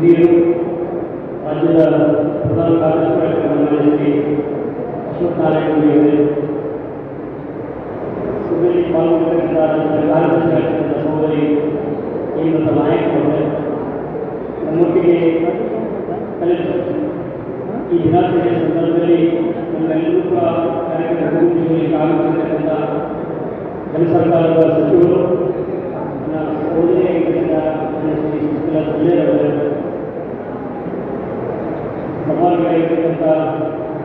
ಹಿರಿಯರು, ರಾಜ್ಯದ ಪ್ರಧಾನ ಕಾರ್ಯದರ್ಶಿ ಶ್ರೀ ಅಶ್ವಥ್ ನಾರಾಯಣರಿಗೆ, ಸಭೆಯಲ್ಲಿ ಪಾಲ್ಗೊಂಡಿದ್ದ ಕಾರ್ಯದರ್ಶಿಯಾಗಿದ್ದ ಸಹೋದರಿ ಶ್ರೀಮಂತ ನಾಯಕರವರೇ, ನಮ್ಮೊಟ್ಟಿಗೆ ಈ ದಿನಾಚರಣೆಯ ಸಂದರ್ಭದಲ್ಲಿ ನಮ್ಮೆಲ್ಲರೂ ಕೂಡ ಕಾರ್ಯಕ್ರಮ ರೂಪಿಸುವಲ್ಲಿ ಆಗಮಿಸಿರ್ತಕ್ಕಂಥ ಜನ ಸರ್ಕಾರದ ಸಚಿವರು, ನನ್ನ ಸಹೋದರಿಯಾಗಿರ್ತಕ್ಕಂಥ ಶ್ರೀ ಸುಶೀಲಾ ಜಿಲ್ಲೆಯವರೇ, ಸಭಾಗಿಯಾಗಿರ್ತಕ್ಕಂಥ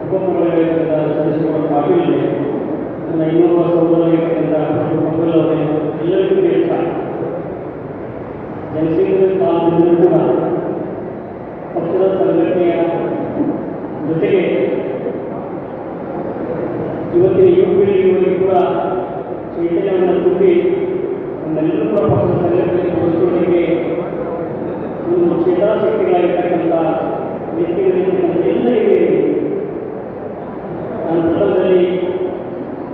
ಉಪಮುಖ್ಯಮಂತ್ರಿಯಾಗಿರ್ತಕ್ಕಂಥ ಚಂದ್ರಶೇಖರ ಪಾಟೀಲ್, ನನ್ನ ಇನ್ನೊಬ್ಬ ಸಹೋದರಿಯಾಗಿರ್ತಕ್ಕಂಥ ಮಕ್ಕಳು ಅವರೇ, ಎಲ್ಲರಿಗೂ ಬೇಕು ಜನಸಂಖ್ಯೆ ಕಾಲದಿಂದಲೂ ಕೂಡ ಪಕ್ಷದ ಸಂಘಟನೆಯ ಜೊತೆಗೆ ಇವತ್ತಿನ ಯುವ ಪೀಳಿಗೆಯವರಿಗೆ ಕೂಡ ಚೈತನ್ಯವನ್ನು ತುಂಬಿ ನಮ್ಮೆಲ್ಲರೂ ಕೂಡ ಪಕ್ಷದ ಸಂಘಟನೆ ತೋರಿಸುವುದಕ್ಕೆ ಒಂದು ಚೇತಾಶಕ್ತಿಗಳಾಗಿರ್ತಕ್ಕಂಥ ವ್ಯಕ್ತಿಗಳಿರ್ತಕ್ಕಂಥ ಎಲ್ಲರಿಗೆ ನಾನು ಪ್ರಥಮದಲ್ಲಿ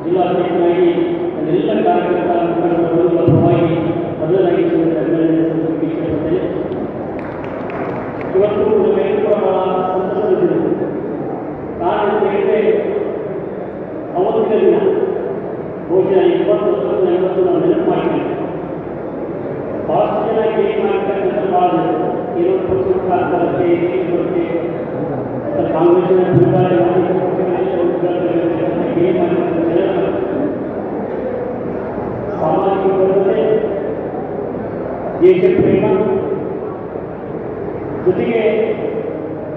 ಜಿಲ್ಲಾಧ್ಯಕ್ಷನಾಗಿ ನನ್ನೆಲ್ಲ ಕಾರ್ಯಕರ್ತ ಮುಖಂಡರ ಪರವಾಗಿ ಮೊದಲಾಗಿ ಇಷ್ಟಪಡ್ತೇನೆ. ಇವತ್ತು ನಮ್ಮೆಲ್ಲರೂ ಸಂತಸವಿದೆ. ಕಾರಣ ಹೇಳಿದ್ರೆ ಅವತ್ತಿನ ದಿನ ಬಹುಶಃ 20-50 ನಾವು ನೆನಪು ಮಾಡಿದ್ದೇವೆ. ಬಹಳಷ್ಟು ಜನ ಗೇಮ್ ಮಾಡ್ತಕ್ಕಂಥ ಭಾಳ ಏನೋ ಪಕ್ಷಕ್ಕೆ ಆಗ್ತದೆ ಕಾಂಗ್ರೆಸ್ನ ಗೇಮ್ ಮಾಡ್ತಕ್ಕಂಥ ಸಾಮಾಜಿಕ ಬದ್ಧತೆ, ದೇಶ ಪ್ರೇಮ ಜೊತೆಗೆ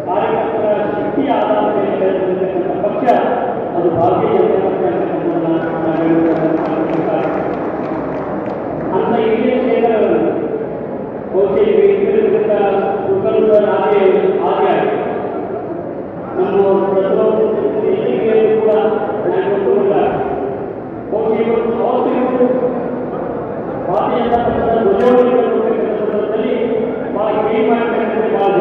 ಕಾರ್ಯಕರ್ತರ ಶಕ್ತಿಯ ಆಧಾರದ ಮೇಲೆ ಬೆಳೆದಿರತಕ್ಕಂಥ ಪಕ್ಷ ಅದು ಭಾರತೀಯ ಜನತಾ ಪಕ್ಷ ಅಂತ ಹಿರಿಯ ಕ್ಷೇತ್ರಗಳನ್ನು ಬಹುಶಃ ಇಲ್ಲಿರ್ತಕ್ಕಂಥ ಮುಖಂಡ ಆದಿ ನಮ್ಮ ಪ್ರತಿಯೊಂದು ಕೂಡ ನಾನು ಗೊತ್ತುಗೊಂಡ ಬಹುಶಃ ಇವತ್ತು ಅವತ್ತಿಗೂ ಭಾರತೀಯ ಜನತಾ ಪಕ್ಷದ ಧ್ವಜವನ್ನು ಸಂದರ್ಭದಲ್ಲಿ ಭಾಳ ಗೇಮ್ ಮಾಡ್ತಕ್ಕಂಥ ಭಾಳ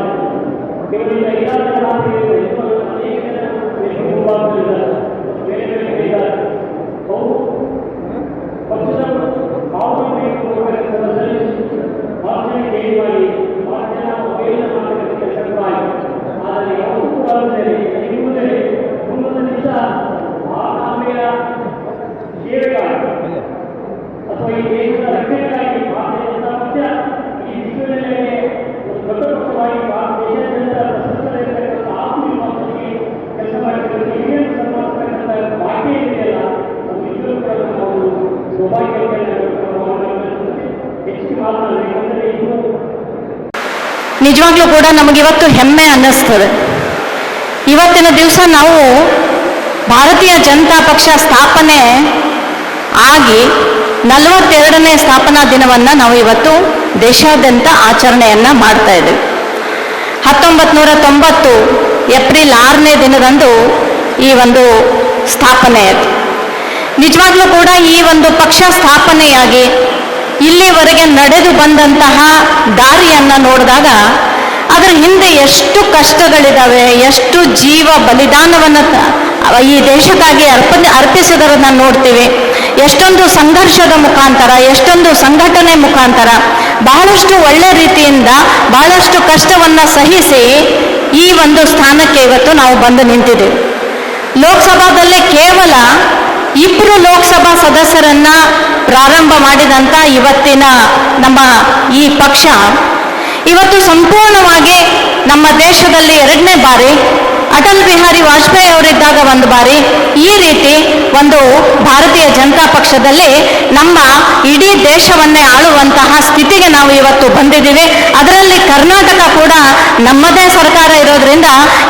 ಕೇವಲ ಪಕ್ಷದ ಆದರೆ ಯಾವುದು ಕೂಡ ಮುಂದಿನ ದಿವಸ ಆಮೇಲೆ ಸೇವೆಗಾಗಿ ಅಥವಾ ಈ ದೇಶದ ರಕ್ಷಣೆಗಾಗಿ ಭಾರತೀಯ ಜನತಾ ಪಕ್ಷ ಈ ವಿಶ್ವದಲ್ಲೇ ಒಂದು ದೊಡ್ಡ ಪಕ್ಷವಾಗಿ ದೇಶಾದ್ಯಂತ ಪ್ರಸಿದ್ಧರಾಗಿರ್ತಕ್ಕಂಥ ಆತ್ಮವಿಶ್ವಾಸಕ್ಕೆ ಕೆಲಸ ಮಾಡಿರ್ತಕ್ಕಂಥ ಹಿರಿಯರು ಸನ್ಮಾನಿಸ್ತಕ್ಕಂಥ ಭಾಗ್ಯ ಇದೆಯಲ್ಲ, ಅದು ನಿಜವೂ ಕೂಡ ನಾವು ಸೌಭಾಗ್ಯವನ್ನು ಹೆಚ್ಚು ಮಾತನಾಡಬೇಕಂದರೆ ಇದು ನಿಜವಾಗ್ಲೂ ಕೂಡ ನಮಗಿವತ್ತು ಹೆಮ್ಮೆ ಅನ್ನಿಸ್ತದೆ. ಇವತ್ತಿನ ದಿವಸ ನಾವು ಭಾರತೀಯ ಜನತಾ ಪಕ್ಷ ಸ್ಥಾಪನೆ ಆಗಿ 42ನೇ ಸ್ಥಾಪನಾ ದಿನವನ್ನು ನಾವು ಇವತ್ತು ದೇಶಾದ್ಯಂತ ಆಚರಣೆಯನ್ನು ಮಾಡ್ತಾ ಇದ್ದೀವಿ. 1990 ಏಪ್ರಿಲ್ 6ನೇ ದಿನದಂದು ಈ ಒಂದು ಸ್ಥಾಪನೆ ಆಯಿತು. ನಿಜವಾಗ್ಲೂ ಕೂಡ ಈ ಒಂದು ಪಕ್ಷ ಸ್ಥಾಪನೆಯಾಗಿ ಇಲ್ಲಿವರೆಗೆ ನಡೆದು ಬಂದಂತಹ ದಾರಿಯನ್ನು ನೋಡಿದಾಗ ಅದರ ಹಿಂದೆ ಎಷ್ಟು ಕಷ್ಟಗಳಿದ್ದಾವೆ, ಎಷ್ಟು ಜೀವ ಬಲಿದಾನವನ್ನು ಈ ದೇಶಕ್ಕಾಗಿ ಅರ್ಪಿಸಿದರನ್ನ ನೋಡ್ತೀವಿ. ಎಷ್ಟೊಂದು ಸಂಘರ್ಷದ ಮುಖಾಂತರ, ಎಷ್ಟೊಂದು ಸಂಘಟನೆ ಮುಖಾಂತರ ಬಹಳಷ್ಟು ಒಳ್ಳೆ ರೀತಿಯಿಂದ ಬಹಳಷ್ಟು ಕಷ್ಟವನ್ನು ಸಹಿಸಿ ಈ ಒಂದು ಸ್ಥಾನಕ್ಕೆ ಇವತ್ತು ನಾವು ಬಂದು ನಿಂತಿದ್ದೇವೆ. ಲೋಕಸಭಾದಲ್ಲೇ ಕೇವಲ 2 ಲೋಕಸಭಾ ಸದಸ್ಯರನ್ನ ಪ್ರಾರಂಭ ಮಾಡಿದಂಥ ಇವತ್ತಿನ ನಮ್ಮ ಈ ಪಕ್ಷ ಇವತ್ತು ಸಂಪೂರ್ಣವಾಗಿ ನಮ್ಮ ದೇಶದಲ್ಲಿ 2ನೇ ಬಾರಿ ಅಟಲ್ ಬಿಹಾರಿ ವಾಜಪೇಯಿ ಅವರಿದ್ದಾಗ 1 ಬಾರಿ ಈ ರೀತಿ ಒಂದು ಭಾರತೀಯ ಜನತಾ ಪಕ್ಷದಲ್ಲಿ ನಮ್ಮ ಇಡೀ ದೇಶವನ್ನೇ ಆಳುವಂತಹ ಸ್ಥಿತಿಗೆ ನಾವು ಇವತ್ತು ಬಂದಿದ್ದೀವಿ. ಅದರಲ್ಲಿ ಕರ್ನಾಟಕ ಕೂಡ ನಮ್ಮದೇ ಸರ್ಕಾರ ಇರೋದ್ರಿಂದ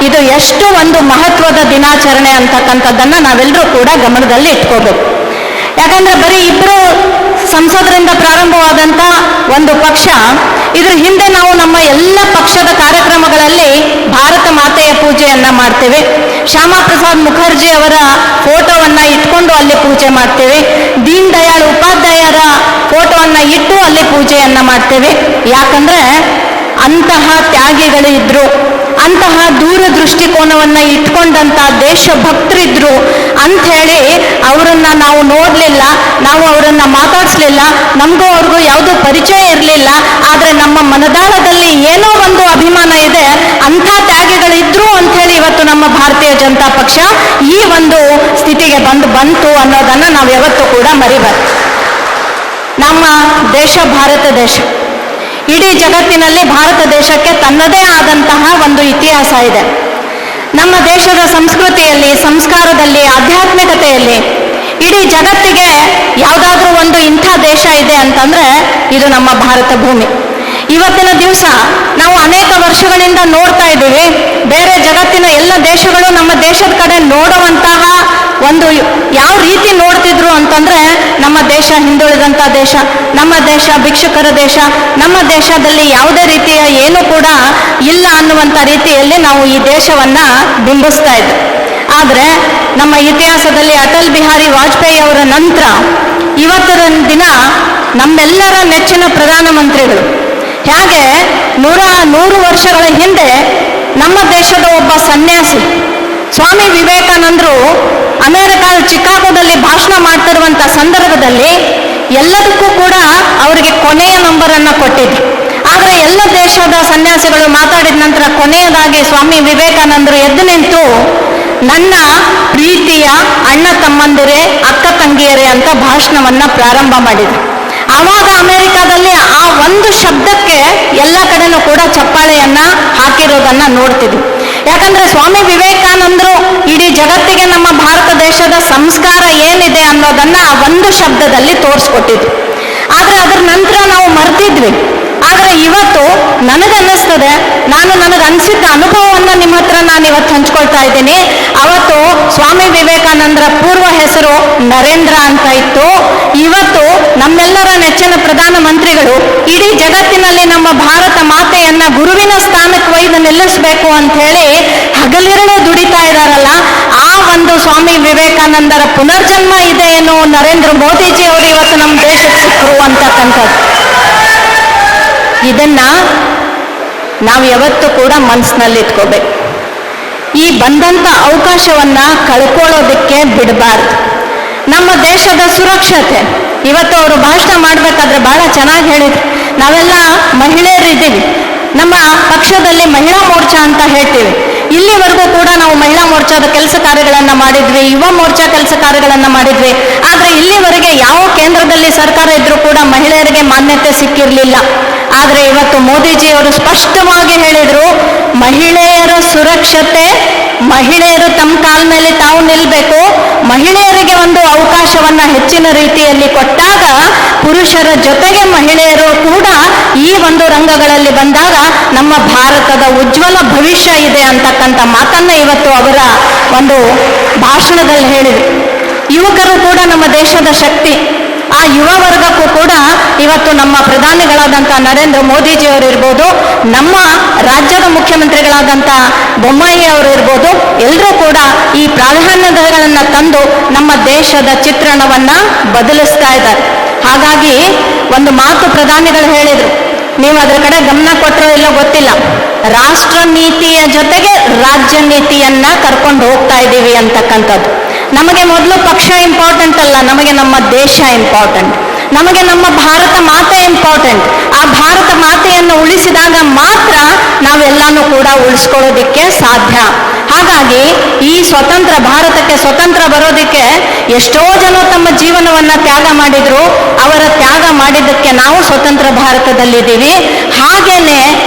ಇದು ಎಷ್ಟು ಒಂದು ಮಹತ್ವದ ದಿನಾಚರಣೆ ಅಂತಕ್ಕಂಥದ್ದನ್ನು ನಾವೆಲ್ಲರೂ ಕೂಡ ಗಮನದಲ್ಲಿ ಇಟ್ಕೋಬೇಕು. ಯಾಕಂದ್ರೆ ಬರೀ 2 ಸಂಸದರಿಂದ ಪ್ರಾರಂಭವಾದಂಥ ಒಂದು ಪಕ್ಷ, ಇದ್ರ ಹಿಂದೆ ನಾವು ನಮ್ಮ ಎಲ್ಲ ಪಕ್ಷದ ಕಾರ್ಯಕ್ರಮಗಳಲ್ಲಿ ಭಾರತ ಮಾತೆಯ ಪೂಜೆಯನ್ನ ಮಾಡ್ತೇವೆ. ಶ್ಯಾಮಾ ಪ್ರಸಾದ್ ಮುಖರ್ಜಿ ಅವರ ಫೋಟೋವನ್ನು ಇಟ್ಕೊಂಡು ಅಲ್ಲಿ ಪೂಜೆ ಮಾಡ್ತೇವೆ. ದೀನ್ ದಯಾಳ್ ಉಪಾಧ್ಯಾಯರ ಫೋಟೋವನ್ನು ಇಟ್ಟು ಅಲ್ಲಿ ಪೂಜೆಯನ್ನ ಮಾಡ್ತೇವೆ. ಯಾಕಂದ್ರೆ ಅಂತಹ ತ್ಯಾಗಿಗಳು ಇದ್ರು, ಅಂತಹ ದೂರದೃಷ್ಟಿಕೋನವನ್ನು ಇಟ್ಕೊಂಡಂಥ ದೇಶಭಕ್ತರಿದ್ರು ಅಂಥೇಳಿ ಅವರನ್ನು ನಾವು ನೋಡಲಿಲ್ಲ, ನಾವು ಅವರನ್ನು ಮಾತಾಡಿಸ್ಲಿಕ್ಕೆ ಇರಲಿಲ್ಲ, ನಮಗೂ ಅವ್ರಿಗೂ ಯಾವುದೂ ಪರಿಚಯ ಇರಲಿಲ್ಲ. ಆದರೆ ನಮ್ಮ ಮನದಾಳದಲ್ಲಿ ಏನೋ ಒಂದು ಅಭಿಮಾನ ಇದೆ, ಅಂಥ ತ್ಯಾಗಿಗಳಿದ್ರು ಅಂಥೇಳಿ ಇವತ್ತು ನಮ್ಮ ಭಾರತೀಯ ಜನತಾ ಪಕ್ಷ ಈ ಒಂದು ಸ್ಥಿತಿಗೆ ಬಂತು ಅನ್ನೋದನ್ನು ನಾವು ಯಾವತ್ತೂ ಕೂಡ ಮರಿಬಾರ್ದು. ನಮ್ಮ ದೇಶ ಭಾರತ ದೇಶ, ಇಡೀ ಜಗತ್ತಿನಲ್ಲಿ ಭಾರತ ದೇಶಕ್ಕೆ ತನ್ನದೇ ಆದಂತಹ ಒಂದು ಇತಿಹಾಸ ಇದೆ. ನಮ್ಮ ದೇಶದ ಸಂಸ್ಕೃತಿಯಲ್ಲಿ, ಸಂಸ್ಕಾರದಲ್ಲಿ, ಆಧ್ಯಾತ್ಮಿಕತೆಯಲ್ಲಿ ಇಡೀ ಜಗತ್ತಿಗೆ ಯಾವುದಾದ್ರೂ ಒಂದು ಇಂಥ ದೇಶ ಇದೆ ಅಂತಂದ್ರೆ ಇದು ನಮ್ಮ ಭಾರತ ಭೂಮಿ. ಇವತ್ತಿನ ದಿವಸ ನಾವು ಅನೇಕ ವರ್ಷಗಳಿಂದ ನೋಡ್ತಾ ಇದ್ದೀವಿ, ಬೇರೆ ಜಗತ್ತಿನ ಎಲ್ಲ ದೇಶಗಳು ನಮ್ಮ ದೇಶದ ಕಡೆ ನೋಡುವಂತಹ ಒಂದು ಯಾವ ರೀತಿ ನೋಡ್ತಿದ್ರು ಅಂತಂದ್ರೆ, ನಮ್ಮ ದೇಶ ಹಿಂದುಳಿದಂಥ ದೇಶ, ನಮ್ಮ ದೇಶ ಭಿಕ್ಷುಕರ ದೇಶ, ನಮ್ಮ ದೇಶದಲ್ಲಿ ಯಾವುದೇ ರೀತಿಯ ಏನು ಕೂಡ ಇಲ್ಲ ಅನ್ನುವಂಥ ರೀತಿಯಲ್ಲಿ ನಾವು ಈ ದೇಶವನ್ನ ಬಿಂಬಿಸ್ತಾ ಇದ್ವಿ. ಆದರೆ ನಮ್ಮ ಇತಿಹಾಸದಲ್ಲಿ ಅಟಲ್ ಬಿಹಾರಿ ವಾಜಪೇಯಿ ಅವರ ನಂತರ ಇವತ್ತಿನ ದಿನ ನಮ್ಮೆಲ್ಲರ ನೆಚ್ಚಿನ ಪ್ರಧಾನಮಂತ್ರಿಗಳು ಹೇಗೆ 100 ವರ್ಷಗಳ ಹಿಂದೆ ನಮ್ಮ ದೇಶದ ಒಬ್ಬ ಸನ್ಯಾಸಿ ಸ್ವಾಮಿ ವಿವೇಕಾನಂದರು ಅಮೆರಿಕದ ಚಿಕಾಗೋದಲ್ಲಿ ಭಾಷಣ ಮಾಡ್ತಿರುವಂಥ ಸಂದರ್ಭದಲ್ಲಿ ಎಲ್ಲದಕ್ಕೂ ಕೂಡ ಅವರಿಗೆ ಕೊನೆಯ ನಂಬರನ್ನು ಕೊಟ್ಟಿದ್ರು. ಆದರೆ ಎಲ್ಲ ದೇಶದ ಸನ್ಯಾಸಿಗಳು ಮಾತಾಡಿದ ನಂತರ ಕೊನೆಯದಾಗಿ ಸ್ವಾಮಿ ವಿವೇಕಾನಂದರು ಎದ್ದು ನಿಂತು ನನ್ನ ಪ್ರೀತಿಯ ಅಣ್ಣ ತಮ್ಮಂದಿರೇ, ಅಕ್ಕ ತಂಗಿಯರೇ ಅಂತ ಭಾಷಣವನ್ನ ಪ್ರಾರಂಭ ಮಾಡಿದರು. ಆವಾಗ ಅಮೆರಿಕಾದಲ್ಲಿ ಆ ಒಂದು ಶಬ್ದಕ್ಕೆ ಎಲ್ಲ ಕಡೆನೂ ಕೂಡ ಚಪ್ಪಾಳೆಯನ್ನ ಹಾಕಿರೋದನ್ನ ನೋಡ್ತಿದ್ವಿ. ಯಾಕಂದ್ರೆ ಸ್ವಾಮಿ ವಿವೇಕಾನಂದರು ಇಡೀ ಜಗತ್ತಿಗೆ ನಮ್ಮ ಭಾರತ ದೇಶದ ಸಂಸ್ಕಾರ ಏನಿದೆ ಅನ್ನೋದನ್ನ ಆ ಒಂದು ಶಬ್ದದಲ್ಲಿ ತೋರಿಸ್ಕೊಟ್ಟಿದ್ರು. ಆದ್ರೆ ಅದರ ನಂತರ ನಾವು ಮರ್ತಿದ್ವಿ. ಆದರೆ ಇವತ್ತು ನನಗನ್ನಿಸ್ತದೆ, ನನಗನ್ಸಿದ್ದ ಅನುಭವವನ್ನು ನಿಮ್ಮ ಹತ್ರ ನಾನು ಇವತ್ತು ಹಂಚ್ಕೊಳ್ತಾ ಇದ್ದೀನಿ. ಅವತ್ತು ಸ್ವಾಮಿ ವಿವೇಕಾನಂದರ ಪೂರ್ವ ಹೆಸರು ನರೇಂದ್ರ ಅಂತ ಇತ್ತು. ಇವತ್ತು ನಮ್ಮೆಲ್ಲರ ನೆಚ್ಚಿನ ಪ್ರಧಾನಮಂತ್ರಿಗಳು ಇಡೀ ಜಗತ್ತಿನಲ್ಲಿ ನಮ್ಮ ಭಾರತ ಮಾತೆಯನ್ನ ಗುರುವಿನ ಸ್ಥಾನಕ್ಕೆ ಒಯ್ದು ನಿಲ್ಲಿಸಬೇಕು ಅಂತ ಹೇಳಿ ಹಗಲಿರುಳು ದುಡಿತಾ ಇದ್ದಾರಲ್ಲ, ಆ ಒಂದು ಸ್ವಾಮಿ ವಿವೇಕಾನಂದರ ಪುನರ್ಜನ್ಮ ಇದೆ ಏನು ನರೇಂದ್ರ ಮೋದಿಜಿ ಅವರು ಇವತ್ತು ನಮ್ಮ ದೇಶಕ್ಕೆ ಸಿಕ್ಕರು ಅಂತಕ್ಕಂಥದ್ದು. ಇದನ್ನ ನಾವು ಯಾವತ್ತೂ ಕೂಡ ಮನಸ್ಸಿನಲ್ಲಿ ಇಟ್ಕೋಬೇಕು. ಈ ಬಂದಂಥ ಅವಕಾಶವನ್ನ ಕಳ್ಕೊಳ್ಳೋದಕ್ಕೆ ಬಿಡಬಾರ್ದು. ನಮ್ಮ ದೇಶದ ಸುರಕ್ಷತೆ ಇವತ್ತು ಅವರು ಭಾಷಣ ಮಾಡಬೇಕಾದ್ರೆ ಬಹಳ ಚೆನ್ನಾಗಿ ಹೇಳಿದ್ರು. ನಾವೆಲ್ಲ ಮಹಿಳೆಯರಿದ್ದೀವಿ, ನಮ್ಮ ಪಕ್ಷದಲ್ಲಿ ಮಹಿಳಾ ಮೋರ್ಚಾ ಅಂತ ಹೇಳ್ತೀವಿ. ಇಲ್ಲಿವರೆಗೂ ಕೂಡ ನಾವು ಮಹಿಳಾ ಮೋರ್ಚಾದ ಕೆಲಸ ಕಾರ್ಯಗಳನ್ನು ಮಾಡಿದ್ವಿ, ಯುವ ಮೋರ್ಚಾ ಕೆಲಸ ಕಾರ್ಯಗಳನ್ನು ಮಾಡಿದ್ವಿ. ಆದರೆ ಇಲ್ಲಿವರೆಗೆ ಯಾವ ಕೇಂದ್ರದಲ್ಲಿ ಸರ್ಕಾರ ಇದ್ರೂ ಕೂಡ ಮಹಿಳೆಯರಿಗೆ ಮಾನ್ಯತೆ ಸಿಕ್ಕಿರಲಿಲ್ಲ. ಆದರೆ ಇವತ್ತು ಮೋದಿಜಿಯವರು ಸ್ಪಷ್ಟವಾಗಿ ಹೇಳಿದರು, ಮಹಿಳೆಯರ ಸುರಕ್ಷತೆ, ಮಹಿಳೆಯರು ತಮ್ಮ ಕಾಲ ಮೇಲೆ ತಾವು ನಿಲ್ಲಬೇಕು, ಮಹಿಳೆಯರಿಗೆ ಒಂದು ಅವಕಾಶವನ್ನ ಹೆಚ್ಚಿನ ರೀತಿಯಲ್ಲಿ ಕೊಟ್ಟಾಗ ಪುರುಷರ ಜೊತೆಗೆ ಮಹಿಳೆಯರು ಕೂಡ ಈ ಒಂದು ರಂಗಗಳಲ್ಲಿ ಬಂದಾಗ ನಮ್ಮ ಭಾರತದ ಉಜ್ವಲ ಭವಿಷ್ಯ ಇದೆ ಅಂತಕ್ಕಂಥ ಮಾತನ್ನ ಇವತ್ತು ಅವರ ಒಂದು ಭಾಷಣದಲ್ಲಿ ಹೇಳಿದರು. ಯುವಕರು ಕೂಡ ನಮ್ಮ ದೇಶದ ಶಕ್ತಿ. ಆ ಯುವ ವರ್ಗಕ್ಕೂ ಕೂಡ ಇವತ್ತು ನಮ್ಮ ಪ್ರಧಾನಿಗಳಾದಂಥ ನರೇಂದ್ರ ಮೋದಿಜಿಯವರು ಇರ್ಬೋದು, ನಮ್ಮ ರಾಜ್ಯದ ಮುಖ್ಯಮಂತ್ರಿಗಳಾದಂಥ ಬೊಮ್ಮಾಯಿ ಅವರು ಇರ್ಬೋದು, ಎಲ್ಲರೂ ಕೂಡ ಈ ಪ್ರಾಧಾನ್ಯತೆಗಳನ್ನು ತಂದು ನಮ್ಮ ದೇಶದ ಚಿತ್ರಣವನ್ನ ಬದಲಿಸ್ತಾ ಇದ್ದಾರೆ. ಹಾಗಾಗಿ ಒಂದು ಮಾತು ಪ್ರಧಾನಿಗಳು ಹೇಳಿದರು, ನೀವು ಅದರ ಕಡೆ ಗಮನ ಕೊಟ್ಟರೋ ಇಲ್ಲೋ ಗೊತ್ತಿಲ್ಲ, ರಾಷ್ಟ್ರ ನೀತಿಯ ಜೊತೆಗೆ ರಾಜ್ಯ ನೀತಿಯನ್ನ ಕರ್ಕೊಂಡು ಹೋಗ್ತಾ ಇದ್ದೀವಿ ಅಂತಕ್ಕಂಥದ್ದು. ನಮಗೆ ಮೊದಲು ಪಕ್ಷ ಇಂಪಾರ್ಟೆಂಟ್ ಅಲ್ಲ, ನಮಗೆ ನಮ್ಮ ದೇಶ ಇಂಪಾರ್ಟೆಂಟ್, ನಮಗೆ ನಮ್ಮ ಭಾರತ ಮಾತೆ ಇಂಪಾರ್ಟೆಂಟ್. ಆ ಭಾರತ ಮಾತೆಯನ್ನು ಉಳಿಸಿದಾಗ ಮಾತ್ರ ನಾವೆಲ್ಲಾನು ಕೂಡ ಉಳಿಸ್ಕೊಳ್ಳೋದಿಕ್ಕೆ ಸಾಧ್ಯ. ಹಾಗಾಗಿ ಈ ಸ್ವತಂತ್ರ ಭಾರತಕ್ಕೆ ಸ್ವತಂತ್ರ ಬರೋದಕ್ಕೆ ಎಷ್ಟೋ ಜನ ತಮ್ಮ ಜೀವನವನ್ನ ತ್ಯಾಗ ಮಾಡಿದ್ರು. ಅವರ ತ್ಯಾಗ ಮಾಡಿದ್ದಕ್ಕೆ ನಾವು ಸ್ವತಂತ್ರ ಭಾರತದಲ್ಲಿದ್ದೀವಿ. ಹಾಗೇನೆ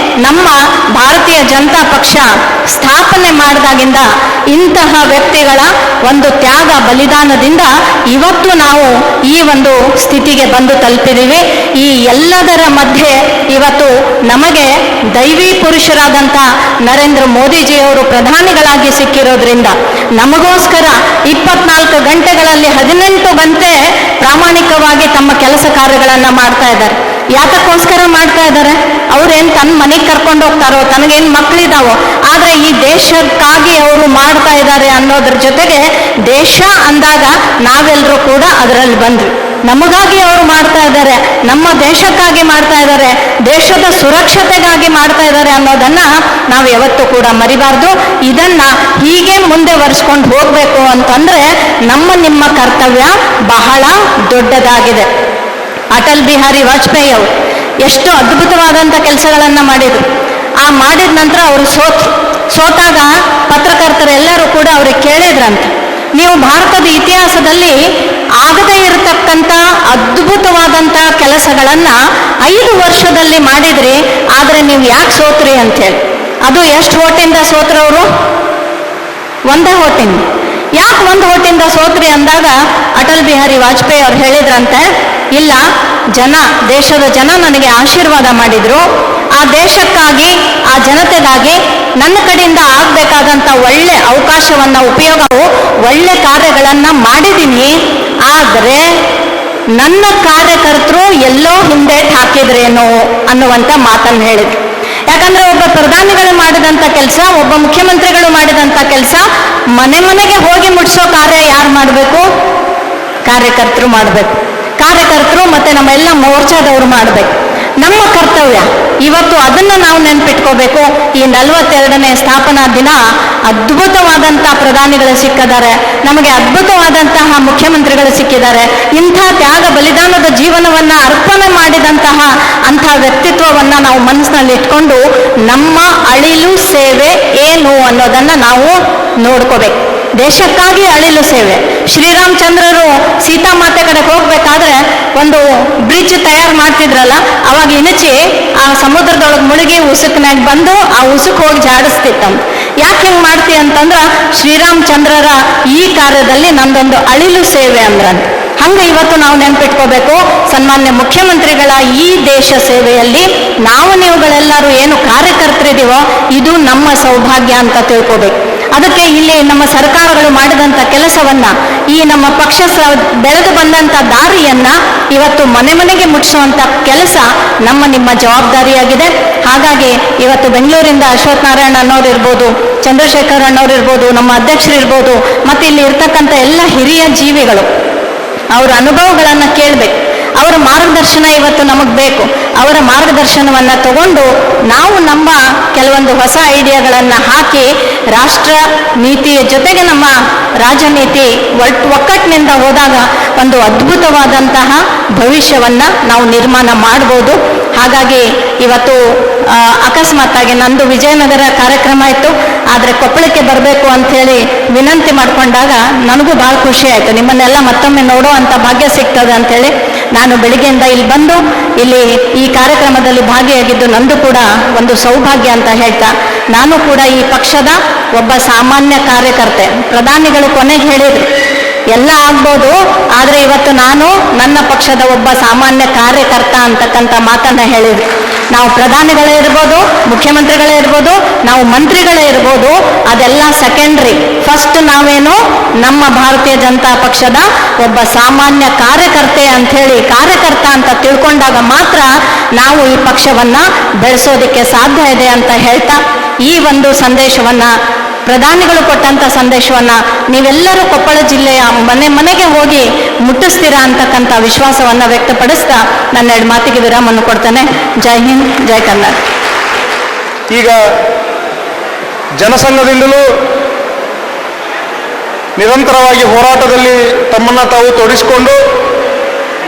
ನಮ್ಮ ಭಾರತೀಯ ಜನತಾ ಪಕ್ಷ ಸ್ಥಾಪನೆ ಮಾಡಿದಾಗಿಂದ ಇಂತಹ ವ್ಯಕ್ತಿಗಳ ಒಂದು ತ್ಯಾಗ ಬಲಿದಾನದಿಂದ ಇವತ್ತು ನಾವು ಈ ಒಂದು ಸ್ಥಿತಿಗೆ ಬಂದು ತಲುಪಿದ್ದೀವಿ. ಈ ಎಲ್ಲದರ ಮಧ್ಯೆ ಇವತ್ತು ನಮಗೆ ದೈವಿ ಪುರುಷರಾದಂಥ ನರೇಂದ್ರ ಮೋದಿಜಿಯವರು ಪ್ರಧಾನಿಗಳಾಗಿ ಸಿಕ್ಕಿರೋದ್ರಿಂದ ನಮಗೋಸ್ಕರ 24 ಗಂಟೆಗಳಲ್ಲಿ 18 ಗಂಟೆ ಪ್ರಾಮಾಣಿಕವಾಗಿ ತಮ್ಮ ಕೆಲಸ ಕಾರ್ಯಗಳನ್ನು ಮಾಡ್ತಾ ಇದ್ದಾರೆ. ಯಾತಕ್ಕೋಸ್ಕರ ಮಾಡ್ತಾ ಇದ್ದಾರೆ? ಅವ್ರೇನು ತನ್ನ ಮನೆಗೆ ಕರ್ಕೊಂಡು ಹೋಗ್ತಾರೋ, ತನಗೇನು ಮಕ್ಕಳಿದಾವೋ, ಆದರೆ ಈ ದೇಶಕ್ಕಾಗಿ ಅವರು ಮಾಡ್ತಾ ಇದ್ದಾರೆ ಅನ್ನೋದ್ರ ಜೊತೆಗೆ ದೇಶ ಅಂದಾಗ ನಾವೆಲ್ಲರೂ ಕೂಡ ಅದರಲ್ಲಿ ಬಂದ್ವಿ. ನಮಗಾಗಿ ಅವರು ಮಾಡ್ತಾ ಇದ್ದಾರೆ, ನಮ್ಮ ದೇಶಕ್ಕಾಗಿ ಮಾಡ್ತಾ ಇದ್ದಾರೆ, ದೇಶದ ಸುರಕ್ಷತೆಗಾಗಿ ಮಾಡ್ತಾ ಇದ್ದಾರೆ ಅನ್ನೋದನ್ನ ನಾವು ಯಾವತ್ತೂ ಕೂಡ ಮರಿಬಾರ್ದು. ಇದನ್ನ ಹೀಗೆ ಮುಂದೆ ವರ್ಷಕೊಂಡು ಹೋಗ್ಬೇಕು ಅಂತಂದ್ರೆ ನಮ್ಮ ನಿಮ್ಮ ಕರ್ತವ್ಯ ಬಹಳ ದೊಡ್ಡದಾಗಿದೆ. ಅಟಲ್ ಬಿಹಾರಿ ವಾಜಪೇಯಿ ಅವರು ಎಷ್ಟು ಅದ್ಭುತವಾದಂಥ ಕೆಲಸಗಳನ್ನು ಮಾಡಿದರು. ಆ ಮಾಡಿದ ನಂತರ ಅವರು ಸೋತಾಗ ಪತ್ರಕರ್ತರೆಲ್ಲರೂ ಕೂಡ ಅವ್ರಿಗೆ ಕೇಳಿದ್ರಂತೆ, ನೀವು ಭಾರತದ ಇತಿಹಾಸದಲ್ಲಿ ಆಗದೇ ಇರತಕ್ಕಂಥ ಅದ್ಭುತವಾದಂಥ ಕೆಲಸಗಳನ್ನು 5 ವರ್ಷದಲ್ಲಿ ಮಾಡಿದ್ರಿ, ಆದರೆ ನೀವು ಯಾಕೆ ಸೋತ್ರಿ ಅಂತೇಳಿ. ಅದು ಎಷ್ಟು ಓಟಿಂದ ಸೋತ್ರವರು? 1 ಓಟಿಂದ. ಯಾಕೆ 1 ಓಟಿಂದ ಸೋತ್ರಿ ಅಂದಾಗ ಅಟಲ್ ಬಿಹಾರಿ ವಾಜಪೇಯಿ ಅವ್ರು ಹೇಳಿದ್ರಂತೆ, ಇಲ್ಲ, ದೇಶದ ಜನ ನನಗೆ ಆಶೀರ್ವಾದ ಮಾಡಿದ್ರು, ಆ ದೇಶಕ್ಕಾಗಿ, ಆ ಜನತೆಗಾಗಿ ನನ್ನ ಕಡೆಯಿಂದ ಆಗಬೇಕಾದಂಥ ಒಳ್ಳೆ ಅವಕಾಶವನ್ನು ಉಪಯೋಗವು ಒಳ್ಳೆ ಕಾರ್ಯಗಳನ್ನು ಮಾಡಿದ್ದೀನಿ. ಆದರೆ ನನ್ನ ಕಾರ್ಯಕರ್ತರು ಎಲ್ಲೋ ಹಿಂದೇಟು ಹಾಕಿದ್ರೇನೋ ಅನ್ನುವಂಥ ಮಾತನ್ನು ಹೇಳಿದ್ರು. ಯಾಕಂದ್ರೆ ಒಬ್ಬ ಪ್ರಧಾನಿಗಳು ಮಾಡಿದಂಥ ಕೆಲಸ, ಒಬ್ಬ ಮುಖ್ಯಮಂತ್ರಿಗಳು ಮಾಡಿದಂಥ ಕೆಲಸ ಮನೆ ಮನೆಗೆ ಹೋಗಿ ಮುಟ್ಟಿಸೋ ಕಾರ್ಯ ಯಾರು ಮಾಡಬೇಕು? ಕಾರ್ಯಕರ್ತರು ಮಾಡಬೇಕು. ಕಾರ್ಯಕರ್ತರು ಮತ್ತೆ ನಮ್ಮೆಲ್ಲ ಮೋರ್ಚಾದವರು ಮಾಡಬೇಕು. ನಮ್ಮ ಕರ್ತವ್ಯ ಇವತ್ತು ಅದನ್ನು ನಾವು ನೆನ್ಪಿಟ್ಕೋಬೇಕು. ಈ 42ನೇ ಸ್ಥಾಪನಾ ದಿನ ಅದ್ಭುತವಾದಂಥ ಪ್ರಧಾನಿಗಳು ಸಿಕ್ಕಿದ್ದಾರೆ, ನಮಗೆ ಅದ್ಭುತವಾದಂತಹ ಮುಖ್ಯಮಂತ್ರಿಗಳು ಸಿಕ್ಕಿದ್ದಾರೆ. ಇಂಥ ತ್ಯಾಗ ಬಲಿದಾನದ ಜೀವನವನ್ನು ಅರ್ಪಣೆ ಮಾಡಿದಂತಹ ಅಂಥ ವ್ಯಕ್ತಿತ್ವವನ್ನು ನಾವು ಮನಸ್ಸಿನಲ್ಲಿ ಇಟ್ಕೊಂಡು ನಮ್ಮ ಅಳಿಲು ಸೇವೆ ಏನು ಅನ್ನೋದನ್ನು ನಾವು ನೋಡ್ಕೋಬೇಕು. ದೇಶಕ್ಕಾಗಿ ಅಳಿಲು ಸೇವೆ. ಶ್ರೀರಾಮಚಂದ್ರರು ಸೀತಾಮಾತೆ ಕಡೆಗೆ ಹೋಗ್ಬೇಕಾದ್ರೆ ಒಂದು ಬ್ರಿಡ್ಜ್ ತಯಾರು ಮಾಡ್ತಿದ್ರಲ್ಲ, ಅವಾಗ ಇಣಚಿ ಆ ಸಮುದ್ರದೊಳಗೆ ಮುಳುಗಿ ಉಸುಕ್ನಾಗ ಬಂದು ಆ ಉಸುಕ್ ಹೋಗಿ ಜಾಡಿಸ್ತಿತ್ತಂತ. ಯಾಕೆ ಹಿಂಗೆ ಮಾಡ್ತಿ ಅಂತಂದ್ರೆ ಶ್ರೀರಾಮಚಂದ್ರರ ಈ ಕಾರ್ಯದಲ್ಲಿ ನಂದೊಂದು ಅಳಿಲು ಸೇವೆ ಅಂದ್ರಂತ. ಹಂಗೆ ಇವತ್ತು ನಾವು ನೆನ್ಪಿಟ್ಕೋಬೇಕು, ಸನ್ಮಾನ್ಯ ಮುಖ್ಯಮಂತ್ರಿಗಳ ಈ ದೇಶ ಸೇವೆಯಲ್ಲಿ ನಾವು ನೀವುಗಳೆಲ್ಲರೂ ಏನು ಕಾರ್ಯಕರ್ತರಿದ್ದೀವೋ ಇದು ನಮ್ಮ ಸೌಭಾಗ್ಯ ಅಂತ ತಿಳ್ಕೋಬೇಕು. ಅದಕ್ಕೆ ಇಲ್ಲಿ ನಮ್ಮ ಸರ್ಕಾರಗಳು ಮಾಡಿದಂಥ ಕೆಲಸವನ್ನ, ಈ ನಮ್ಮ ಪಕ್ಷ ಬೆಳೆದು ಬಂದಂಥ ದಾರಿಯನ್ನ ಇವತ್ತು ಮನೆ ಮನೆಗೆ ಮುಟ್ಟಿಸುವಂಥ ಕೆಲಸ ನಿಮ್ಮ ಜವಾಬ್ದಾರಿಯಾಗಿದೆ. ಹಾಗಾಗಿ ಇವತ್ತು ಬೆಂಗಳೂರಿಂದ ಅಶ್ವಥ್ ನಾರಾಯಣ ಅನ್ನೋರು ಇರ್ಬೋದು, ಚಂದ್ರಶೇಖರ್ ಅಣ್ಣವ್ರು ಇರ್ಬೋದು, ನಮ್ಮ ಅಧ್ಯಕ್ಷರು ಇರ್ಬೋದು, ಮತ್ತು ಇಲ್ಲಿ ಇರ್ತಕ್ಕಂಥ ಎಲ್ಲ ಹಿರಿಯ ಜೀವಿಗಳು ಅವರ ಅನುಭವಗಳನ್ನು ಕೇಳಬೇಕು. ಅವರ ಮಾರ್ಗದರ್ಶನ ಇವತ್ತು ನಮಗೆ ಬೇಕು. ಅವರ ಮಾರ್ಗದರ್ಶನವನ್ನು ತಗೊಂಡು ನಾವು ನಮ್ಮ ಕೆಲವೊಂದು ಹೊಸ ಐಡಿಯಾಗಳನ್ನು ಹಾಕಿ ರಾಷ್ಟ್ರ ನೀತಿಯ ಜೊತೆಗೆ ನಮ್ಮ ರಾಜನೀತಿ ಒಕ್ಕಟ್ಟಿನಿಂದ ಹೋದಾಗ ಒಂದು ಅದ್ಭುತವಾದಂತಹ ಭವಿಷ್ಯವನ್ನು ನಾವು ನಿರ್ಮಾಣ ಮಾಡ್ಬೋದು. ಹಾಗಾಗಿ ಇವತ್ತು ಅಕಸ್ಮಾತ್ತಾಗಿ ನಂದು ವಿಜಯನಗರ ಕಾರ್ಯಕ್ರಮ ಇತ್ತು, ಆದರೆ ಕೊಪ್ಪಳಕ್ಕೆ ಬರಬೇಕು ಅಂಥೇಳಿ ವಿನಂತಿ ಮಾಡಿಕೊಂಡಾಗ ನನಗೂ ಭಾಳ ಖುಷಿ ಆಯಿತು. ನಿಮ್ಮನ್ನೆಲ್ಲ ಮತ್ತೊಮ್ಮೆ ನೋಡೋ ಅಂಥ ಭಾಗ್ಯ ಸಿಗ್ತದೆ ಅಂಥೇಳಿ ನಾನು ಬೆಳಿಗ್ಗೆಯಿಂದ ಇಲ್ಲಿ ಬಂದು ಇಲ್ಲಿ ಈ ಕಾರ್ಯಕ್ರಮದಲ್ಲಿ ಭಾಗಿಯಾಗಿದ್ದು ನಂದು ಕೂಡ ಒಂದು ಸೌಭಾಗ್ಯ ಅಂತ ಹೇಳ್ತಾ, ನಾನು ಕೂಡ ಈ ಪಕ್ಷದ ಒಬ್ಬ ಸಾಮಾನ್ಯ ಕಾರ್ಯಕರ್ತೆ. ಪ್ರಧಾನಿಗಳು ಕೊನೆಗೆ ಹೇಳಿದರು, ಎಲ್ಲ ಆಗ್ಬೋದು, ಆದರೆ ಇವತ್ತು ನಾನು ನನ್ನ ಪಕ್ಷದ ಒಬ್ಬ ಸಾಮಾನ್ಯ ಕಾರ್ಯಕರ್ತ ಅಂತಕ್ಕಂಥ ಮಾತನ್ನು ಹೇಳಿದ್ರು. ನಾವು ಪ್ರಧಾನಿಗಳೇ ಇರ್ಬೋದು, ಮುಖ್ಯಮಂತ್ರಿಗಳೇ ಇರ್ಬೋದು, ನಾವು ಮಂತ್ರಿಗಳೇ ಇರ್ಬೋದು, ಅದೆಲ್ಲ ಸೆಕೆಂಡ್ರಿ. ಫಸ್ಟ್ ನಾವೇನು ನಮ್ಮ ಭಾರತೀಯ ಜನತಾ ಪಕ್ಷದ ಒಬ್ಬ ಸಾಮಾನ್ಯ ಕಾರ್ಯಕರ್ತೆ ಅಂಥೇಳಿ, ಕಾರ್ಯಕರ್ತ ಅಂತ ತಿಳ್ಕೊಂಡಾಗ ಮಾತ್ರ ನಾವು ಈ ಪಕ್ಷವನ್ನು ಬೆಳೆಸೋದಕ್ಕೆ ಸಾಧ್ಯ ಇದೆ ಅಂತ ಹೇಳ್ತಾ, ಈ ಒಂದು ಸಂದೇಶವನ್ನು, ಪ್ರಧಾನಿಗಳು ಕೊಟ್ಟಂಥ ಸಂದೇಶವನ್ನು ನೀವೆಲ್ಲರೂ ಕೊಪ್ಪಳ ಜಿಲ್ಲೆಯ ಮನೆ ಮನೆಗೆ ಹೋಗಿ ಮುಟ್ಟಿಸ್ತೀರಾ ಅಂತಕ್ಕಂಥ ವಿಶ್ವಾಸವನ್ನು ವ್ಯಕ್ತಪಡಿಸ್ತಾ ನನ್ನ 2 ಮಾತಿಗೆ ವಿರಾಮವನ್ನು ಕೊಡ್ತೇನೆ. ಜೈ ಹಿಂದ್, ಜೈ ಕನ್ನಡ. ಈಗ ಜನಸಂಘದಿಂದಲೂ ನಿರಂತರವಾಗಿ ಹೋರಾಟದಲ್ಲಿ ತಮ್ಮನ್ನು ತಾವು ತೊಡಗಿಸಿಕೊಂಡು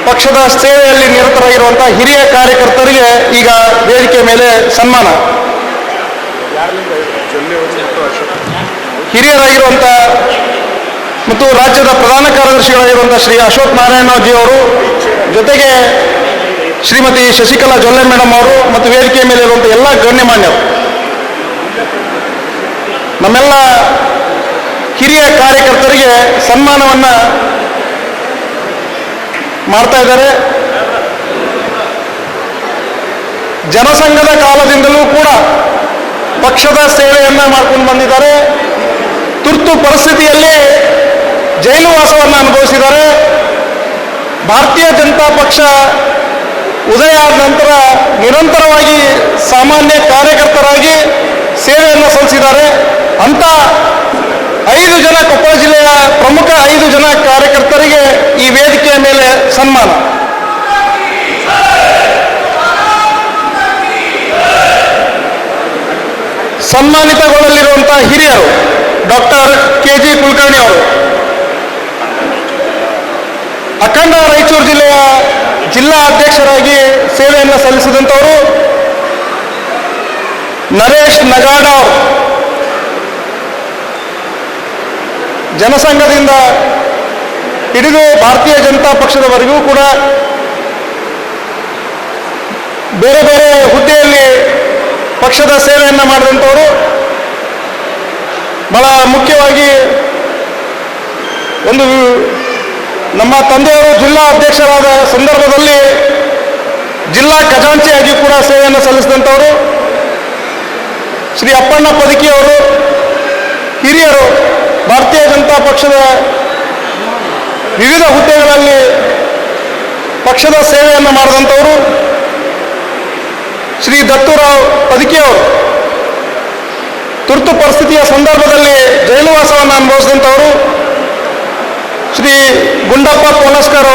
ಪಕ್ಷದ ಸೇವೆಯಲ್ಲಿ ನಿರತರಾಗಿರುವಂಥ ಹಿರಿಯ ಕಾರ್ಯಕರ್ತರಿಗೆ ಈಗ ವೇದಿಕೆ ಮೇಲೆ ಸನ್ಮಾನ. ಹಿರಿಯರಾಗಿರುವಂಥ ಮತ್ತು ರಾಜ್ಯದ ಪ್ರಧಾನ ಕಾರ್ಯದರ್ಶಿಗಳಾಗಿರುವಂಥ ಶ್ರೀ ಅಶ್ವಥ್ ನಾರಾಯಣಜಿ ಅವರು, ಜೊತೆಗೆ ಶ್ರೀಮತಿ ಶಶಿಕಲಾ ಜೊಲ್ಲೆ ಮೇಡಮ್ ಅವರು ಮತ್ತು ವೇದಿಕೆ ಮೇಲೆ ಇರುವಂಥ ಎಲ್ಲ ಗಣ್ಯಮಾನ್ಯರು, ನಮ್ಮೆಲ್ಲ ಹಿರಿಯ ಕಾರ್ಯಕರ್ತರಿಗೆ ಸನ್ಮಾನವನ್ನು ಮಾಡ್ತಾ ಇದ್ದಾರೆ. ಜನಸಂಘದ ಕಾಲದಿಂದಲೂ ಕೂಡ ಪಕ್ಷದ ಸೇವೆಯನ್ನು ಮಾಡ್ಕೊಂಡು ಬಂದಿದ್ದಾರೆ. ತುರ್ತು ಪರಿಸ್ಥಿತಿಯಲ್ಲಿ ಜೈಲುವಾಸವನ್ನು ಅನುಭವಿಸಿದ್ದಾರೆ. ಭಾರತೀಯ ಜನತಾ ಪಕ್ಷ ಉದಯ ಆದ ನಂತರ ನಿರಂತರವಾಗಿ ಸಾಮಾನ್ಯ ಕಾರ್ಯಕರ್ತರಾಗಿ ಸೇವೆಯನ್ನು ಸಲ್ಲಿಸಿದ್ದಾರೆ. ಅಂಥ 5 ಜನ ಕೊಪ್ಪಳ ಜಿಲ್ಲೆಯ ಪ್ರಮುಖ 5 ಜನ ಕಾರ್ಯಕರ್ತರಿಗೆ ಈ ವೇದಿಕೆಯ ಮೇಲೆ ಸನ್ಮಾನ. ಸನ್ಮಾನಿತಗೊಳ್ಳಲಿರುವಂಥ ಹಿರಿಯರು ಡಾಕ್ಟರ್ KG ಕುಲಕರ್ಣಿ ಅವರು, ಅಖಂಡ ರಾಯಚೂರು ಜಿಲ್ಲೆಯ ಜಿಲ್ಲಾ ಅಧ್ಯಕ್ಷರಾಗಿ ಸೇವೆಯನ್ನು ಸಲ್ಲಿಸಿದಂಥವರು ನರೇಶ್ ನಗಾಡ ಅವರು. ಜನಸಂಘದಿಂದ ಹಿಡಿದು ಭಾರತೀಯ ಜನತಾ ಪಕ್ಷದವರೆಗೂ ಕೂಡ ಬೇರೆ ಬೇರೆ ಹುದ್ದೆಯಲ್ಲಿ ಪಕ್ಷದ ಸೇವೆಯನ್ನು ಮಾಡಿದಂಥವರು. ಬಹಳ ಮುಖ್ಯವಾಗಿ ಒಂದು ನಮ್ಮ ತಂದೆಯವರು ಜಿಲ್ಲಾ ಅಧ್ಯಕ್ಷರಾದ ಸಂದರ್ಭದಲ್ಲಿ ಜಿಲ್ಲಾ ಖಜಾಂಚಿಯಾಗಿ ಕೂಡ ಸೇವೆಯನ್ನು ಸಲ್ಲಿಸಿದಂಥವರು ಶ್ರೀ ಅಪ್ಪಣ್ಣ ಪದಕಿಯವರು. ಹಿರಿಯರು, ಭಾರತೀಯ ಜನತಾ ಪಕ್ಷದ ವಿವಿಧ ಹುದ್ದೆಗಳಲ್ಲಿ ಪಕ್ಷದ ಸೇವೆಯನ್ನು ಮಾಡಿದಂಥವರು ಶ್ರೀ ದತ್ತುರಾವ್ ಪದಕಿಯವರು. ತುರ್ತು ಪರಿಸ್ಥಿತಿಯ ಸಂದರ್ಭದಲ್ಲಿ ಜೈಲುವಾಸವನ್ನು ಅನುಭವಿಸಿದಂಥವರು ಶ್ರೀ ಗುಂಡಪ್ಪ ಪೋಲಸ್ಕರ್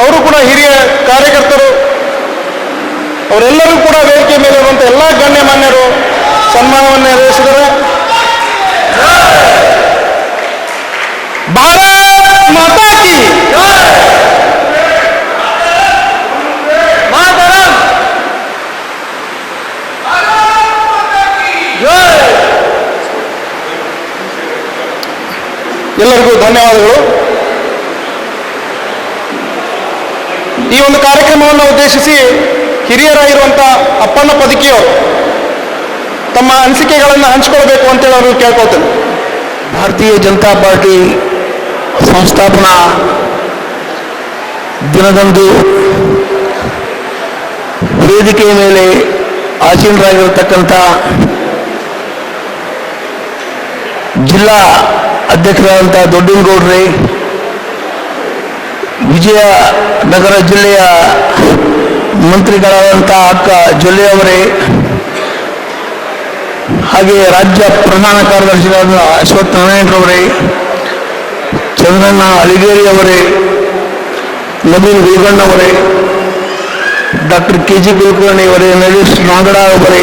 ಅವರು ಕೂಡ ಹಿರಿಯ ಕಾರ್ಯಕರ್ತರು. ಅವರೆಲ್ಲರೂ ಕೂಡ ವೇದಿಕೆ ಮೇಲೆ ಇರುವಂಥ ಎಲ್ಲ ಗಣ್ಯಮಾನ್ಯರು ಸನ್ಮಾನವನ್ನು ನೆರವೇರಿಸಿದರು. ಭಾರತ್ ಮಾತಾ ಕಿ ಎಲ್ಲರಿಗೂ ಧನ್ಯವಾದಗಳು. ಈ ಒಂದು ಕಾರ್ಯಕ್ರಮವನ್ನು ಉದ್ದೇಶಿಸಿ ಹಿರಿಯರಾಗಿರುವಂಥ ಅಪ್ಪಣ್ಣ ಪದಕಿಯವರು ತಮ್ಮ ಅನಿಸಿಕೆಗಳನ್ನು ಹಂಚಿಕೊಳ್ಬೇಕು ಅಂತೇಳಿ ಅವರು ಕೇಳ್ಕೊಳ್ತೇನೆ. ಭಾರತೀಯ ಜನತಾ ಪಾರ್ಟಿ ಸಂಸ್ಥಾಪನಾ ದಿನದಂದು ವೇದಿಕೆಯ ಮೇಲೆ ಆಸೀನರಾಗಿರತಕ್ಕಂಥ ಜಿಲ್ಲಾ ಅಧ್ಯಕ್ಷರಾದಂಥ ದೊಡ್ಡನಗೌಡ್ರೆ, ವಿಜಯನಗರ ಜಿಲ್ಲೆಯ ಮಂತ್ರಿಗಳಾದಂಥ ಅಕ್ಕ ಜೊಲ್ಲೆ ಅವರೇ, ಹಾಗೆ ರಾಜ್ಯ ಪ್ರಧಾನ ಕಾರ್ಯದರ್ಶಿಗಳಾದ ಅಶ್ವಥ್ ನಾರಾಯಣರವರೇ, ಚಂದ್ರಣ್ಣ ಅಲಿಗೇರಿ ಅವರೇ, ನವೀನ್ ಗುಲ್ಗಣ್ಣವರೇ, ಡಾಕ್ಟರ್ ಕೆ ಜಿ ಕುಲಕರ್ಣಿ ಅವರೇ, ನರೇಶ್ ನಾಗಡ ಅವರೇ,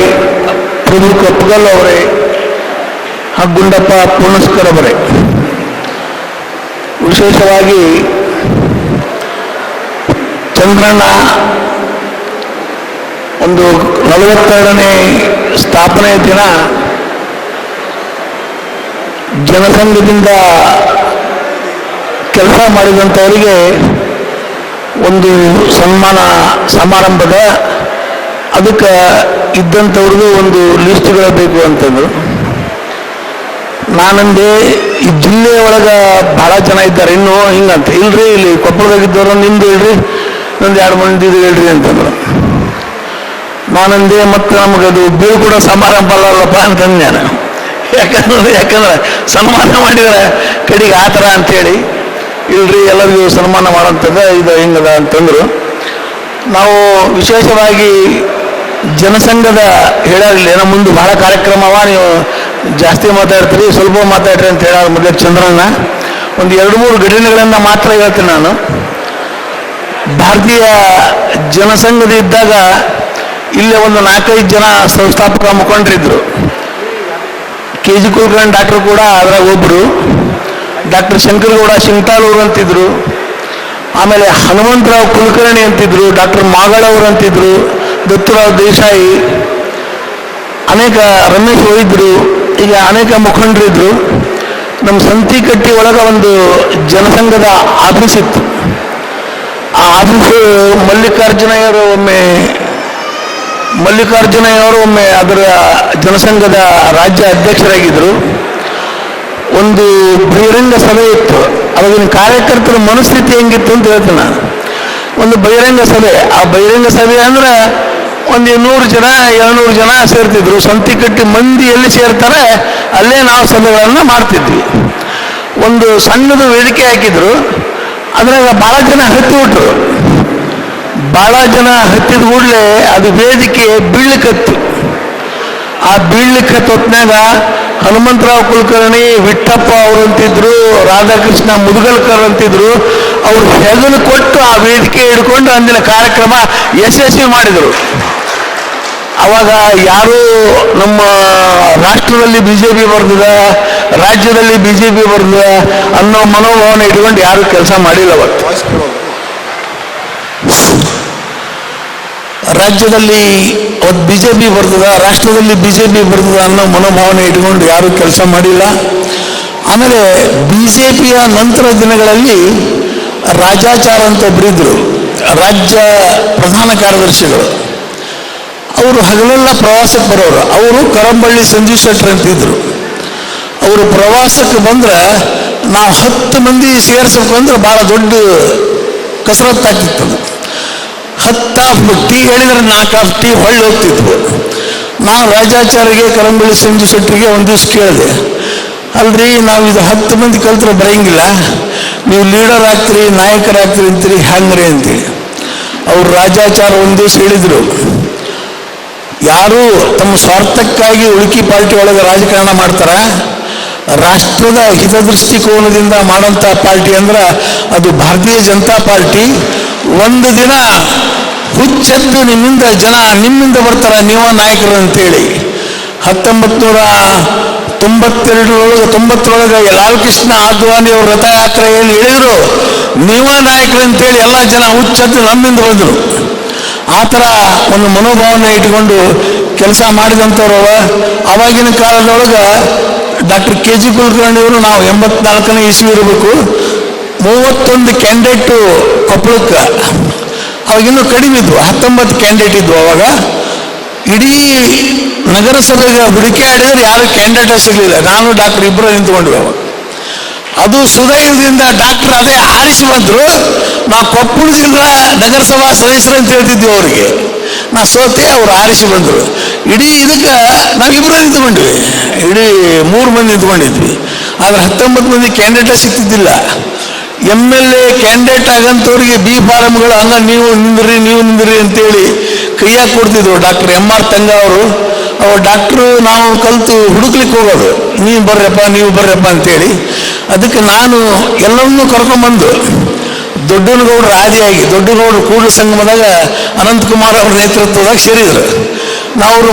ಪ್ರಭು ಕಪ್ಪಗಲ್ ಅವರೇ, ಹಾಗೂ ಗುಂಡಪ್ಪ ಪೂರ್ಣಸ್ಕರ್ ಅವರೇ, ವಿಶೇಷವಾಗಿ ಚಂದ್ರಣ್ಣ ಒಂದು 42ನೇ ಸ್ಥಾಪನೆಯ ದಿನ ಜನಸಂಘದಿಂದ ಕೆಲಸ ಮಾಡಿದಂಥವರಿಗೆ ಒಂದು ಸನ್ಮಾನ ಸಮಾರಂಭದ ಅದಕ್ಕೆ ಇದ್ದಂಥವ್ರಿಗೂ ಒಂದು ಲಿಸ್ಟ್ಗಳು ಬೇಕು ಅಂತಂದರು. ನಾನಂದೆ ಈ ಜಿಲ್ಲೆ ಒಳಗೆ ಭಾಳ ಜನ ಇದ್ದಾರೆ, ಇನ್ನೂ ಹಿಂಗಂತ ಇಲ್ರಿ, ಇಲ್ಲಿ ಕೊಪ್ಪಳದಾಗಿದ್ದವರು ನಿಮ್ದು ಹೇಳ್ರಿ, ನಂದು 2 ಮಂದಿ ಹೇಳ್ರಿ ಅಂತಂದ್ರು. ನಾನಂದೆ ಮತ್ತು ನಮಗದು ಬೀಳ್ಕೊಡೋ ಸಮಾರಂಭ ಅಲ್ಲಪ್ಪ ಅಂತಂದು ನಾನು. ಯಾಕಂದ್ರೆ ಸನ್ಮಾನ ಮಾಡಿದ್ರೆ ಕಡೆಗೆ ಆ ಥರ ಅಂಥೇಳಿ, ಇಲ್ರಿ ಎಲ್ಲರಿಗೂ ಸನ್ಮಾನ ಮಾಡೋಂಥದ್ದು ಇದು ಹಿಂಗದ ಅಂತಂದರು. ನಾವು ವಿಶೇಷವಾಗಿ ಜನಸಂಘದ ಹೇಳಲಿಲ್ಲ, ನಮ್ಮ ಮುಂದೆ ಭಾಳ ಕಾರ್ಯಕ್ರಮ ಅವ, ನೀವು ಜಾಸ್ತಿ ಮಾತಾಡ್ತೀರಿ, ಸ್ವಲ್ಪ ಮಾತಾಡ್ರಿ ಅಂತ ಹೇಳೋದು ಮೊದಲೇ ಚಂದ್ರಣ್ಣ. ಒಂದು 2-3 ಘಟನೆಗಳನ್ನು ಮಾತ್ರ ಹೇಳ್ತೀನಿ ನಾನು. ಭಾರತೀಯ ಜನಸಂಘದ ಇದ್ದಾಗ ಇಲ್ಲೇ ಒಂದು 4-5 ಜನ ಸಂಸ್ಥಾಪಕ ಮುಖಂಡರಿದ್ದರು. ಕೆ ಜಿ ಕುಲಕರ್ಣಿ ಡಾಕ್ಟರ್ ಕೂಡ ಅದರಾಗ ಒಬ್ಬರು, ಡಾಕ್ಟರ್ ಶಂಕರಗೌಡ ಶಿಂಗ್ಟಾಳೂರು ಅಂತಿದ್ರು, ಆಮೇಲೆ ಹನುಮಂತರಾವ್ ಕುಲಕರ್ಣಿ ಅಂತಿದ್ರು, ಡಾಕ್ಟರ್ ಮಾಗಳವ್ರು ಅಂತಿದ್ರು, ದತ್ತುರಾವ್ ದೇಸಾಯಿ, ಅನೇಕ ರಮೇಶ್ ವೈದ್ಯರು, ಈಗ ಅನೇಕ ಮುಖಂಡರಿದ್ದರು. ನಮ್ಮ ಸಂತಿಕಟ್ಟಿ ಒಳಗೆ ಒಂದು ಜನಸಂಘದ ಆಫೀಸ್ ಇತ್ತು. ಆ ಆಫೀಸು ಮಲ್ಲಿಕಾರ್ಜುನಯ್ಯವರು ಒಮ್ಮೆ ಅದರ ಜನಸಂಘದ ರಾಜ್ಯ ಅಧ್ಯಕ್ಷರಾಗಿದ್ದರು. ಒಂದು ಬಹಿರಂಗ ಸಭೆ ಇತ್ತು. ಅವಾಗಿನ ಕಾರ್ಯಕರ್ತರ ಮನಸ್ಥಿತಿ ಹೆಂಗಿತ್ತು ಅಂತ ಹೇಳ್ತೀನಿ ನಾನು. ಒಂದು ಬಹಿರಂಗ ಸಭೆ, ಆ ಬಹಿರಂಗ ಸಭೆ ಅಂದ್ರೆ ಒಂದು 100 ಜನ 200 ಜನ ಸೇರ್ತಿದ್ರು. ಸಂತಿಕಟ್ಟಿ ಮಂದಿ ಎಲ್ಲಿ ಸೇರ್ತಾರೆ ಅಲ್ಲೇ ನಾವು ಸಭೆಗಳನ್ನು ಮಾಡ್ತಿದ್ವಿ. ಒಂದು ಸಣ್ಣದು ವೇದಿಕೆ ಹಾಕಿದ್ರು, ಅದ್ರಾಗ ಭಾಳ ಜನ ಹತ್ತಿಬಿಟ್ರು. ಭಾಳ ಜನ ಹತ್ತಿದ ಕೂಡಲೇ ಅದು ವೇದಿಕೆ ಬೀಳ್ಲಿಕ್ಕತ್ತು. ಆ ಬೀಳ್ಲಿಕ್ಕತ್ತು ಹೊತ್ನಾಗ ಹನುಮಂತರಾವ್ ಕುಲಕರ್ಣಿ, ವಿಠಪ್ಪ ಅವರು ಅಂತಿದ್ರು, ರಾಧಾಕೃಷ್ಣ ಮುದುಗಲ್ಕರ್ ಅಂತಿದ್ರು. ಅವರು ಹೆಗಲು ಕೊಟ್ಟು ಆ ವೇದಿಕೆ ಹಿಡ್ಕೊಂಡು ಅಂದಿನ ಕಾರ್ಯಕ್ರಮ ಯಶಸ್ವಿ ಮಾಡಿದರು. ಅವಾಗ ಯಾರೂ ನಮ್ಮ ರಾಷ್ಟ್ರದಲ್ಲಿ BJP ಬರ್ತದೆ, ರಾಜ್ಯದಲ್ಲಿ BJP ಬರ್ತದೆ ಅನ್ನೋ ಮನೋಭಾವನೆ ಇಟ್ಕೊಂಡು ಯಾರೂ ಕೆಲಸ ಮಾಡಿಲ್ಲ ಅವತ್ತು. ರಾಜ್ಯದಲ್ಲಿ ಅವತ್ತು ಬಿ ಜೆ ಪಿ ಬರ್ತದ, ರಾಷ್ಟ್ರದಲ್ಲಿ ಬಿ ಜೆ ಪಿ ಬರ್ತದ ಅನ್ನೋ ಮನೋಭಾವನೆ ಇಟ್ಕೊಂಡು ಯಾರೂ ಕೆಲಸ ಮಾಡಿಲ್ಲ. ಆಮೇಲೆ ಬಿ ಜೆ ಪಿಯ ನಂತರ ದಿನಗಳಲ್ಲಿ ರಾಜಾಚಾರ ಅಂತ ಒಬ್ಬರಿದ್ದರು, ರಾಜ್ಯ ಪ್ರಧಾನ ಕಾರ್ಯದರ್ಶಿಗಳು. ಅವರು ಹಗಲೆಲ್ಲ ಪ್ರವಾಸಕ್ಕೆ ಬರೋರು. ಅವರು ಕರಂಬಳ್ಳಿ ಸಂಜೀವ್ ಶೆಟ್ಟರ್ ಅಂತಿದ್ರು. ಅವರು ಪ್ರವಾಸಕ್ಕೆ ಬಂದ್ರೆ ನಾವು 10 ಮಂದಿ ಸೇರಿಸ್ಬೇಕಂದ್ರೆ ಭಾಳ ದೊಡ್ಡ ಕಸರತ್ತಾಗ್ತಿತ್ತು. 10 ಆಫ್ ಟೀ ಹೇಳಿದ್ರೆ 4 ಆಫ್ ಟೀ ಹೊಳ್ಳಿ ಹೋಗ್ತಿದ್ವು. ನಾವು ರಾಜಾಚಾರ್ಯಗೆ ಕರಂಬಳ್ಳಿ ಸಂಜೀವ್ ಶೆಟ್ಟರಿಗೆ ಒಂದು ದಿವಸ ಕೇಳಿದೆ, ಅಲ್ರಿ ನಾವು ಇದು 10 ಮಂದಿ ಕಲ್ತ್ರೆ ಬರೋಂಗಿಲ್ಲ, ನೀವು ಲೀಡರ್ ಆಗ್ತೀರಿ, ನಾಯಕರಾಗ್ತೀರಿ ಅಂತೀರಿ, ಹಂಗ್ರಿ ಅಂತೇಳಿ. ಅವ್ರು ರಾಜಾಚಾರ ಒಂದು ದಿವಸ ಹೇಳಿದರು, ಯಾರು ತಮ್ಮ ಸ್ವಾರ್ಥಕ್ಕಾಗಿ ಉಳುಕಿ ಪಾರ್ಟಿ ಒಳಗೆ ರಾಜಕಾರಣ ಮಾಡ್ತಾರ, ರಾಷ್ಟ್ರದ ಹಿತದೃಷ್ಟಿಕೋನದಿಂದ ಮಾಡೋಂಥ ಪಾರ್ಟಿ ಅಂದ್ರೆ ಅದು ಭಾರತೀಯ ಜನತಾ ಪಾರ್ಟಿ. ಒಂದು ದಿನ ಹುಚ್ಚೆದ್ದು ಜನ ನಿಮ್ಮಿಂದ ಬರ್ತಾರ, ನೀವ ನಾಯಕರು ಅಂತೇಳಿ 1992 ಲಾಲ್ ಕೃಷ್ಣ ಆದ್ವಾನಿ ಅವರು ರಥಯಾತ್ರೆಯಲ್ಲಿ ಹೇಳಿದ್ರು, ನೀವ ನಾಯಕರು ಅಂತೇಳಿ ಎಲ್ಲ ಜನ ಹುಚ್ಚೆದ್ದು ನಮ್ಮಿಂದ ಬಂದರು. ಆ ಥರ ಒಂದು ಮನೋಭಾವನೆ ಇಟ್ಕೊಂಡು ಕೆಲಸ ಮಾಡಿದಂಥವ್ರು. ಆವಾಗಿನ ಕಾಲದೊಳಗೆ ಡಾಕ್ಟರ್ ಕೆ ಜಿ ಕುಲಕರ್ಣಿಯವರು, ನಾವು 84ನೇ ಇಸ್ವಿ ಇರಬೇಕು, 31 ಕ್ಯಾಂಡಿಡೇಟು ಕೊಪ್ಪಳಕ್ಕೆ. ಅವಾಗಿನ್ನೂ ಕಡಿಮೆ ಇದ್ವು, 19 ಕ್ಯಾಂಡಿಡೇಟ್ ಇದ್ವು ಅವಾಗ. ಇಡೀ ನಗರಸಭೆಗೆ ಹುಡುಕಾಡಿದ್ರೆ ಯಾರು ಕ್ಯಾಂಡಿಡೇಟೇ ಸಿಗಲಿಲ್ಲ. ನಾನು ಡಾಕ್ಟರ್ ಇಬ್ಬರು ನಿಂತ್ಕೊಂಡ್ವಿ ಅವಾಗ. ಅದು ಸುದೈವದಿಂದ ಡಾಕ್ಟರ್ ಅದೇ ಆರಿಸಿ ಬಂದರು. ನಾವು ಕೊಪ್ಪಳ ಜಿಲ್ಲಾ ನಗರಸಭಾ ಸದಸ್ಯರು ಅಂತ ಹೇಳ್ತಿದ್ವಿ ಅವರಿಗೆ. ನಾ ಸೋತೆ, ಅವ್ರು ಆರಿಸಿ ಬಂದರು. ಇಡೀ ಇದಕ್ಕೆ ನಾವಿಬ್ಬರು ನಿಂತ್ಕೊಂಡ್ವಿ, ಇಡೀ 3 ಮಂದಿ ನಿಂತ್ಕೊಂಡಿದ್ವಿ. ಆದರೆ 19 ಮಂದಿ ಕ್ಯಾಂಡಿಡೇಟೇ ಸಿಗ್ತಿದ್ದಿಲ್ಲ. MLA ಕ್ಯಾಂಡಿಡೇಟ್ ಆಗಂಥವ್ರಿಗೆ ಬಿ ಫಾರಮ್ಗಳು ಹಂಗ ನೀವು ನಿಂದ್ರಿ ಅಂತೇಳಿ ಕೈಯಾಗಿ ಕೊಡ್ತಿದ್ರು. ಡಾಕ್ಟರ್ MR ತಂಗ ಅವ್ರು ಡಾಕ್ಟ್ರು ನಾವು ಕಲಿತು ಹುಡುಕ್ಲಿಕ್ಕೆ ಹೋಗೋದು, ನೀವು ಬರ್ರಪ್ಪ ಅಂತೇಳಿ. ಅದಕ್ಕೆ ನಾನು ಎಲ್ಲವನ್ನೂ ಕರ್ಕೊಂಡ್ಬಂದು ದೊಡ್ಡನಗೌಡರು ಆದಿಯಾಗಿ ದೊಡ್ಡನಗೌಡರು ಕೂಡಲ ಸಂಗಮದಾಗ ಅನಂತಕುಮಾರ್ ಅವ್ರ ನೇತೃತ್ವದಾಗ ಸೇರಿದ್ರು. ನಾವು ಅವರು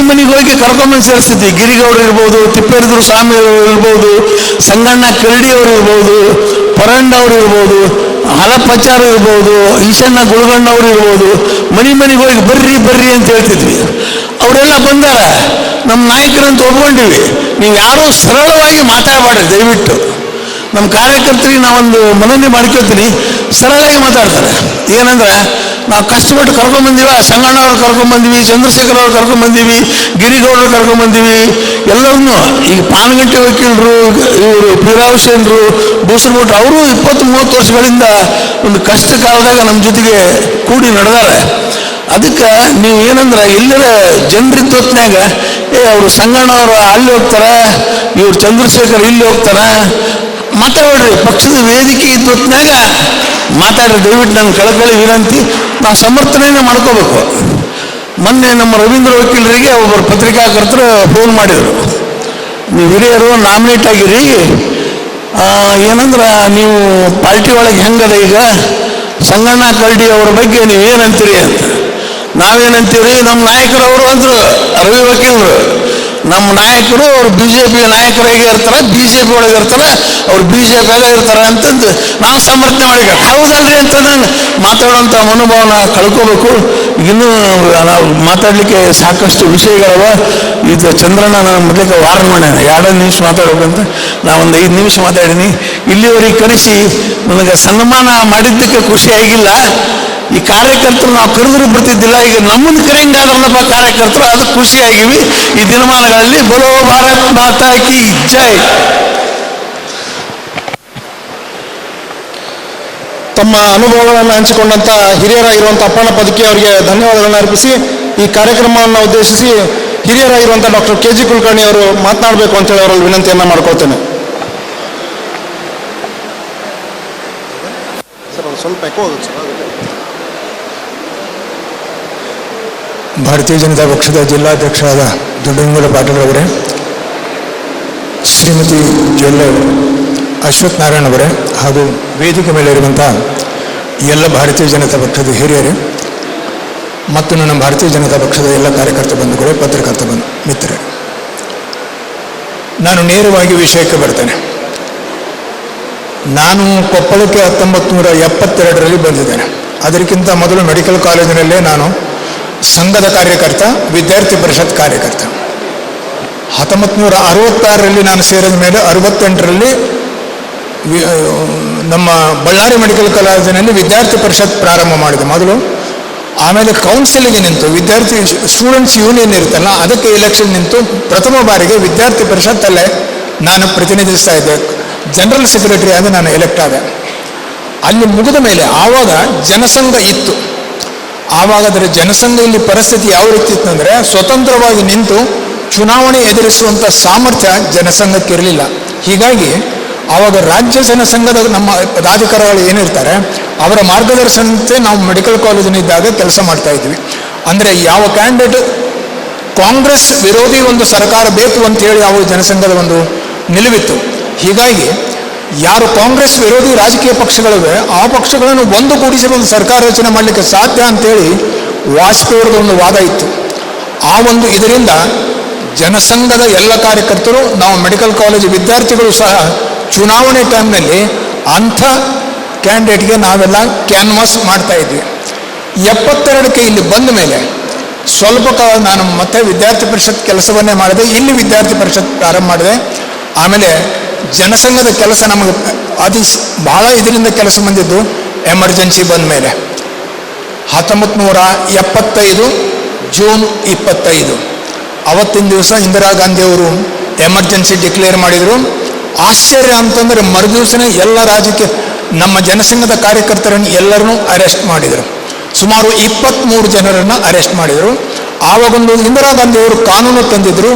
ಮನೆಗೆ ಹೋಗಿ ಕರ್ಕೊಂಬಂದು ಸೇರಿಸ್ತಿದ್ವಿ. ಗಿರಿಗೌಡರು ಇರ್ಬೋದು, ತಿಪ್ಪೇರುದ್ರ ಸ್ವಾಮಿ ಅವರು ಇರ್ಬೋದು, ಸಂಗಣ್ಣ ಕರಡಿ ಅವರು ಇರ್ಬೋದು, ಪರಂಡ್ ಅವರು ಇರ್ಬೋದು, ಹಲಪಚಾರ ಇರ್ಬೋದು, ಈಶಣ್ಣ ಗುಳಗಣ್ಣ ಅವರು ಇರ್ಬೋದು. ಮನೆಗೆ ಹೋಗಿ ಬರ್ರಿ ಅಂತ ಹೇಳ್ತಿದ್ವಿ. ಅವರೆಲ್ಲ ಬಂದಾರ, ನಮ್ಮ ನಾಯಕರಂತ ಒಪ್ಕೊಂಡಿವಿ. ನೀವು ಯಾರೂ ಸರಳವಾಗಿ ಮಾತಾಡಬೇಡ್ರಿ ದಯವಿಟ್ಟು. ನಮ್ಮ ಕಾರ್ಯಕರ್ತರಿಗೆ ನಾವೊಂದು ಮನವಿ ಮಾಡ್ಕೊಳ್ತೀನಿ, ಸರಳಾಗಿ ಮಾತಾಡ್ತಾರೆ. ಏನಂದ್ರೆ, ನಾವು ಕಷ್ಟಪಟ್ಟು ಕರ್ಕೊಂಡ್ಬಂದೀವ, ಸಂಗಣ್ಣವ್ರು ಕರ್ಕೊಂಡ್ಬಂದಿವಿ, ಚಂದ್ರಶೇಖರ್ ಅವ್ರು ಕರ್ಕೊಂಡ್ಬಂದೀವಿ, ಗಿರಿಗೌಡರು ಕರ್ಕೊಂಡ್ಬಂದೀವಿ, ಎಲ್ಲರನ್ನೂ. ಈಗ ಪಾನಗಂಟೆ ವಕೀಲರು, ಇವರು ಪೀರಾವಶೇನ್ರು, ಬೂಸರಮಠ ಅವರು 20-30 ವರ್ಷಗಳಿಂದ ಒಂದು ಕಷ್ಟ ಕಾಲದಾಗ ನಮ್ಮ ಜೊತೆಗೆ ಕೂಡಿ ನಡೆದಾರೆ. ಅದಕ್ಕೆ ನೀವು ಏನಂದ್ರೆ, ಎಲ್ಲರ ಜನರಿದ್ದ ಹೊತ್ನ್ಯಾಗ ಅವರು ಸಂಗಣ್ಣವರು ಅಲ್ಲಿ ಹೋಗ್ತಾರೆ, ಇವ್ರು ಚಂದ್ರಶೇಖರ್ ಇಲ್ಲಿ ಹೋಗ್ತಾರೆ, ಮಾತಾಡ್ಬೇಡ್ರಿ. ಪಕ್ಷದ ವೇದಿಕೆ ಇದ್ದ ಹೊತ್ನ್ಯಾಗ ಮಾತಾಡ್ರಿ ದಯವಿಟ್ಟು. ನನ್ನ ಕಳಕಳಿ ವಿನಂತಿ. ನಾವು ಸಮರ್ಥನೆಯನ್ನು ಮಾಡ್ಕೋಬೇಕು. ಮೊನ್ನೆ ನಮ್ಮ ರವೀಂದ್ರ ವಕೀಲರಿಗೆ ಒಬ್ಬರು ಪತ್ರಿಕಾಕರ್ತರು ಫೋನ್ ಮಾಡಿದರು, ನೀವು ಹಿರಿಯರು ನಾಮಿನೇಟ್ ಆಗಿರಿ, ಏನಂದ್ರೆ ನೀವು ಪಾರ್ಟಿ ಒಳಗೆ ಹೆಂಗದ ಈಗ ಸಂಗಣ್ಣ ಕರಡಿ ಅವ್ರ ಬಗ್ಗೆ ನೀವೇನಂತೀರಿ ಅಂತ. ನಾವೇನಂತೀವಿ, ನಮ್ಮ ನಾಯಕರವರು ಅಂದರು ರವಿ ವಕೀಲರು, ನಮ್ಮ ನಾಯಕರು ಅವ್ರು BJP ನಾಯಕರಾಗಿ ಇರ್ತಾರೆ, BJP ಒಳಗೆ ಇರ್ತಾರೆ, ಅವ್ರು BJP ಆಗ ಇರ್ತಾರೆ ಅಂತಂದು ನಾವು ಸಮರ್ಥನೆ ಮಾಡಿಕ. ಹೌದಲ್ರಿ ಅಂತ ನಾನು ಮಾತಾಡೋಂಥ ಮನೋಭಾವನ ಕಳ್ಕೋಬೇಕು. ಇನ್ನೂ ನಾವು ಮಾತಾಡಲಿಕ್ಕೆ ಸಾಕಷ್ಟು ವಿಷಯಗಳವ. ಇದು ಚಂದ್ರಣ್ಣ ನಾನು ಮೊದಲಿಗೆ ವಾರ ಮಾಡ್ಯಾನ 2 ನಿಮಿಷ ಮಾತಾಡ್ಬೇಕಂತ. ನಾವೊಂದು 5 ನಿಮಿಷ ಮಾತಾಡೀನಿ. ಇಲ್ಲಿವರೆಗೆ ಕರೆಸಿ ನನಗೆ ಸನ್ಮಾನ ಮಾಡಿದ್ದಕ್ಕೆ ಖುಷಿಯಾಗಿಲ್ಲ. ಈ ಕಾರ್ಯಕರ್ತರು ನಾವು ಕರೆದ್ರು ಬರ್ತಿದ್ದಿಲ್ಲ, ಈಗ ನಮ್ಮನ್ನು ಕರೆಯಂಗಾದ್ರಲ್ಲಪ್ಪ ಕಾರ್ಯಕರ್ತರು, ಅದಕ್ಕೆ ಖುಷಿಯಾಗಿವಿ. ಈ ದಿನಮಾನಗಳಲ್ಲಿ ಬೋಲೋ ಭಾರತ್ ಮಾತಾ ಕಿ ಜೈ. ತಮ್ಮ ಅನುಭವಗಳನ್ನು ಹಂಚಿಕೊಂಡಂಥ ಹಿರಿಯರಾಗಿರುವಂಥ ಅಪ್ಪಣ್ಣ ಪದಕಿ ಅವರಿಗೆ ಧನ್ಯವಾದಗಳನ್ನು ಅರ್ಪಿಸಿ, ಈ ಕಾರ್ಯಕ್ರಮವನ್ನು ಉದ್ದೇಶಿಸಿ ಹಿರಿಯರಾಗಿರುವಂಥ ಡಾಕ್ಟರ್ ಕೆ ಜಿ ಕುಲಕರ್ಣಿ ಅವರು ಮಾತನಾಡಬೇಕು ಅಂತೇಳಿ ಅವರಲ್ಲಿ ವಿನಂತಿಯನ್ನು ಮಾಡ್ಕೊಳ್ತೇನೆ. ಸ್ವಲ್ಪ ಭಾರತೀಯ ಜನತಾ ಪಕ್ಷದ ಜಿಲ್ಲಾಧ್ಯಕ್ಷರಾದ ದೊಡ್ಡನಗೌಡ ಪಾಟೀಲ್ ಅವರೇ, ಶ್ರೀಮತಿ ಅಶ್ವಥ್ ನಾರಾಯಣ್ ಅವರೇ, ಹಾಗೂ ವೇದಿಕೆ ಮೇಲೆ ಇರುವಂಥ ಎಲ್ಲ ಭಾರತೀಯ ಜನತಾ ಪಕ್ಷದ ಹಿರಿಯರೇ ಮತ್ತು ನನ್ನ ಭಾರತೀಯ ಜನತಾ ಪಕ್ಷದ ಎಲ್ಲ ಕಾರ್ಯಕರ್ತ ಬಂಧುಗಳೇ, ಪತ್ರಕರ್ತ ಮಿತ್ರರೇ, ನಾನು ನೇರವಾಗಿ ವಿಷಯಕ್ಕೆ ಬರ್ತೇನೆ. ನಾನು ಕೊಪ್ಪಳಕ್ಕೆ 1972ರಲ್ಲಿ ಬಂದಿದ್ದೇನೆ. ಅದಕ್ಕಿಂತ ಮೊದಲು ಮೆಡಿಕಲ್ ಕಾಲೇಜಿನಲ್ಲೇ ನಾನು ಸಂಘದ ಕಾರ್ಯಕರ್ತ, ವಿದ್ಯಾರ್ಥಿ ಪರಿಷತ್ ಕಾರ್ಯಕರ್ತ. 1966ರಲ್ಲಿ ನಾನು ಸೇರಿದ ಮೇಲೆ 68ರಲ್ಲಿ ನಮ್ಮ ಬಳ್ಳಾರಿ ಮೆಡಿಕಲ್ ಕಾಲೇಜಿನಲ್ಲಿ ವಿದ್ಯಾರ್ಥಿ ಪರಿಷತ್ ಪ್ರಾರಂಭ ಮಾಡಿದೆ ಮೊದಲು. ಆಮೇಲೆ ಕೌನ್ಸಿಲಿಗೆ ನಿಂತು ವಿದ್ಯಾರ್ಥಿ ಸ್ಟೂಡೆಂಟ್ಸ್ ಯೂನಿಯನ್ ಇರುತ್ತಲ್ಲ ಅದಕ್ಕೆ ಎಲೆಕ್ಷನ್ ನಿಂತು ಪ್ರಥಮ ಬಾರಿಗೆ ವಿದ್ಯಾರ್ಥಿ ಪರಿಷತ್ತಲ್ಲೇ ನಾನು ಪ್ರತಿನಿಧಿಸ್ತಾ ಇದ್ದೆ. ಜನರಲ್ ಸೆಕ್ರೆಟರಿ ಆಗಿ ನಾನು ಎಲೆಕ್ಟ್ ಆದೆ. ಅಲ್ಲಿ ಮುಗಿದ ಮೇಲೆ ಆವಾಗ ಜನಸಂಘ ಇತ್ತು. ಆವಾಗ ಅದರ ಜನಸಂಘ ಇಲ್ಲಿ ಪರಿಸ್ಥಿತಿ ಯಾವ ರೀತಿ ಇತ್ತು ಅಂದರೆ ಸ್ವತಂತ್ರವಾಗಿ ನಿಂತು ಚುನಾವಣೆ ಎದುರಿಸುವಂಥ ಸಾಮರ್ಥ್ಯ ಜನಸಂಘಕ್ಕಿರಲಿಲ್ಲ. ಹೀಗಾಗಿ ಆವಾಗ ರಾಜ್ಯ ಜನಸಂಘದ ನಮ್ಮ ಪದಾಧಿಕಾರಿಗಳು ಏನಿರ್ತಾರೆ ಅವರ ಮಾರ್ಗದರ್ಶನಂತೆ ನಾವು ಮೆಡಿಕಲ್ ಕಾಲೇಜಿನಿದ್ದಾಗ ಕೆಲಸ ಮಾಡ್ತಾ ಇದ್ವಿ. ಅಂದರೆ ಯಾವ ಕ್ಯಾಂಡಿಡೇಟ್ ಕಾಂಗ್ರೆಸ್ ವಿರೋಧಿ ಒಂದು ಸರ್ಕಾರ ಬೇಕು ಅಂತೇಳಿ ಯಾವ ಜನಸಂಘದ ಒಂದು ನಿಲುವಿತ್ತು. ಹೀಗಾಗಿ ಯಾರು ಕಾಂಗ್ರೆಸ್ ವಿರೋಧಿ ರಾಜಕೀಯ ಪಕ್ಷಗಳಿವೆ ಆ ಪಕ್ಷಗಳನ್ನು ಒಂದುಗೂಡಿಸಿ ಒಂದು ಸರ್ಕಾರ ರಚನೆ ಮಾಡಲಿಕ್ಕೆ ಸಾಧ್ಯ ಅಂತೇಳಿ ವಾಜಪೇಯಿಯವರದ ಒಂದು ವಾದ ಇತ್ತು. ಆ ಒಂದು ಇದರಿಂದ ಜನಸಂಘದ ಎಲ್ಲ ಕಾರ್ಯಕರ್ತರು ನಾವು ಮೆಡಿಕಲ್ ಕಾಲೇಜು ವಿದ್ಯಾರ್ಥಿಗಳು ಸಹ ಚುನಾವಣೆ ಟೈಮ್ನಲ್ಲಿ ಅಂಥ ಕ್ಯಾಂಡಿಡೇಟ್ಗೆ ನಾವೆಲ್ಲ ಕ್ಯಾನ್ವಾಸ್ ಮಾಡ್ತಾ ಇದ್ವಿ. 72ಕ್ಕೆ ಇಲ್ಲಿ ಬಂದ ಮೇಲೆ ಸ್ವಲ್ಪ ಕಾಲ ನಾನು ಮತ್ತೆ ವಿದ್ಯಾರ್ಥಿ ಪರಿಷತ್ ಕೆಲಸವನ್ನೇ ಮಾಡಿದೆ. ಇಲ್ಲಿ ವಿದ್ಯಾರ್ಥಿ ಪರಿಷತ್ ಪ್ರಾರಂಭ ಮಾಡಿದೆ. ಆಮೇಲೆ ಜನಸಂಘದ ಕೆಲಸ ನಮಗೆ ಬಹಳ ಇದರಿಂದ ಕೆಲಸ ಬಂದಿದ್ದು ಎಮರ್ಜೆನ್ಸಿ ಬಂದ ಮೇಲೆ 1975 ಜೂನ್ 25 ಅವತ್ತಿನ ದಿವಸ ಇಂದಿರಾ ಗಾಂಧಿಯವರು ಎಮರ್ಜೆನ್ಸಿ ಡಿಕ್ಲೇರ್ ಮಾಡಿದರು. ಆಶ್ಚರ್ಯ ಅಂತಂದರೆ ಮರುದಿವಸನೇ ಎಲ್ಲ ರಾಜಕೀಯ ನಮ್ಮ ಜನಸಂಘದ ಕಾರ್ಯಕರ್ತರನ್ನು ಎಲ್ಲರನ್ನೂ ಅರೆಸ್ಟ್ ಮಾಡಿದರು. ಸುಮಾರು 23 ಜನರನ್ನು ಅರೆಸ್ಟ್ ಮಾಡಿದರು. ಆವಾಗೊಂದು ಇಂದಿರಾ ಗಾಂಧಿಯವರು ಕಾನೂನು ತಂದಿದ್ರು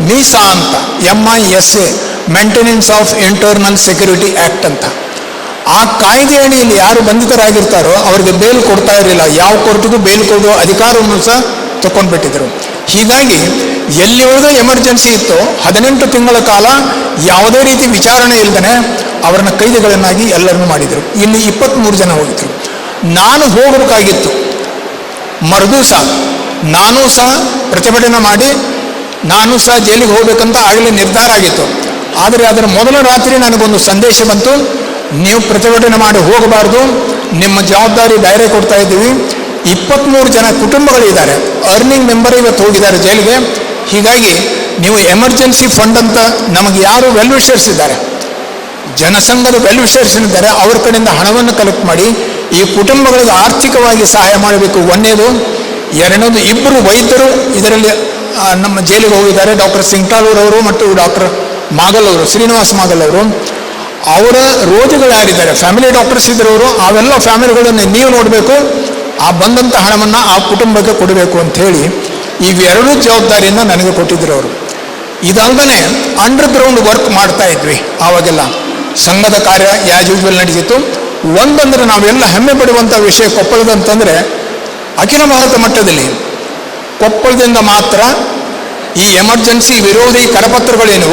ಮೀಸಾ ಅಂತ, MISA, maintenance of internal security act ಅಂತ. ಆ ಕಾಯ್ದೆ ಅಡಿಯಲ್ಲಿ ಯಾರು ಬಂಧಿತರಾಗಿರ್ತಾರೋ ಅವರಿಗೆ ಬೇಲ್ ಕೊಡ್ತಾ ಇರಲಿಲ್ಲ. ಯಾವ ಕೋರ್ಟಿಗೂ ಬೇಲ್ ಕೊಡುವ ಅಧಿಕಾರವನ್ನು ಸಹ ತಗೊಂಡ್ಬಿಟ್ಟಿದ್ರು. ಹೀಗಾಗಿ ಎಲ್ಲಿವರೆಗೂ ಎಮರ್ಜೆನ್ಸಿ ಇತ್ತೋ 18 ತಿಂಗಳ ಕಾಲ ಯಾವುದೇ ರೀತಿ ವಿಚಾರಣೆ ಇಲ್ಲದೇ ಅವರನ್ನ ಕೈದಿಗಳನ್ನಾಗಿ ಎಲ್ಲರನ್ನೂ ಮಾಡಿದರು. ಇಲ್ಲಿ 23 ಜನ ಹೋಗಿದ್ರು. ನಾನು ಹೋಗಬೇಕಾಗಿತ್ತು. ಮರುದಿವಸ ನಾನು ಸಹ ಪ್ರತಿಭಟನೆ ಮಾಡಿ ನಾನು ಸಹ ಜೈಲಿಗೆ ಹೋಗ್ಬೇಕಂತ ಆಗಲೇ ನಿರ್ಧಾರ ಆಗಿತ್ತು. ಆದರೆ ಅದರ ಮೊದಲ ರಾತ್ರಿ ನನಗೊಂದು ಸಂದೇಶ ಬಂತು, ನೀವು ಪ್ರತಿಭಟನೆ ಮಾಡಿ ಹೋಗಬಾರ್ದು, ನಿಮ್ಮ ಜವಾಬ್ದಾರಿ ಬೇರೆ ಕೊಡ್ತಾ ಇದ್ದೀವಿ. 23 ಜನ ಕುಟುಂಬಗಳಿದ್ದಾರೆ, ಅರ್ನಿಂಗ್ ಮೆಂಬರ್ ಇವತ್ತು ಹೋಗಿದ್ದಾರೆ ಜೈಲಿಗೆ. ಹೀಗಾಗಿ ನೀವು ಎಮರ್ಜೆನ್ಸಿ ಫಂಡ್ ಅಂತ ನಮಗೆ ಯಾರು ವೆಲ್ ವಿಷರ್ಸ್ ಇದ್ದಾರೆ, ಜನಸಂಘದ ವೆಲ್ ವಿಷರ್ಸ್ ಇದ್ದಾರೆ, ಅವ್ರ ಕಡೆಯಿಂದ ಹಣವನ್ನು ಕಲೆಕ್ಟ್ ಮಾಡಿ ಈ ಕುಟುಂಬಗಳಿಗೆ ಆರ್ಥಿಕವಾಗಿ ಸಹಾಯ ಮಾಡಬೇಕು. ಒಂದನೇದು. ಎರಡನೇದು, 2 ವೈದ್ಯರು ಇದರಲ್ಲಿ ನಮ್ಮ ಜೈಲಿಗೆ ಹೋಗಿದ್ದಾರೆ, ಡಾಕ್ಟರ್ ಸಿಂಗ್ಟಾಳೂರ್ ಅವರು ಮತ್ತು ಡಾಕ್ಟರ್ ಮಾಗಲ್ ಅವರು, ಶ್ರೀನಿವಾಸ್ ಮಾಗಲ್ ಅವರು. ಅವರ ರೋಗಿಗಳು ಯಾರಿದ್ದಾರೆ, ಫ್ಯಾಮಿಲಿ ಡಾಕ್ಟರ್ಸ್ ಇದ್ದರವರು, ಅವೆಲ್ಲ ಫ್ಯಾಮಿಲಿಗಳನ್ನು ನೀವು ನೋಡಬೇಕು, ಆ ಬಂದಂಥ ಹಣವನ್ನು ಆ ಕುಟುಂಬಕ್ಕೆ ಕೊಡಬೇಕು ಅಂಥೇಳಿ ಇವೆರಡೂ ಜವಾಬ್ದಾರಿಯನ್ನು ನನಗೆ ಕೊಟ್ಟಿದ್ದರು ಅವರು. ಇದಲ್ಲದೆ ಅಂಡರ್ ಗ್ರೌಂಡ್ ವರ್ಕ್ ಮಾಡ್ತಾ ಇದ್ವಿ. ಆವಾಗೆಲ್ಲ ಸಂಘದ ಕಾರ್ಯ ಆ್ಯಸ್ ಯೂಶುವಲ್ ನಡೀತಿತ್ತು. ಒಂದಂದ್ರೆ ನಾವೆಲ್ಲ ಹೆಮ್ಮೆ ಪಡುವಂಥ ವಿಷಯ ಕೊಪ್ಪಳದಂತಂದರೆ ಅಖಿಲ ಭಾರತ ಮಟ್ಟದಲ್ಲಿ ಕೊಪ್ಪಳದಿಂದ ಮಾತ್ರ ಈ ಎಮರ್ಜೆನ್ಸಿ ವಿರೋಧಿ ಕರಪತ್ರಗಳೇನು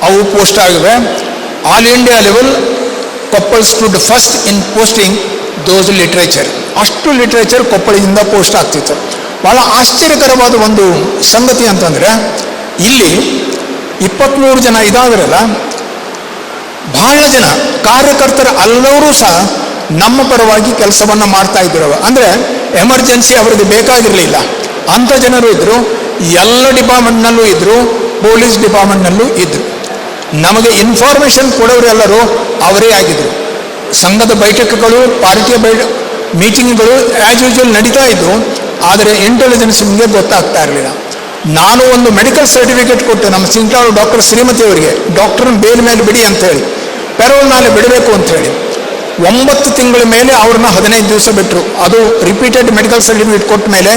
ಅವು ಪೋಸ್ಟ್ ಆಗಿವೆ. All India level Koppal stood first ಇನ್ ಪೋಸ್ಟಿಂಗ್ ದೋಸ್ ಲಿಟ್ರೇಚರ್. ಅಷ್ಟು ಲಿಟ್ರೇಚರ್ ಕೊಪ್ಪಳದಿಂದ ಪೋಸ್ಟ್ ಆಗ್ತಿತ್ತು. ಭಾಳ ಆಶ್ಚರ್ಯಕರವಾದ ಒಂದು ಸಂಗತಿ ಅಂತಂದರೆ ಇಲ್ಲಿ 23 ಜನ ಇದಾದ್ರಲ್ಲ, ಬಹಳ ಜನ ಕಾರ್ಯಕರ್ತರ ಎಲ್ಲರೂ ಸಹ ನಮ್ಮ ಪರವಾಗಿ ಕೆಲಸವನ್ನು ಮಾಡ್ತಾ ಇದ್ರು. ಅಂದರೆ ಎಮರ್ಜೆನ್ಸಿ ಅವರಿಗೆ ಬೇಕಾಗಿರಲಿಲ್ಲ ಅಂಥ ಜನರು ಇದ್ದರು. ಎಲ್ಲ ಡಿಪಾರ್ಟ್ಮೆಂಟ್ನಲ್ಲೂ ಇದ್ದರು, ಪೊಲೀಸ್ ಡಿಪಾರ್ಟ್ಮೆಂಟ್ನಲ್ಲೂ ಇದ್ದರು. ನಮಗೆ ಇನ್ಫಾರ್ಮೇಷನ್ ಕೊಡೋರೆಲ್ಲರೂ ಅವರೇ ಆಗಿದ್ದರು. ಸಂಘದ ಬೈಠಕಗಳು, ಪಾರ್ಟಿಯ ಮೀಟಿಂಗ್ಗಳು ಆ್ಯಸ್ ಯೂಶುವಲ್ ನಡೀತಾ ಇದ್ದವು. ಆದರೆ ಇಂಟೆಲಿಜೆನ್ಸ್ ನಿಮಗೆ ಗೊತ್ತಾಗ್ತಾ ಇರಲಿಲ್ಲ. ನಾನು ಒಂದು ಮೆಡಿಕಲ್ ಸರ್ಟಿಫಿಕೇಟ್ ಕೊಟ್ಟು ನಮ್ಮ ಸಿಂಗ್ಟಾಳು ಡಾಕ್ಟರ್ ಶ್ರೀಮತಿ ಅವರಿಗೆ ಡಾಕ್ಟರ್ನ ಬೇಲ್ ಮೇಲೆ ಬಿಡಿ ಅಂತೇಳಿ, ಪೆರೋಲ್ ಮೇಲೆ ಬಿಡಬೇಕು ಅಂಥೇಳಿ 9 ತಿಂಗಳ ಮೇಲೆ ಅವ್ರನ್ನ 15 ದಿವಸ ಬಿಟ್ಟರು. ಅದು ರಿಪೀಟೆಡ್ ಮೆಡಿಕಲ್ ಸರ್ಟಿಫಿಕೇಟ್ ಕೊಟ್ಟ ಮೇಲೆ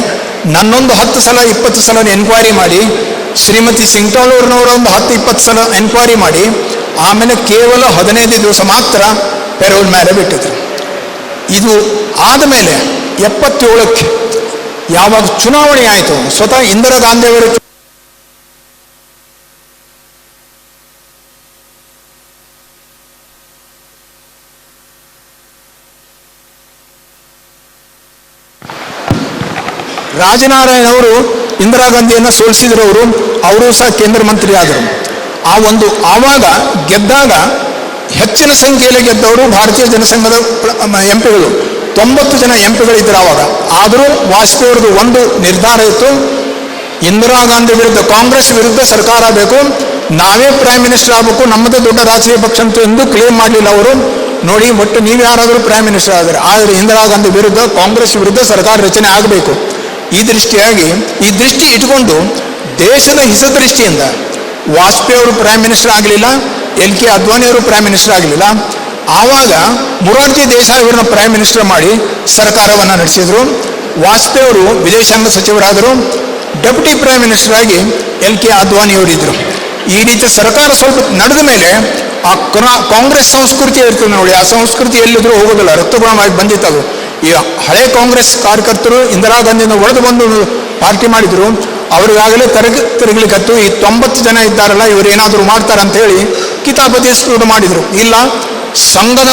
ನನ್ನೊಂದು 10 ಸಲ 20 ಸಲ ಎನ್ಕ್ವೈರಿ ಮಾಡಿ, ಶ್ರೀಮತಿ ಸಿಂಗ್ಟಾಳೂರ್ನವರ ಒಂದು 10-20 ಸಲ ಎನ್ಕ್ವೈರಿ ಮಾಡಿ, ಆಮೇಲೆ ಕೇವಲ 15 ದಿವಸ ಮಾತ್ರ ಪೆರೋಲ್ ಮೇಲೆ ಬಿಟ್ಟಿದ್ರು. ಇದು ಆದಮೇಲೆ 77ಕ್ಕೆ ಯಾವಾಗ ಚುನಾವಣೆ ಆಯಿತು, ಸ್ವತಃ ಇಂದಿರಾ ಗಾಂಧಿಯವರು ರಾಜನಾರಾಯಣ ಅವರು ಇಂದಿರಾ ಗಾಂಧಿಯನ್ನು ಸೋಲಿಸಿದ್ರು. ಅವರು ಸಹ ಕೇಂದ್ರ ಮಂತ್ರಿ ಆದರು. ಆವಾಗ ಗೆದ್ದಾಗ ಹೆಚ್ಚಿನ ಸಂಖ್ಯೆಯಲ್ಲಿ ಗೆದ್ದವರು ಭಾರತೀಯ ಜನಸಂಘದ MP ಗಳು 90 ಜನ MP ಗಳಿದ್ದರು ಆವಾಗ. ಆದರೂ ವಾಜಪೇಯಿ ಅವ್ರದ್ದು ಒಂದು ನಿರ್ಧಾರ ಇತ್ತು, ಇಂದಿರಾ ಗಾಂಧಿ ವಿರುದ್ಧ, ಕಾಂಗ್ರೆಸ್ ವಿರುದ್ಧ ಸರ್ಕಾರ ಬೇಕು, ನಾವೇ ಪ್ರೈಮ್ ಮಿನಿಸ್ಟರ್ ಆಗಬೇಕು, ನಮ್ಮದೇ ದೊಡ್ಡ ರಾಜಕೀಯ ಪಕ್ಷ ಅಂತ ಎಂದು ಕ್ಲೇಮ್ ಮಾಡಲಿಲ್ಲ ಅವರು. ನೋಡಿ, ಒಟ್ಟು ನೀವು ಯಾರಾದರೂ ಪ್ರೈಮ್ ಮಿನಿಸ್ಟರ್ ಆದರೆ, ಆದರೆ ಇಂದಿರಾ ಗಾಂಧಿ ವಿರುದ್ಧ, ಕಾಂಗ್ರೆಸ್ ವಿರುದ್ಧ ಸರ್ಕಾರ ರಚನೆ ಆಗಬೇಕು. ಈ ದೃಷ್ಟಿ ಇಟ್ಕೊಂಡು ದೇಶದ ಹಿತದೃಷ್ಟಿಯಿಂದ ವಾಜಪೇಯಿ ಅವರು ಪ್ರೈಮ್ ಮಿನಿಸ್ಟರ್ ಆಗಲಿಲ್ಲ, LK ಅದ್ವಾನಿ ಅವರು ಪ್ರೈಮ್ ಮಿನಿಸ್ಟರ್ ಆಗಲಿಲ್ಲ. ಆವಾಗ ಮೊರಾರ್ಜಿ ದೇಸಾಯಿ ಅವರನ್ನ ಪ್ರೈಮ್ ಮಿನಿಸ್ಟರ್ ಮಾಡಿ ಸರ್ಕಾರವನ್ನು ನಡೆಸಿದರು. ವಾಜಪೇಯಿ ಅವರು ವಿದೇಶಾಂಗ ಸಚಿವರಾದರು. ಡೆಪ್ಯೂಟಿ ಪ್ರೈಮ್ ಮಿನಿಸ್ಟರ್ ಆಗಿ LK ಅದ್ವಾನಿ ಅವರಿದ್ದರು. ಈ ರೀತಿ ಸರ್ಕಾರ ಸ್ವಲ್ಪ ನಡೆದ ಮೇಲೆ ಆ ಕಾಂಗ್ರೆಸ್ ಸಂಸ್ಕೃತಿ ಇರ್ತದೆ ನೋಡಿ, ಆ ಸಂಸ್ಕೃತಿ ಎಲ್ಲಿದ್ರೂ ಹೋಗೋದಿಲ್ಲ, ರಕ್ತಗುಣವಾಗಿ ಬಂದಿತ್ತು. ಈ ಹಳೆ ಕಾಂಗ್ರೆಸ್ ಕಾರ್ಯಕರ್ತರು ಇಂದಿರಾ ಗಾಂಧಿಯಿಂದ ಒಡೆದು ಬಂದು ಪಾರ್ಟಿ ಮಾಡಿದ್ರು, ಅವರಿಗಾಗಲೇ ತಿರುಗಲಿಕ್ಕತ್ತು. ಈ 90 ಜನ ಇದ್ದಾರಲ್ಲ, ಇವರು ಏನಾದರೂ ಮಾಡ್ತಾರಂತ ಹೇಳಿ ಕಿತಾಪತಿ ಶುರು ಮಾಡಿದರು. ಇಲ್ಲ, ಸಂಘದ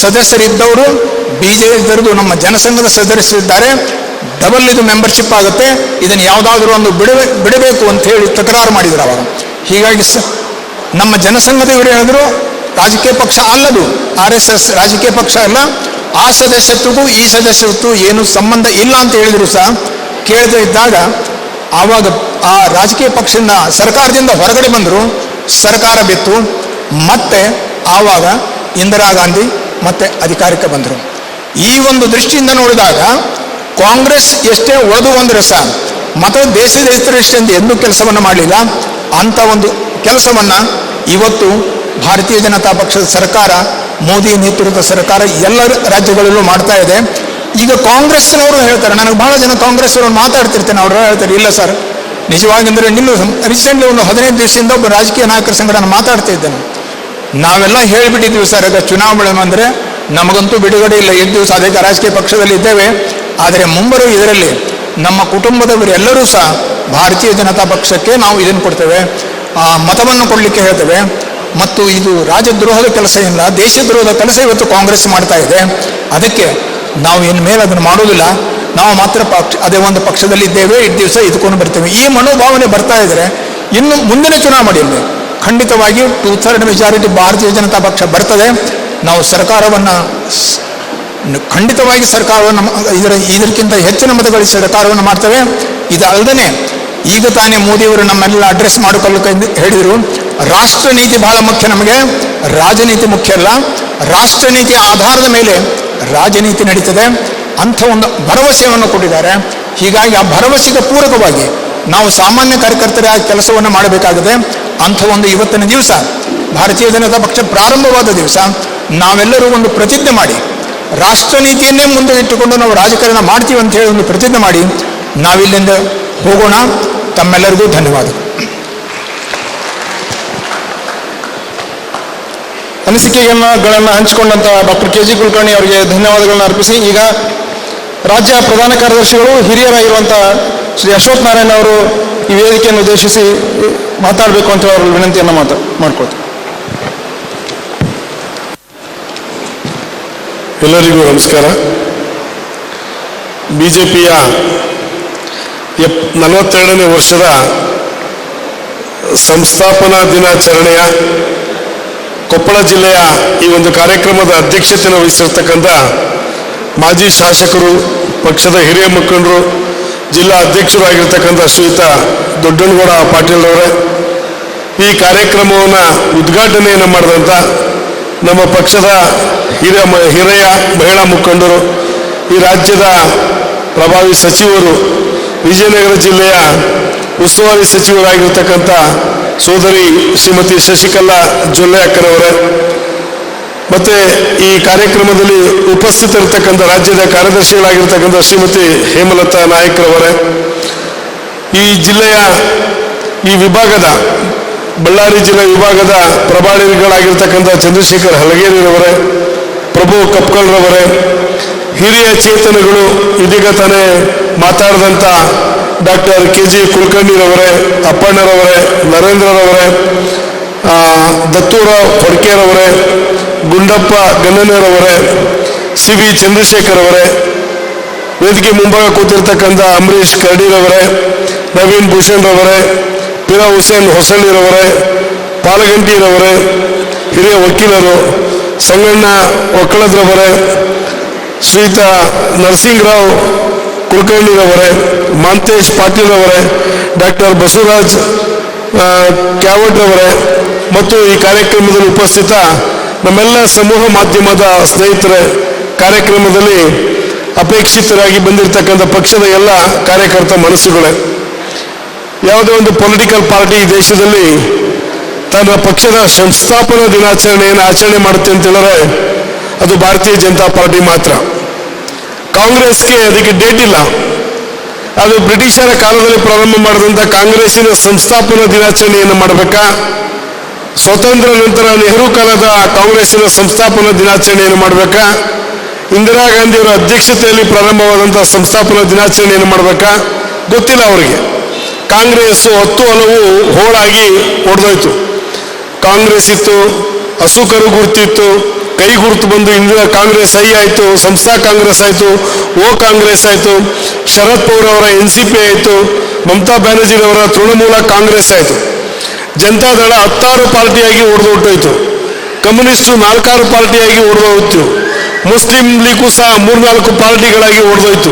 ಸದಸ್ಯರಿದ್ದವರು BJP ನಮ್ಮ ಜನಸಂಘದ ಸದಸ್ಯರಿದ್ದಾರೆ, ಡಬಲ್ ಇದು ಮೆಂಬರ್ಶಿಪ್ ಆಗುತ್ತೆ, ಇದನ್ನು ಯಾವುದಾದ್ರೂ ಒಂದು ಬಿಡಬೇಕು ಅಂತ ಹೇಳಿ ತಕರಾರು ಮಾಡಿದರು ಅವಾಗ. ಹೀಗಾಗಿ ನಮ್ಮ ಜನಸಂಘದವರು ಹೇಳಿದ್ರು, ರಾಜಕೀಯ ಪಕ್ಷ ಅಲ್ಲದು, RSS ರಾಜಕೀಯ ಪಕ್ಷ ಅಲ್ಲ, ಆ ಸದಸ್ಯತ್ವಕ್ಕೂ ಈ ಸದಸ್ಯತ್ವಕ್ಕೂ ಏನು ಸಂಬಂಧ ಇಲ್ಲ ಅಂತ ಹೇಳಿದ್ರು ಸಹ ಕೇಳ್ತಾ ಇದ್ದಾಗ ಆವಾಗ ಆ ರಾಜಕೀಯ ಪಕ್ಷದಿಂದ ಸರ್ಕಾರದಿಂದ ಹೊರಗಡೆ ಬಂದರು, ಸರ್ಕಾರ ಬಿತ್ತು. ಮತ್ತೆ ಆವಾಗ ಇಂದಿರಾ ಗಾಂಧಿ ಮತ್ತೆ ಅಧಿಕಾರಕ್ಕೆ ಬಂದರು. ಈ ಒಂದು ದೃಷ್ಟಿಯಿಂದ ನೋಡಿದಾಗ ಕಾಂಗ್ರೆಸ್ ಎಷ್ಟೇ ಒಡೆದು ಬಂದರೆ ಸಹ ಮತ್ತು ದೇಶದ ಹಿತದೃಷ್ಟಿಯಿಂದ ಎಂದೂ ಕೆಲಸವನ್ನು ಮಾಡಲಿಲ್ಲ. ಅಂಥ ಒಂದು ಕೆಲಸವನ್ನು ಇವತ್ತು ಭಾರತೀಯ ಜನತಾ ಪಕ್ಷದ ಸರ್ಕಾರ, ಮೋದಿ ನೇತೃತ್ವದ ಸರ್ಕಾರ ಎಲ್ಲ ರಾಜ್ಯಗಳಲ್ಲೂ ಮಾಡ್ತಾ ಇದೆ. ಈಗ ಕಾಂಗ್ರೆಸ್ನವರು ಹೇಳ್ತಾರೆ, ನನಗೆ ಬಹಳ ಜನ ಕಾಂಗ್ರೆಸ್ ಅವರು ಮಾತಾಡ್ತಿರ್ತೇನೆ, ಅವರು ಹೇಳ್ತಾರೆ, ಇಲ್ಲ ಸರ್ ನಿಜವಾಗಿ ಅಂದರೆ ನಿನ್ನ ರೀಸೆಂಟ್ಲಿ ಒಂದು 15 ದಿವಸದಿಂದ ಒಬ್ಬ ರಾಜಕೀಯ ನಾಯಕರ ಸಂಘ ನಾನು ಮಾತಾಡ್ತಾ ಇದ್ದೇನೆ. ನಾವೆಲ್ಲ ಹೇಳಿಬಿಟ್ಟಿದ್ವಿ ಸರ್, ಈಗ ಚುನಾವಣೆ ಬಂದರೆ ನಮಗಂತೂ ಬಿಡುಗಡೆ ಇಲ್ಲ, 8 ದಿವಸ ಅದೇ ರಾಜಕೀಯ ಪಕ್ಷದಲ್ಲಿ ಇದ್ದೇವೆ. ಆದರೆ ಮುಂಬರುವ ಇದರಲ್ಲಿ ನಮ್ಮ ಕುಟುಂಬದವರು ಎಲ್ಲರೂ ಸಹ ಭಾರತೀಯ ಜನತಾ ಪಕ್ಷಕ್ಕೆ ನಾವು ಇದನ್ನು ಕೊಡ್ತೇವೆ, ಮತವನ್ನು ಕೊಡಲಿಕ್ಕೆ ಹೇಳ್ತೇವೆ. ಮತ್ತು ಇದು ರಾಜದ್ರೋಹದ ಕೆಲಸ ಇಲ್ಲ, ದೇಶದ್ರೋಹದ ಕೆಲಸ ಇವತ್ತು ಕಾಂಗ್ರೆಸ್ ಮಾಡ್ತಾ ಇದೆ. ಅದಕ್ಕೆ ನಾವು ಇನ್ಮೇಲೆ ಅದನ್ನು ಮಾಡೋದಿಲ್ಲ, ನಾವು ಮಾತ್ರ ಅದೇ ಒಂದು ಪಕ್ಷದಲ್ಲಿ ಇದ್ದೇವೆ, 8 ದಿವಸ ಇದ್ಕೊಂಡು ಬರ್ತೇವೆ. ಈ ಮನೋಭಾವನೆ ಬರ್ತಾ ಇದ್ದರೆ ಇನ್ನು ಮುಂದಿನ ಚುನಾವಣೆಯಲ್ಲಿ ಖಂಡಿತವಾಗಿ 2/3 ಮೆಜಾರಿಟಿ ಭಾರತೀಯ ಜನತಾ ಪಕ್ಷ ಬರ್ತದೆ. ನಾವು ಸರ್ಕಾರವನ್ನು ಖಂಡಿತವಾಗಿ ಇದಕ್ಕಿಂತ ಹೆಚ್ಚಿನ ಮತಗಳಿಸಿ ಸರ್ಕಾರವನ್ನು ಮಾಡ್ತೇವೆ. ಇದಲ್ಲದೆ ಈಗ ತಾನೇ ಮೋದಿಯವರು ನಮ್ಮೆಲ್ಲ ಅಡ್ರೆಸ್ ಮಾಡಿಕೊಳ್ಳಕ್ಕೆ ಹೇಳಿದರು, ರಾಷ್ಟ್ರ ನೀತಿ ಬಹಳ ಮುಖ್ಯ, ನಮಗೆ ರಾಜನೀತಿ ಮುಖ್ಯ ಅಲ್ಲ, ರಾಷ್ಟ್ರ ನೀತಿಯ ಆಧಾರದ ಮೇಲೆ ರಾಜನೀತಿ ನಡೀತದೆ ಅಂಥ ಒಂದು ಭರವಸೆಯನ್ನು ಕೊಟ್ಟಿದ್ದಾರೆ. ಹೀಗಾಗಿ ಆ ಭರವಸೆಗೆ ಪೂರಕವಾಗಿ ನಾವು ಸಾಮಾನ್ಯ ಕಾರ್ಯಕರ್ತರ ಕೆಲಸವನ್ನು ಮಾಡಬೇಕಾಗಿದೆ. ಅಂಥ ಒಂದು ಇವತ್ತಿನ ದಿವಸ ಭಾರತೀಯ ಜನತಾ ಪಕ್ಷ ಪ್ರಾರಂಭವಾದ ದಿವಸ ನಾವೆಲ್ಲರೂ ಒಂದು ಪ್ರತಿಜ್ಞೆ ಮಾಡಿ, ರಾಷ್ಟ್ರ ನೀತಿಯನ್ನೇ ಮುಂದೆ ಇಟ್ಟುಕೊಂಡು ನಾವು ರಾಜಕಾರಣ ಮಾಡ್ತೀವಿ ಅಂತ ಹೇಳಿ ಒಂದು ಪ್ರತಿಜ್ಞೆ ಮಾಡಿ ನಾವಿಲ್ಲಿಂದ ಹೋಗೋಣ. ತಮ್ಮೆಲ್ಲರಿಗೂ ಧನ್ಯವಾದಗಳು. ಅನಿಸಿಕೆಗಳನ್ನು ಹಂಚಿಕೊಂಡಂಥ ಡಾಕ್ಟರ್ KG ಕುಲಕರ್ಣಿ ಅವರಿಗೆ ಧನ್ಯವಾದಗಳನ್ನು ಅರ್ಪಿಸಿ, ಈಗ ರಾಜ್ಯ ಪ್ರಧಾನ ಕಾರ್ಯದರ್ಶಿಗಳು ಹಿರಿಯರಾಗಿರುವಂಥ ಶ್ರೀ ಅಶ್ವಥ್ ನಾರಾಯಣ್ ಅವರು ಈ ವೇದಿಕೆಯನ್ನು ಉದ್ದೇಶಿಸಿ ಮಾತಾಡಬೇಕು ಅಂತ ಅವರು ವಿನಂತಿಯನ್ನು ಮಾಡ್ಕೊಳ್ತಾರೆ. ಎಲ್ಲರಿಗೂ ನಮಸ್ಕಾರ. BJPಯ 42ನೇ ವರ್ಷದ ಸಂಸ್ಥಾಪನಾ ದಿನಾಚರಣೆಯ ಕೊಪ್ಪಳ ಜಿಲ್ಲೆಯ ಈ ಒಂದು ಕಾರ್ಯಕ್ರಮದ ಅಧ್ಯಕ್ಷತೆಯನ್ನು ವಹಿಸಿರ್ತಕ್ಕಂಥ ಮಾಜಿ ಶಾಸಕರು, ಪಕ್ಷದ ಹಿರಿಯ ಮುಖಂಡರು, ಜಿಲ್ಲಾ ಅಧ್ಯಕ್ಷರು ಆಗಿರ್ತಕ್ಕಂಥ ಶ್ರೀಯುತ ದೊಡ್ಡನಗೌಡ ಪಾಟೀಲ್ರವರೇ, ಈ ಕಾರ್ಯಕ್ರಮವನ್ನು ಉದ್ಘಾಟನೆಯನ್ನು ಮಾಡಿದಂಥ ನಮ್ಮ ಪಕ್ಷದ ಹಿರಿಯ ಮಹಿಳಾ ಮುಖಂಡರು, ಈ ರಾಜ್ಯದ ಪ್ರಭಾವಿ ಸಚಿವರು, ವಿಜಯನಗರ ಜಿಲ್ಲೆಯ ಉಸ್ತುವಾರಿ ಸಚಿವರಾಗಿರ್ತಕ್ಕಂಥ ಸೋದರಿ ಶ್ರೀಮತಿ ಶಶಿಕಲಾ ಜೊಲ್ಲೆ ಅಕ್ಕನವರೇ, ಮತ್ತು ಈ ಕಾರ್ಯಕ್ರಮದಲ್ಲಿ ಉಪಸ್ಥಿತರಿರ್ತಕ್ಕಂಥ ರಾಜ್ಯದ ಕಾರ್ಯದರ್ಶಿಗಳಾಗಿರ್ತಕ್ಕಂಥ ಶ್ರೀಮತಿ ಹೇಮಲತಾ ನಾಯಕ್ರವರೇ, ಈ ಜಿಲ್ಲೆಯ ಈ ವಿಭಾಗದ ಬಳ್ಳಾರಿ ಜಿಲ್ಲಾ ವಿಭಾಗದ ಪ್ರಭಾರಿಗಳಾಗಿರ್ತಕ್ಕಂಥ ಚಂದ್ರಶೇಖರ್ ಹಲಗೇರಿರವರೇ, ಪ್ರಭು ಕಪ್ಕಲ್ರವರೇ, ಹಿರಿಯ ಚೇತನಗಳು ಇದೀಗ ತಾನೇ ಮಾತಾಡಿದಂಥ ಡಾಕ್ಟರ್ KG ಕುಲಕರ್ಣಿರವರೇ, ಅಪ್ಪಣ್ಣರವರೇ, ನರೇಂದ್ರರವರೇ, ದತ್ತೂರಾವ್ ಹೊಡ್ಕೇರವರೇ, ಗುಂಡಪ್ಪ ಗನ್ನನೇರವರೇ, CV ಚಂದ್ರಶೇಖರ್ ಅವರೇ, ವೇದಿಕೆ ಮುಂಭಾಗ ಕೂತಿರ್ತಕ್ಕಂಥ ಅಂಬರೀಷ್ ಕರಡಿರವರೇ, ನವೀನ್ ಭೂಷಣ್ ರವರೇ, ಪಿರಾ ಹುಸೇನ್ ಹೊಸಳ್ಳಿರವರೇ, ಪಾಲಗಂಟಿರವರೇ, ಹಿರಿಯ ವಕೀಲರು, ಸಂಗಣ್ಣ ಒಕ್ಕಳದ್ರವರೇ, ಶ್ರೀಯುತ ನರಸಿಂಗರಾವ್ ಕುಲಕರ್ಣಿರವರೇ, ಮಾಂತೇಶ್ ಪಾಟೀಲ್ರವರೇ, ಡಾಕ್ಟರ್ ಬಸವರಾಜ್ ಕ್ಯಾವಟ್ರವರೇ ಮತ್ತು ಈ ಕಾರ್ಯಕ್ರಮದಲ್ಲಿ ಉಪಸ್ಥಿತ ನಮ್ಮೆಲ್ಲ ಸಮೂಹ ಮಾಧ್ಯಮದ ಸ್ನೇಹಿತರೆ, ಕಾರ್ಯಕ್ರಮದಲ್ಲಿ ಅಪೇಕ್ಷಿತರಾಗಿ ಬಂದಿರತಕ್ಕಂಥ ಪಕ್ಷದ ಎಲ್ಲ ಕಾರ್ಯಕರ್ತ ಮನಸ್ಸುಗಳೇ, ಯಾವುದೇ ಒಂದು ಪೊಲಿಟಿಕಲ್ ಪಾರ್ಟಿ ಈ ದೇಶದಲ್ಲಿ ತನ್ನ ಪಕ್ಷದ ಸಂಸ್ಥಾಪನಾ ದಿನಾಚರಣೆಯನ್ನು ಆಚರಣೆ ಮಾಡುತ್ತೆ ಅಂತ ಹೇಳಿದ್ರೆ ಅದು ಭಾರತೀಯ ಜನತಾ ಪಾರ್ಟಿ ಮಾತ್ರ. ಕಾಂಗ್ರೆಸ್ಗೆ ಅದಕ್ಕೆ ಡೇಟ್ ಇಲ್ಲ. ಅದು ಬ್ರಿಟಿಷರ ಕಾಲದಲ್ಲಿ ಪ್ರಾರಂಭ ಮಾಡಿದಂಥ ಕಾಂಗ್ರೆಸ್ಸಿನ ಸಂಸ್ಥಾಪನಾ ದಿನಾಚರಣೆಯನ್ನು ಮಾಡಬೇಕಾ, ಸ್ವತಂತ್ರ ನಂತರ ನೆಹರು ಕಾಲದ ಕಾಂಗ್ರೆಸ್ಸಿನ ಸಂಸ್ಥಾಪನಾ ದಿನಾಚರಣೆಯನ್ನು ಮಾಡಬೇಕಾ, ಇಂದಿರಾ ಗಾಂಧಿಯವರ ಅಧ್ಯಕ್ಷತೆಯಲ್ಲಿ ಪ್ರಾರಂಭವಾದಂಥ ಸಂಸ್ಥಾಪನಾ ದಿನಾಚರಣೆಯನ್ನು ಮಾಡಬೇಕಾ ಗೊತ್ತಿಲ್ಲ ಅವರಿಗೆ. ಕಾಂಗ್ರೆಸ್ 10 ಹಲವು ಹೋಳಾಗಿ ಹೊಡೆದೋಯ್ತು. ಕಾಂಗ್ರೆಸ್ ಇತ್ತು, ಹಸುಕರು ಗುರುತಿತ್ತು, ಕೈ ಗುರುತು ಬಂದು ಇಂದಿರಾ ಕಾಂಗ್ರೆಸ್ ಐ ಆಯಿತು, ಸಂಸ್ಥಾ ಕಾಂಗ್ರೆಸ್ ಆಯಿತು, ಓ ಕಾಂಗ್ರೆಸ್ ಆಯಿತು, ಶರದ್ ಪವಾರ್ ಅವರ NCP ಆಯಿತು, ಮಮತಾ ಬ್ಯಾನರ್ಜಿರವರ ತೃಣಮೂಲ ಕಾಂಗ್ರೆಸ್ ಆಯಿತು. ಜನತಾದಳ 16 ಪಾರ್ಟಿಯಾಗಿ ಹೊಡೆದೊಟ್ಟೋಯ್ತು. ಕಮ್ಯುನಿಸ್ಟು 4 ಪಾರ್ಟಿಯಾಗಿ ಹೊಡೆದೋಯ್ತು. ಮುಸ್ಲಿಂ ಲೀಗು ಸಹ 3-4 ಪಾರ್ಟಿಗಳಾಗಿ ಹೊಡೆದೋಯ್ತು.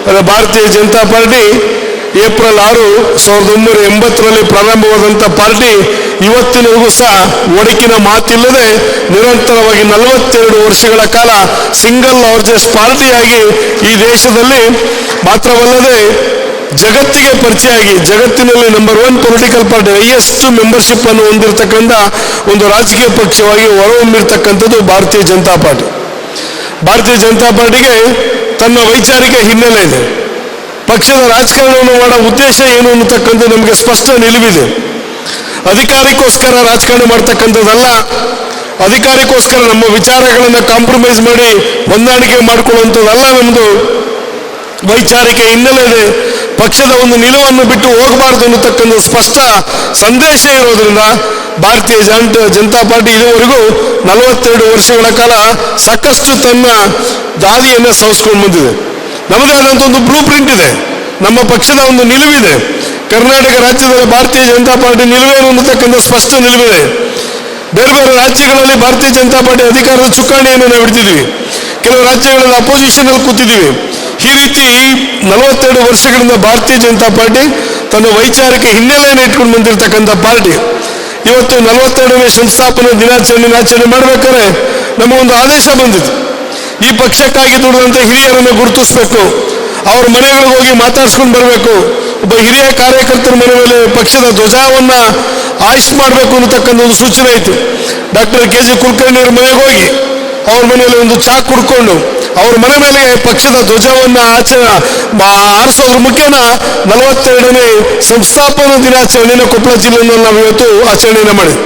ಆದರೆ ಭಾರತೀಯ ಜನತಾ ಪಾರ್ಟಿ ಏಪ್ರಿಲ್ 6, 1980ರಲ್ಲಿ ಪ್ರಾರಂಭವಾದಂಥ ಪಾರ್ಟಿ ಇವತ್ತಿನವರೆಗೂ ಸಹ ಒಡಕಿನ ಮಾತಿಲ್ಲದೆ ನಿರಂತರವಾಗಿ 42 ವರ್ಷಗಳ ಕಾಲ ಸಿಂಗಲ್ ಲಾರ್ಜೆಸ್ಟ್ ಪಾರ್ಟಿಯಾಗಿ ಈ ದೇಶದಲ್ಲಿ ಮಾತ್ರವಲ್ಲದೆ ಜಗತ್ತಿಗೆ ಪರಿಚಯ ಆಗಿ ಜಗತ್ತಿನಲ್ಲಿ number 1 political party, highest membership ಅನ್ನು ಹೊಂದಿರತಕ್ಕಂಥ ಒಂದು ರಾಜಕೀಯ ಪಕ್ಷವಾಗಿ ಹೊರಹೊಮ್ಮಿರ್ತಕ್ಕಂಥದ್ದು ಭಾರತೀಯ ಜನತಾ ಪಾರ್ಟಿ. ಭಾರತೀಯ ಜನತಾ ಪಾರ್ಟಿಗೆ ತನ್ನ ವೈಚಾರಿಕ ಹಿನ್ನೆಲೆ ಇದೆ. ಪಕ್ಷದ ರಾಜಕಾರಣವನ್ನು ಮಾಡೋ ಉದ್ದೇಶ ಏನು ಅನ್ನತಕ್ಕಂಥದ್ದು ನಮಗೆ ಸ್ಪಷ್ಟ ನಿಲುವಿದೆ. ಅಧಿಕಾರಕ್ಕೋಸ್ಕರ ರಾಜಕಾರಣ ಮಾಡ್ತಕ್ಕಂಥದ್ದಲ್ಲ. ಅಧಿಕಾರಕ್ಕೋಸ್ಕರ ನಮ್ಮ ವಿಚಾರಗಳನ್ನು ಕಾಂಪ್ರಮೈಸ್ ಮಾಡಿ ಹೊಂದಾಣಿಕೆ ಮಾಡಿಕೊಳ್ಳುವಂಥದ್ದಲ್ಲ. ನಮ್ಮದು ವೈಚಾರಿಕ ಹಿನ್ನೆಲೆ ಇದೆ. ಪಕ್ಷದ ಒಂದು ನಿಲುವನ್ನು ಬಿಟ್ಟು ಹೋಗಬಾರ್ದು ಅನ್ನತಕ್ಕಂಥ ಸ್ಪಷ್ಟ ಸಂದೇಶ ಇರೋದ್ರಿಂದ ಭಾರತೀಯ ಜನತಾ ಪಾರ್ಟಿ ಇದುವರೆಗೂ 42 ವರ್ಷಗಳ ಕಾಲ ಸಾಕಷ್ಟು ತನ್ನ ದಾರಿಯನ್ನು ಸವಸ್ಕೊಂಡು ಬಂದಿದೆ. ನಮ್ಮದೇ ಆದಂಥ ಒಂದು ಬ್ಲೂ ಪ್ರಿಂಟ್ ಇದೆ. ನಮ್ಮ ಪಕ್ಷದ ಒಂದು ನಿಲುವಿದೆ. ಕರ್ನಾಟಕ ರಾಜ್ಯದಲ್ಲಿ ಭಾರತೀಯ ಜನತಾ ಪಾರ್ಟಿ ನಿಲುವೇನು ಅನ್ನತಕ್ಕಂಥ ಸ್ಪಷ್ಟ ನಿಲುವಿದೆ. ಬೇರೆ ಬೇರೆ ರಾಜ್ಯಗಳಲ್ಲಿ ಭಾರತೀಯ ಜನತಾ ಪಾರ್ಟಿ ಅಧಿಕಾರದ ಚುಕ್ಕಾಣಿಯನ್ನು ನಾವು ಹಿಡ್ತಿದ್ವಿ. ಕೆಲವು ರಾಜ್ಯಗಳಲ್ಲಿ ಅಪೋಸಿಷನಲ್ಲಿ ಕೂತಿದ್ದೀವಿ. ಈ ರೀತಿ 42 ವರ್ಷಗಳಿಂದ ಭಾರತೀಯ ಜನತಾ ಪಾರ್ಟಿ ತನ್ನ ವೈಚಾರಿಕ ಹಿನ್ನೆಲೆಯನ್ನು ಇಟ್ಕೊಂಡು ಬಂದಿರತಕ್ಕಂಥ ಪಾರ್ಟಿ. ಇವತ್ತು 42ನೇ ಸಂಸ್ಥಾಪನಾ ದಿನಾಚರಣೆ ಮಾಡಬೇಕಾದ್ರೆ ನಮಗೊಂದು ಆದೇಶ ಬಂದಿತ್ತು. ಈ ಪಕ್ಷಕ್ಕಾಗಿ ದುಡಿದಂಥ ಹಿರಿಯರನ್ನು ಗುರುತಿಸಬೇಕು, ಅವ್ರ ಮನೆಗಳಿಗೆ ಹೋಗಿ ಮಾತಾಡ್ಸ್ಕೊಂಡು ಬರಬೇಕು, ಒಬ್ಬ ಹಿರಿಯ ಕಾರ್ಯಕರ್ತರ ಮನೆ ಮೇಲೆ ಪಕ್ಷದ ಧ್ವಜವನ್ನು ಆಯ್ಸ್ ಮಾಡಬೇಕು ಅನ್ನತಕ್ಕಂಥ ಒಂದು ಸೂಚನೆ ಇತ್ತು. ಡಾಕ್ಟರ್ KG ಕುಲಕರ್ಣಿಯವ್ರ ಮನೆಗೆ ಹೋಗಿ ಅವ್ರ ಮನೆಯಲ್ಲಿ ಒಂದು ಚಾ ಕುಡ್ಕೊಂಡು ಅವ್ರ ಮನೆ ಮೇಲೆ ಪಕ್ಷದ ಧ್ವಜವನ್ನು ಆರಿಸೋದ್ರ ಮುಖೇನ 42ನೇ ಸಂಸ್ಥಾಪನಾ ದಿನಾಚರಣೆಯನ್ನು ಕೊಪ್ಪಳ ಜಿಲ್ಲೆಯನ್ನು ನಾವು ಇವತ್ತು ಆಚರಣೆಯನ್ನು ಮಾಡಿದ್ವಿ.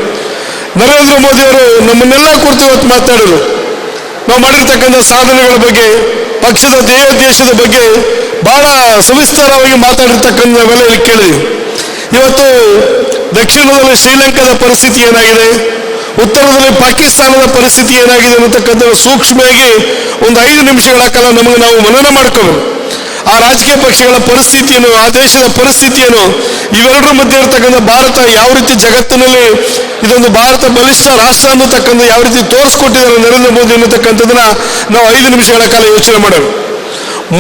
ನರೇಂದ್ರ ಮೋದಿ ಅವರು ನಮ್ಮನ್ನೆಲ್ಲ ಕುರಿತು ಇವತ್ತು ಮಾತಾಡಿದ್ರು. ನಾವು ಮಾಡಿರ್ತಕ್ಕಂಥ ಸಾಧನೆಗಳ ಬಗ್ಗೆ, ಪಕ್ಷದ ಧ್ಯೇಯೋದ್ದೇಶದ ಬಗ್ಗೆ ಬಹಳ ಸವಿಸ್ತಾರವಾಗಿ ಮಾತಾಡಿರ್ತಕ್ಕಂಥ ನಾವೆಲ್ಲ ಇಲ್ಲಿ ಕೇಳಿದ್ವಿ. ಇವತ್ತು ದಕ್ಷಿಣದಲ್ಲಿ ಶ್ರೀಲಂಕಾದ ಪರಿಸ್ಥಿತಿ ಏನಾಗಿದೆ, ಉತ್ತರದಲ್ಲಿ ಪಾಕಿಸ್ತಾನದ ಪರಿಸ್ಥಿತಿ ಏನಾಗಿದೆ ಅನ್ನತಕ್ಕಂಥ ಸೂಕ್ಷ್ಮವಾಗಿ ಒಂದು 5 ನಿಮಿಷಗಳ ಕಾಲ ನಾವು ಮನನ ಮಾಡ್ಕೋಬೇಕು. ಆ ರಾಜಕೀಯ ಪಕ್ಷಗಳ ಪರಿಸ್ಥಿತಿಯನ್ನು, ಆ ದೇಶದ ಪರಿಸ್ಥಿತಿಯನ್ನು, ಇವೆರಡರ ಮಧ್ಯೆ ಇರತಕ್ಕಂಥ ಭಾರತ ಯಾವ ರೀತಿ ಜಗತ್ತಿನಲ್ಲಿ ಇದೊಂದು ಭಾರತ ಬಲಿಷ್ಠ ರಾಷ್ಟ್ರ ಅನ್ನತಕ್ಕಂಥ ಯಾವ ರೀತಿ ತೋರಿಸ್ಕೊಟ್ಟಿದ್ದಾರೆ ನರೇಂದ್ರ ಮೋದಿ ಅನ್ನತಕ್ಕಂಥದನ್ನ ನಾವು 5 ನಿಮಿಷಗಳ ಕಾಲ ಯೋಚನೆ ಮಾಡೋಣ.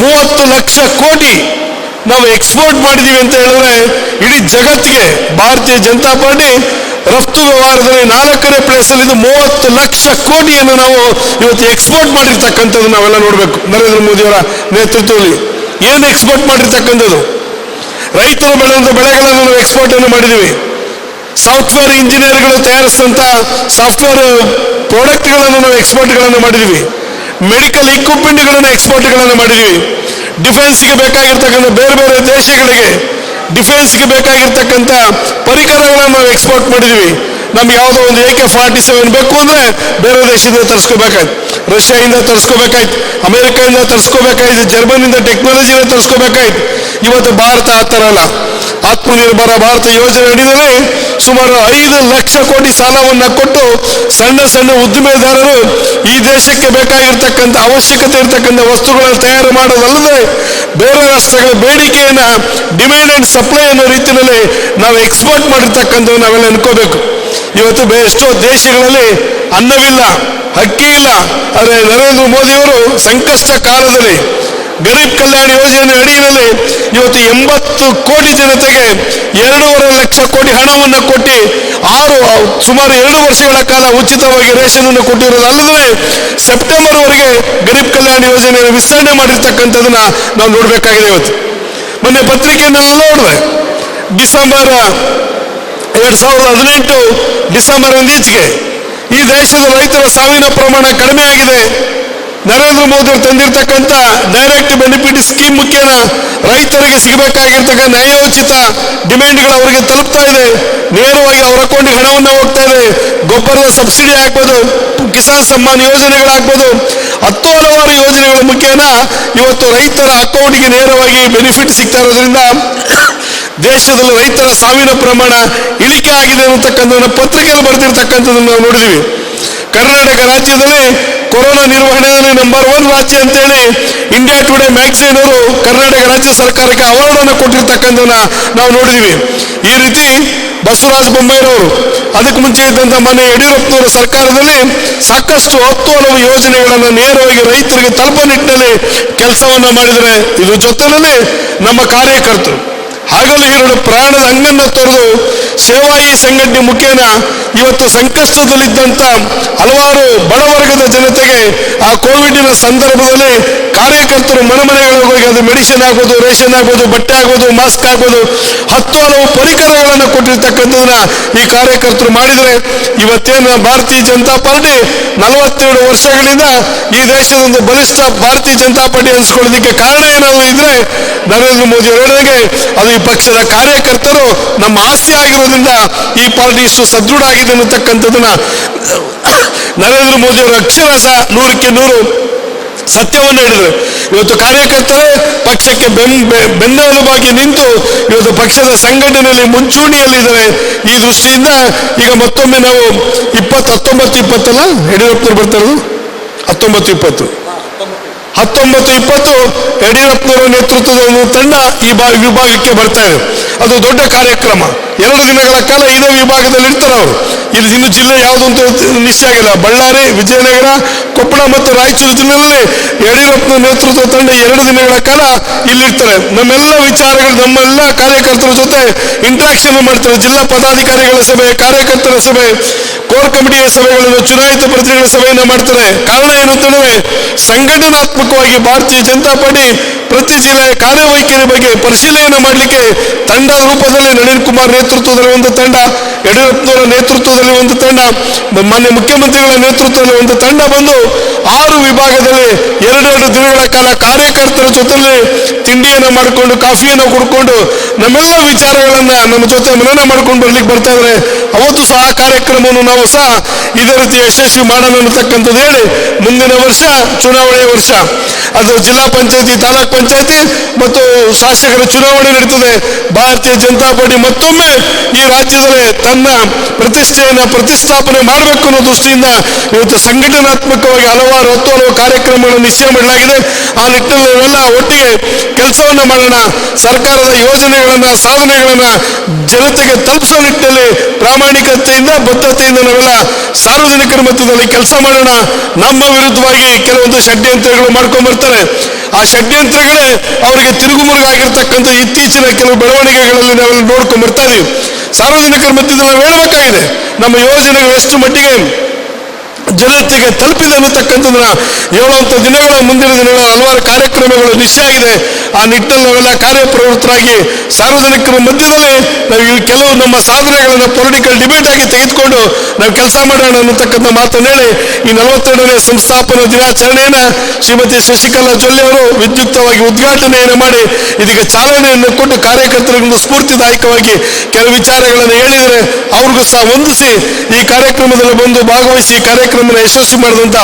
30 ಲಕ್ಷ ಕೋಟಿ ನಾವು ಎಕ್ಸ್ಪೋರ್ಟ್ ಮಾಡಿದ್ದೀವಿ ಅಂತ ಹೇಳಿದ್ರೆ ಇಡೀ ಜಗತ್ತಿಗೆ ಭಾರತೀಯ ಜನತಾ ಪಾರ್ಟಿ ರಫ್ತು ವ್ಯವಹಾರದಲ್ಲಿ 4ನೇ ಪ್ಲೇಸಲ್ಲಿ ಇದು 30 ಲಕ್ಷ ಕೋಟಿಯನ್ನು ನಾವು ಇವತ್ತು ಎಕ್ಸ್ಪೋರ್ಟ್ ಮಾಡಿರ್ತಕ್ಕಂಥದ್ದು ನಾವೆಲ್ಲ ನೋಡಬೇಕು. ನರೇಂದ್ರ ಮೋದಿಯವರ ನೇತೃತ್ವದಲ್ಲಿ ಏನು ಎಕ್ಸ್ಪೋರ್ಟ್ ಮಾಡಿರ್ತಕ್ಕಂಥದ್ದು, ರೈತರು ಬೆಳೆದಂಥ ಬೆಳೆಗಳನ್ನು ನಾವು ಎಕ್ಸ್ಪೋರ್ಟ್ ಅನ್ನು ಮಾಡಿದ್ದೀವಿ. ಸಾಫ್ಟ್ವೇರ್ ಇಂಜಿನಿಯರ್ಗಳು ತಯಾರಿಸಿದಂಥ ಸಾಫ್ಟ್ವೇರ್ ಪ್ರಾಡಕ್ಟ್ಗಳನ್ನು ನಾವು ಎಕ್ಸ್ಪೋರ್ಟ್ಗಳನ್ನು ಮಾಡಿದ್ದೀವಿ. ಮೆಡಿಕಲ್ ಇಕ್ವಿಪ್ಮೆಂಟ್ಗಳನ್ನು ಎಕ್ಸ್ಪೋರ್ಟ್ಗಳನ್ನು ಮಾಡಿದ್ದೀವಿ. ಡಿಫೆನ್ಸ್ಗೆ ಬೇಕಾಗಿರ್ತಕ್ಕಂಥ ಬೇರೆ ಬೇರೆ ದೇಶಗಳಿಗೆ ಡಿಫೆನ್ಸ್ಗೆ ಬೇಕಾಗಿರ್ತಕ್ಕಂಥ ಪರಿಕರಗಳನ್ನು ನಾವು ಎಕ್ಸ್ಪೋರ್ಟ್ ಮಾಡಿದ್ದೀವಿ. ನಮ್ಗೆ ಯಾವುದೋ ಒಂದು AK-47 ಬೇಕು ಅಂದರೆ ಬೇರೆ ದೇಶದಿಂದ ತರಿಸ್ಕೋಬೇಕಾಯ್ತು, ರಷ್ಯಾದಿಂದ ತರಿಸ್ಕೋಬೇಕಾಯ್ತು, ಅಮೆರಿಕದಿಂದ ತರಿಸ್ಕೋಬೇಕಾಯ್ತು, ಜರ್ಮನಿಯಿಂದ ಟೆಕ್ನಾಲಜಿನ ತರಿಸ್ಕೋಬೇಕಾಯ್ತು. ಇವತ್ತು ಭಾರತ ಆ ಥರ ಅಲ್ಲ. ಆತ್ಮನಿರ್ಭರ ಭಾರತ ಯೋಜನೆ ಅಡಿಯಲ್ಲಿ ಸುಮಾರು 5 ಲಕ್ಷ ಕೋಟಿ ಸಾಲವನ್ನು ಕೊಟ್ಟು ಸಣ್ಣ ಸಣ್ಣ ಉದ್ದಿಮೆದಾರರು ಈ ದೇಶಕ್ಕೆ ಬೇಕಾಗಿರ್ತಕ್ಕಂಥ ಅವಶ್ಯಕತೆ ಇರ್ತಕ್ಕಂಥ ವಸ್ತುಗಳನ್ನು ತಯಾರು ಮಾಡೋದಲ್ಲದೆ ಬೇರೆ ರಾಷ್ಟ್ರಗಳ ಬೇಡಿಕೆಯನ್ನು ಡಿಮ್ಯಾಂಡ್ ಆ್ಯಂಡ್ ಸಪ್ಲೈ ಅನ್ನೋ ರೀತಿಯಲ್ಲಿ ನಾವು ಎಕ್ಸ್ಪೋರ್ಟ್ ಮಾಡಿರ್ತಕ್ಕಂಥದ್ದು ನಾವೆಲ್ಲ ಅನ್ಕೋಬೇಕು. ಇವತ್ತು ಎಷ್ಟೋ ದೇಶಗಳಲ್ಲಿ ಅನ್ನವಿಲ್ಲ, ಅಕ್ಕಿ ಇಲ್ಲ. ಆದರೆ ನರೇಂದ್ರ ಮೋದಿಯವರು ಸಂಕಷ್ಟ ಕಾಲದಲ್ಲಿ ಗರೀಬ್ ಕಲ್ಯಾಣ ಯೋಜನೆ ಅಡಿಯಲ್ಲಿ ಇವತ್ತು 80 ಕೋಟಿ ಜನತೆಗೆ 2.5 ಲಕ್ಷ ಕೋಟಿ ಹಣವನ್ನು ಕೊಟ್ಟು ಸುಮಾರು 2 ವರ್ಷಗಳ ಕಾಲ ಉಚಿತವಾಗಿ ರೇಷನ್ ಅನ್ನು ಕೊಟ್ಟಿರೋದಲ್ಲದೆ ಸೆಪ್ಟೆಂಬರ್ ವರೆಗೆ ಗರೀಬ್ ಕಲ್ಯಾಣ ಯೋಜನೆಯನ್ನು ವಿಸ್ತರಣೆ ಮಾಡಿರ್ತಕ್ಕಂಥದನ್ನ ನಾವು ನೋಡಬೇಕಾಗಿದೆ. ಇವತ್ತು ಮೊನ್ನೆ ಪತ್ರಿಕೆಯನ್ನು ನೋಡಿದೆ, ಡಿಸೆಂಬರ್ 2018 ಡಿಸೆಂಬರ್ 1 ಈ ದೇಶದ ರೈತರ ಸಾವಿನ ಪ್ರಮಾಣ ಕಡಿಮೆ ಆಗಿದೆ. ನರೇಂದ್ರ ಮೋದಿ ಅವರು ತಂದಿರತಕ್ಕಂಥ ಡೈರೆಕ್ಟ್ ಬೆನಿಫಿಟ್ ಸ್ಕೀಮ್ ಮುಖೇನ ರೈತರಿಗೆ ಸಿಗಬೇಕಾಗಿರ್ತಕ್ಕಂಥ ನ್ಯಾಯೋಚಿತ ಡಿಮ್ಯಾಂಡ್ಗಳು ಅವರಿಗೆ ತಲುಪ್ತಾ ಇದೆ. ನೇರವಾಗಿ ಅವರ ಅಕೌಂಟ್ಗೆ ಹಣವನ್ನು ಹೋಗ್ತಾ ಇದೆ. ಗೊಬ್ಬರದ ಸಬ್ಸಿಡಿ ಆಗ್ಬೋದು, ಕಿಸಾನ್ ಸಮ್ಮಾನ್ ಯೋಜನೆಗಳಾಗ್ಬೋದು, ಹಲವಾರು ಯೋಜನೆಗಳ ಮುಖೇನ ಇವತ್ತು ರೈತರ ಅಕೌಂಟ್ಗೆ ನೇರವಾಗಿ ಬೆನಿಫಿಟ್ ಸಿಗ್ತಾ ಇರೋದ್ರಿಂದ ದೇಶದಲ್ಲಿ ರೈತರ ಸಾವಿನ ಪ್ರಮಾಣ ಇಳಿಕೆ ಆಗಿದೆ ಅನ್ನತಕ್ಕಂಥ ಪತ್ರಿಕೆಯಲ್ಲಿ ಬರೆದಿರ್ತಕ್ಕಂಥದ್ದನ್ನು ನಾವು ನೋಡಿದ್ವಿ. ಕರ್ನಾಟಕ ರಾಜ್ಯದಲ್ಲಿ ಕೊರೋನಾ ನಿರ್ವಹಣೆಯಲ್ಲಿ ನಂಬರ್ 1 ರಾಜ್ಯ ಅಂತೇಳಿ ಇಂಡಿಯಾ ಟುಡೇ ಮ್ಯಾಗಝೈನ್ ಅವರು ಕರ್ನಾಟಕ ರಾಜ್ಯ ಸರ್ಕಾರಕ್ಕೆ ಅವಾರ್ಡ್ ಅನ್ನು ಕೊಟ್ಟಿರ್ತಕ್ಕಂಥದ್ದನ್ನ ನಾವು ನೋಡಿದ್ವಿ. ಈ ರೀತಿ ಬಸವರಾಜ ಬೊಮ್ಮಾಯಿರವರು, ಅದಕ್ಕೆ ಮುಂಚೆ ಇದ್ದಂಥ ಮನೆ ಯಡಿಯೂರಪ್ಪನವರ ಸರ್ಕಾರದಲ್ಲಿ ಸಾಕಷ್ಟು ಹಲವು ಯೋಜನೆಗಳನ್ನು ನೇರವಾಗಿ ರೈತರಿಗೆ ತಲುಪುವ ನಿಟ್ಟಿನಲ್ಲಿ ಕೆಲಸವನ್ನ ಮಾಡಿದರೆ, ಇದ್ರ ಜೊತೆಯಲ್ಲಿ ನಮ್ಮ ಕಾರ್ಯಕರ್ತರು ಹಗಲು ಇರುಳು ಪ್ರಾಣದ ಅಂಗನ್ನು ತೊರೆದು ಸೇವಾಯಿ ಸಂಘಟನೆ ಮುಖೇನ ಇವತ್ತು ಸಂಕಷ್ಟದಲ್ಲಿದ್ದಂಥ ಹಲವಾರು ಬಡವರ್ಗದ ಜನತೆಗೆ ಆ ಕೋವಿಡಿನ ಸಂದರ್ಭದಲ್ಲಿ ಕಾರ್ಯಕರ್ತರು ಮನೆಗಳಿಗೆ ಹೋಗಿ ಅದು ಮೆಡಿಸಿನ್ ಆಗ್ಬೋದು, ರೇಷನ್ ಆಗ್ಬೋದು, ಬಟ್ಟೆ ಆಗ್ಬೋದು, ಮಾಸ್ಕ್ ಆಗ್ಬೋದು, ಹಲವು ಪರಿಕರಗಳನ್ನು ಕೊಟ್ಟಿರ್ತಕ್ಕಂಥದನ್ನ ಈ ಕಾರ್ಯಕರ್ತರು ಮಾಡಿದರೆ ಇವತ್ತೇನು ಭಾರತೀಯ ಜನತಾ ಪಾರ್ಟಿ 42 ವರ್ಷಗಳಿಂದ ಈ ದೇಶದ ಒಂದು ಬಲಿಷ್ಠ ಭಾರತೀಯ ಜನತಾ ಪಾರ್ಟಿ ಅನಿಸ್ಕೊಳ್ಳೋದಕ್ಕೆ ಕಾರಣ ಏನಾದರೂ ಇದ್ರೆ ನರೇಂದ್ರ ಮೋದಿ ಅವರಿಗೆ ಅದು ಈ ಪಕ್ಷದ ಕಾರ್ಯಕರ್ತರು ನಮ್ಮ ಆಸ್ತಿ ಆಗಿರೋದ್ರಿಂದ ಈ ಪಾರ್ಟಿ ಇಷ್ಟು ಸದೃಢ ಆಗಿದೆ ಅನ್ನತಕ್ಕಂಥದ್ದನ್ನ ನರೇಂದ್ರ ಮೋದಿ ಅವರ ಅಕ್ಷರಶ 100ಕ್ಕೆ 100 ಸತ್ಯವನ್ನು ಹೇಳಿದರು. ಇವತ್ತು ಕಾರ್ಯಕರ್ತರೇ ಪಕ್ಷಕ್ಕೆ ಬೆನ್ನೆಲುಬಾಗಿ ನಿಂತು ಇವತ್ತು ಪಕ್ಷದ ಸಂಘಟನೆಯಲ್ಲಿ ಮುಂಚೂಣಿಯಲ್ಲಿದ್ದಾರೆ. ಈ ದೃಷ್ಟಿಯಿಂದ ಈಗ ಮತ್ತೊಮ್ಮೆ ನಾವು 19-20 ಅಲ್ಲ ಯಡಿಯೂರಪ್ಪನವರು ಬರ್ತಾ ಇರೋದು 19-20 ಯಡಿಯೂರಪ್ಪನವರ ನೇತೃತ್ವದ ಒಂದು ತಂಡ ಈ ವಿಭಾಗಕ್ಕೆ ಬರ್ತಾ ಇದೆ. ಅದು ದೊಡ್ಡ ಕಾರ್ಯಕ್ರಮ. 2 ದಿನಗಳ ಕಾಲ ಇದೇ ವಿಭಾಗದಲ್ಲಿ ಇರ್ತಾರೆ ಅವರು. ಇಲ್ಲಿ ಇನ್ನು ಜಿಲ್ಲೆ ಯಾವುದು ಅಂತ ನಿಶ್ಚಯ ಆಗಿಲ್ಲ. ಬಳ್ಳಾರಿ, ವಿಜಯನಗರ, ಕೊಪ್ಪಳ ಮತ್ತು ರಾಯಚೂರು ಜಿಲ್ಲೆಯಲ್ಲಿ ಯಡಿಯೂರಪ್ಪನ ನೇತೃತ್ವದ ತಂಡ 2 ದಿನಗಳ ಕಾಲ ಇಲ್ಲಿರ್ತಾರೆ. ನಮ್ಮೆಲ್ಲ ವಿಚಾರಗಳು ನಮ್ಮೆಲ್ಲ ಕಾರ್ಯಕರ್ತರ ಜೊತೆ ಇಂಟ್ರಾಕ್ಷನ್ ಮಾಡ್ತಾರೆ. ಜಿಲ್ಲಾ ಪದಾಧಿಕಾರಿಗಳ ಸಭೆ, ಕಾರ್ಯಕರ್ತರ ಸಭೆ, ಕೋರ್ ಕಮಿಟಿಯ ಸಭೆಗಳನ್ನು, ಚುನಾಯಿತ ಪ್ರತಿನಿಧಿಗಳ ಸಭೆಯನ್ನು ಮಾಡ್ತಾರೆ. ಕಾರಣ ಏನು ಅಂತಂದ್ರೆ ಸಂಘಟನಾತ್ಮಕವಾಗಿ ಭಾರತೀಯ ಜನತಾ ಪಾರ್ಟಿ ಪ್ರತಿ ಜಿಲ್ಲೆಯ ಕಾರ್ಯವೈಖರಿ ಬಗ್ಗೆ ಪರಿಶೀಲನೆ ಮಾಡಲಿಕ್ಕೆ ತಂಡದ ರೂಪದಲ್ಲಿ ನಳಿನ್ ಕುಮಾರ್ ನೇತೃತ್ವದಲ್ಲಿ ಒಂದು ತಂಡ, ಯಡಿಯೂರಪ್ಪನವರ ನೇತೃತ್ವದಲ್ಲಿ ಒಂದು ತಂಡ, ಮಾನ್ಯ ಮುಖ್ಯಮಂತ್ರಿಗಳ ನೇತೃತ್ವದಲ್ಲಿ ಒಂದು ತಂಡ ಬಂದು 6 ವಿಭಾಗದಲ್ಲಿ 2 ದಿನಗಳ ಕಾಲ ಕಾರ್ಯಕರ್ತರ ಜೊತೆಯಲ್ಲಿ ತಿಂಡಿಯನ್ನು ಮಾಡಿಕೊಂಡು, ಕಾಫಿಯನ್ನು ಕುಡ್ಕೊಂಡು ನಮ್ಮೆಲ್ಲ ವಿಚಾರಗಳನ್ನ ನಮ್ಮ ಜೊತೆ ಮನನ ಮಾಡ್ಕೊಂಡು ಬರ್ಲಿಕ್ಕೆ ಬರ್ತಾ ಇದ್ದಾರೆ. ಅವತ್ತು ಸಹ ಕಾರ್ಯಕ್ರಮವನ್ನು ನಾವು ಸಹ ಇದೇ ರೀತಿ ಯಶಸ್ವಿ ಮಾಡೋಣ ಅನ್ನತಕ್ಕಂಥದ್ದು ಹೇಳಿ, ಮುಂದಿನ ವರ್ಷ ಚುನಾವಣೆಯ ವರ್ಷ, ಅದು ಜಿಲ್ಲಾ ಪಂಚಾಯತಿ, ತಾಲೂಕ್ ಪಂಚಾಯತಿ ಮತ್ತು ಶಾಸಕರ ಚುನಾವಣೆ ನಡೀತದೆ. ಭಾರತೀಯ ಜನತಾ ಪಾರ್ಟಿ ಮತ್ತೊಮ್ಮೆ ಈ ರಾಜ್ಯದಲ್ಲಿ ತನ್ನ ಪ್ರತಿಷ್ಠೆಯನ್ನು ಪ್ರತಿಷ್ಠಾಪನೆ ಮಾಡಬೇಕು ಅನ್ನೋ ದೃಷ್ಟಿಯಿಂದ ಇವತ್ತು ಸಂಘಟನಾತ್ಮಕವಾಗಿ ಹಲವು ಕಾರ್ಯಕ್ರಮಗಳನ್ನು ನಿಶ್ಚಯ ಮಾಡಲಾಗಿದೆ. ಆ ನಿಟ್ಟಿನಲ್ಲಿ ನಾವೆಲ್ಲ ಒಟ್ಟಿಗೆ ಕೆಲಸವನ್ನ ಮಾಡೋಣ. ಸರ್ಕಾರದ ಯೋಜನೆಗಳನ್ನ, ಸಾಧನೆಗಳನ್ನ ಜನತೆಗೆ ತಲುಪಿಸುವ ನಿಟ್ಟಿನಲ್ಲಿ ಪ್ರಾಮಾಣಿಕತೆಯಿಂದ, ಬದ್ಧತೆಯಿಂದ ನಾವೆಲ್ಲ ಸಾರ್ವಜನಿಕರ ಮಧ್ಯದಲ್ಲಿ ಕೆಲಸ ಮಾಡೋಣ. ನಮ್ಮ ವಿರುದ್ಧವಾಗಿ ಕೆಲವೊಂದು ಷಡ್ಯಂತ್ರಗಳು ಮಾಡ್ಕೊಂಡ್ ಬರ್ತಾರೆ. ಆ ಷಡ್ಯಂತ್ರಗಳೇ ಅವರಿಗೆ ತಿರುಗುಮುರುಗಾಗಿರ್ತಕ್ಕಂಥ ಇತ್ತೀಚಿನ ಕೆಲವು ಬೆಳವಣಿಗೆಗಳಲ್ಲಿ ನಾವೆಲ್ಲ ನೋಡ್ಕೊಂಡ್ ಬರ್ತಾ ಇದೀವಿ. ಸಾರ್ವಜನಿಕರ ಮಧ್ಯದಲ್ಲಿ ನಾವು ಹೇಳಬೇಕಾಗಿದೆ ನಮ್ಮ ಯೋಜನೆಗಳು ಎಷ್ಟು ಮಟ್ಟಿಗೆ ಜನತೆಗೆ ತಲುಪಿದೆ ಅನ್ನತಕ್ಕಂಥದ್ದನ್ನ ಹೇಳುವಂಥ ದಿನಗಳ ಮುಂದಿನ ದಿನಗಳ ಹಲವಾರು ಕಾರ್ಯಕ್ರಮಗಳು ನಿಶ್ಚಯ ಆಗಿದೆ. ಆ ನಿಟ್ಟಿನಲ್ಲಿ ನಾವೆಲ್ಲ ಕಾರ್ಯಪ್ರವೃತ್ತರಾಗಿ ಸಾರ್ವಜನಿಕರ ಮಧ್ಯದಲ್ಲಿ ನಾವು ಕೆಲವು ನಮ್ಮ ಸಾಧನೆಗಳನ್ನು ಪೊಲಿಟಿಕಲ್ ಡಿಬೇಟ್ ಆಗಿ ತೆಗೆದುಕೊಂಡು ನಾವು ಕೆಲಸ ಮಾಡೋಣ ಅನ್ನತಕ್ಕಂಥ ಮಾತನ್ನು ಹೇಳಿ ಈ 42ನೇ ಸಂಸ್ಥಾಪನಾ ದಿನಾಚರಣೆಯನ್ನ ಶ್ರೀಮತಿ ಶಶಿಕಲಾ ಜೊಲ್ಲೆ ಅವರು ವಿದ್ಯುಕ್ತವಾಗಿ ಉದ್ಘಾಟನೆಯನ್ನು ಮಾಡಿ ಇದೀಗ ಚಾಲನೆಯನ್ನು ಕೊಟ್ಟು ಕಾರ್ಯಕರ್ತರಿಗೊಂದು ಸ್ಫೂರ್ತಿದಾಯಕವಾಗಿ ಕೆಲವು ವಿಚಾರಗಳನ್ನು ಹೇಳಿದರೆ ಅವ್ರಿಗೂ ಸಹ ವಂದಿಸಿ ಈ ಕಾರ್ಯಕ್ರಮದಲ್ಲಿ ಬಂದು ಭಾಗವಹಿಸಿ ಕಾರ್ಯಕ್ರಮ ಯಶಸ್ವಿ ಮಾಡಿದಂತ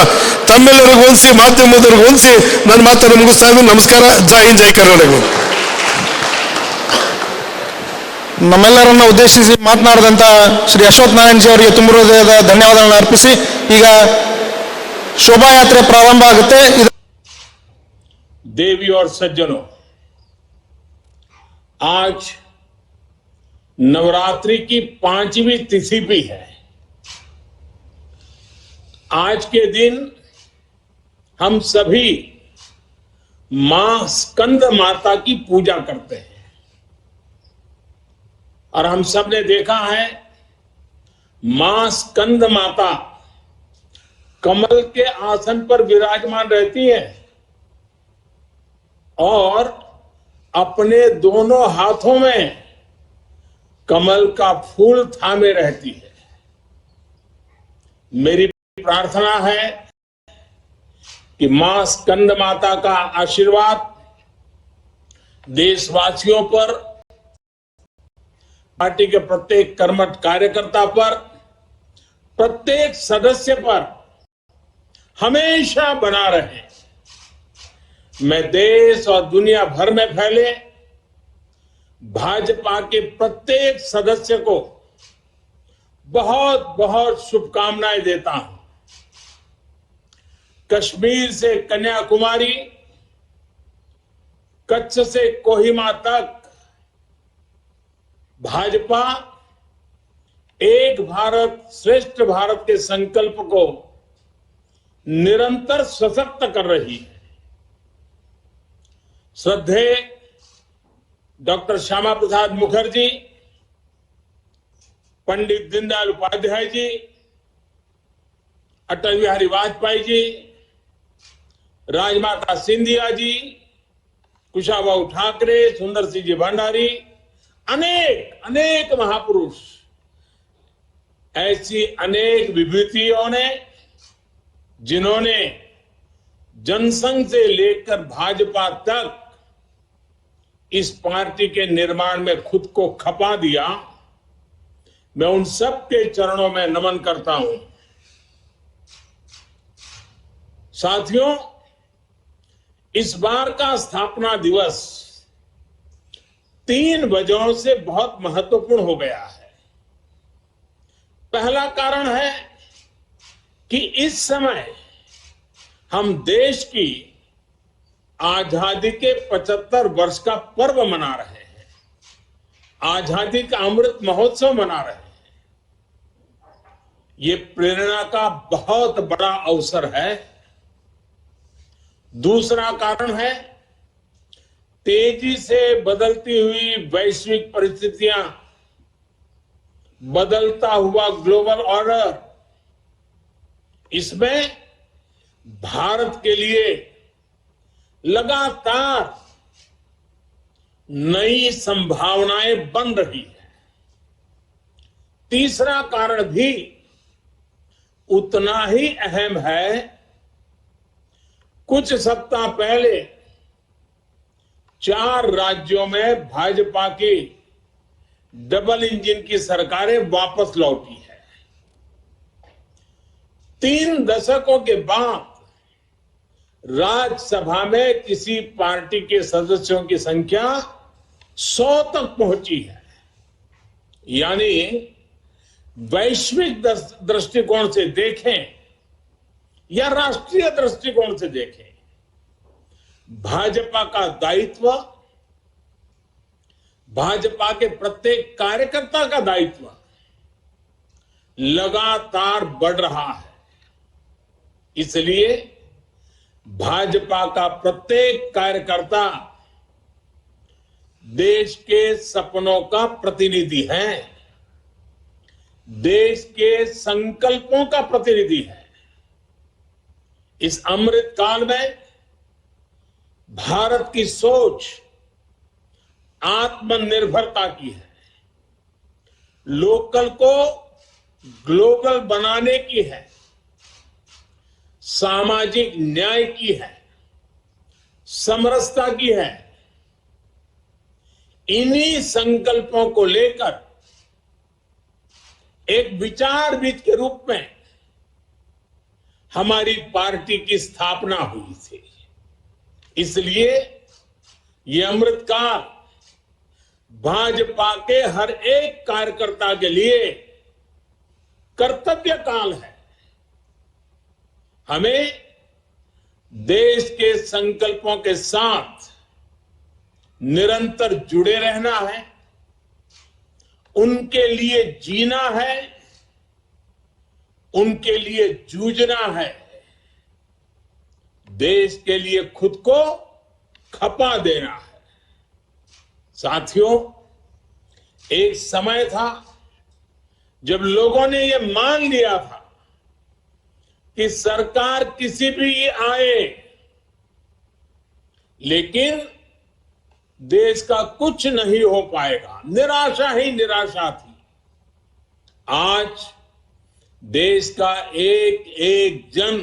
ತಮ್ಮೆಲ್ಲರಿಗೂ ಹೊಂದಿಸಿ, ಮಾಧ್ಯಮದವರಿಗೂ ಹೊಂದಿಸಿ ನನ್ನ ಮಾತನ್ನು ಮುಗಿಸ್ತಾ ಇದ್ದೀನಿ. ನಮಸ್ಕಾರ. ಜೈ ಹಿಂದ್, ಜೈ ಕರ್ನಾಟಕ. ನಮ್ಮೆಲ್ಲರನ್ನ ಉದ್ದೇಶಿಸಿ ಮಾತನಾಡಿದಂಥ ಶ್ರೀ ಅಶ್ವಥ್ ನಾರಾಯಣ್ ಜಿ ಅವರಿಗೆ ತುಂಬ ಹೃದಯದ ಧನ್ಯವಾದಗಳನ್ನು ಅರ್ಪಿಸಿ ಈಗ ಶೋಭಾಯಾತ್ರೆ ಪ್ರಾರಂಭ ಆಗುತ್ತೆ. देवी और सज्जनों, आज नवरात्रि की 5वीं तिथि भी है. आज के दिन हम सभी मां स्कंद माता की पूजा करते हैं और हम सब ने देखा है मां स्कंद माता कमल के आसन पर विराजमान रहती है और अपने दोनों हाथों में कमल का फूल थामे रहती है। मेरी प्रार्थना है कि मां स्कंद माता का आशीर्वाद देशवासियों पर, पार्टी के प्रत्येक कर्मठ कार्यकर्ता पर, प्रत्येक सदस्य पर हमेशा बना रहे। मैं देश और दुनिया भर में फैले भाजपा के प्रत्येक सदस्य को बहुत बहुत शुभकामनाएं देता हूं। कश्मीर से कन्याकुमारी, कच्छ से कोहिमा तक भाजपा एक भारत श्रेष्ठ भारत के संकल्प को निरंतर सशक्त कर रही है। श्रद्धेय डॉक्टर श्यामा प्रसाद मुखर्जी, पंडित दीनदयाल उपाध्याय जी, अटल बिहारी वाजपेयी जी, राजमाता सिंधिया जी, कुशाभाऊ ठाकरे, सुंदर सिंह जी भंडारी, अनेक अनेक महापुरुष, ऐसी अनेक विभूतियों ने जिन्होंने जनसंघ से लेकर भाजपा तक इस पार्टी के निर्माण में खुद को खपा दिया, मैं उन सब के चरणों में नमन करता हूं। साथियों, इस बार का स्थापना दिवस 3 वजहों से बहुत महत्वपूर्ण हो गया है। पहला कारण है कि इस समय हम देश की आजादी के 75 वर्ष का पर्व मना रहे हैं, आजादी का अमृत महोत्सव मना रहे हैं। ये प्रेरणा का बहुत बड़ा अवसर है। दूसरा कारण है तेजी से बदलती हुई वैश्विक परिस्थितियां, बदलता हुआ ग्लोबल ऑर्डर, इसमें भारत के लिए लगातार नई संभावनाएं बन रही है। तीसरा कारण भी उतना ही अहम है। कुछ सप्ताह पहले 4 राज्यों में भाजपा की डबल इंजन की सरकारें वापस लौटी है। 3 दशकों के बाद राज्यसभा में किसी पार्टी के सदस्यों की संख्या 100 तक पहुंची है। यानी वैश्विक दृष्टिकोण से देखें या राष्ट्रीय दृष्टिकोण से देखें, भाजपा का दायित्व, भाजपा के प्रत्येक कार्यकर्ता का दायित्व लगातार बढ़ रहा है। इसलिए भाजपा का प्रत्येक कार्यकर्ता देश के सपनों का प्रतिनिधि है, देश के संकल्पों का प्रतिनिधि है। इस अमृत काल में भारत की सोच आत्मनिर्भरता की है, लोकल को ग्लोबल बनाने की है, सामाजिक न्याय की है, समरसता की है। इन्हीं संकल्पों को लेकर एक विचारविद के रूप में हमारी पार्टी की स्थापना हुई थी। इसलिए ये अमृत काल भाजपा के हर एक कार्यकर्ता के लिए कर्तव्य काल है। हमें देश के संकल्पों के साथ निरंतर जुड़े रहना है, उनके लिए जीना है उनके लिए जूझना है, देश के लिए खुद को खपा देना है। साथियों, एक समय था जब लोगों ने यह मान लिया था कि सरकार किसी भी आए, लेकिन देश का कुछ नहीं हो पाएगा। निराशा ही निराशा थी। आज देश का एक एक जन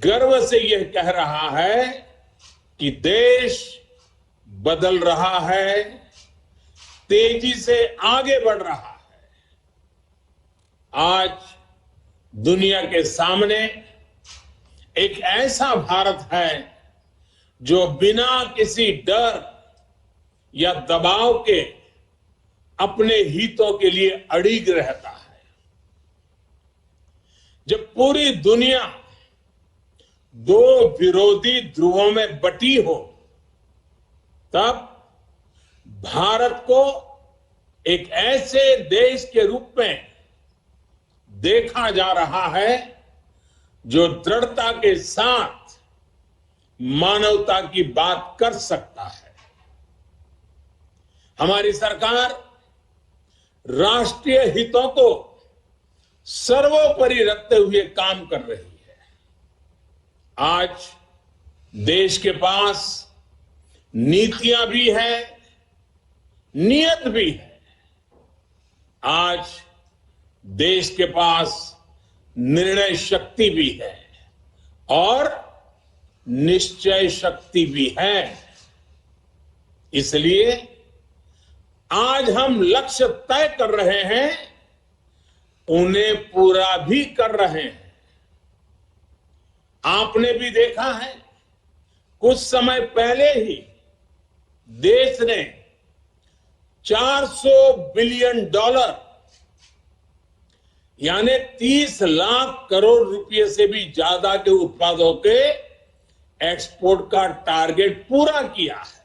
गर्व से यह कह रहा है कि देश बदल रहा है, तेजी से आगे बढ़ रहा है। आज दुनिया के सामने एक ऐसा भारत है जो बिना किसी डर या दबाव के अपने हितों के लिए अड़िग रहता है। जब पूरी दुनिया दो विरोधी ध्रुवों में बटी हो, तब भारत को एक ऐसे देश के रूप में देखा जा रहा है जो दृढ़ता के साथ मानवता की बात कर सकता है। हमारी सरकार राष्ट्रीय हितों को सर्वोपरि रखते हुए काम कर रही है। आज देश के पास नीतियां भी है, नियत भी है। आज देश के पास निर्णय शक्ति भी है और निश्चय शक्ति भी है। इसलिए आज हम लक्ष्य तय कर रहे हैं, उन्हें पूरा भी कर रहे हैं। आपने भी देखा है, कुछ समय पहले ही देश ने $400 बिलियन यानी 30 लाख करोड़ रुपए से भी ज्यादा के उत्पादों के एक्सपोर्ट का टारगेट पूरा किया है।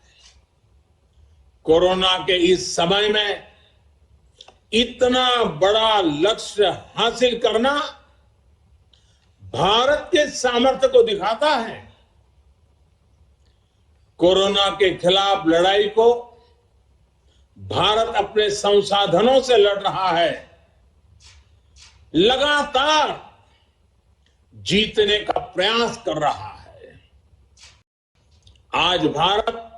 कोरोना के इस समय में इतना बड़ा लक्ष्य हासिल करना भारत के सामर्थ्य को दिखाता है। कोरोना के खिलाफ लड़ाई को भारत अपने संसाधनों से लड़ रहा है, लगातार जीतने का प्रयास कर रहा है। आज भारत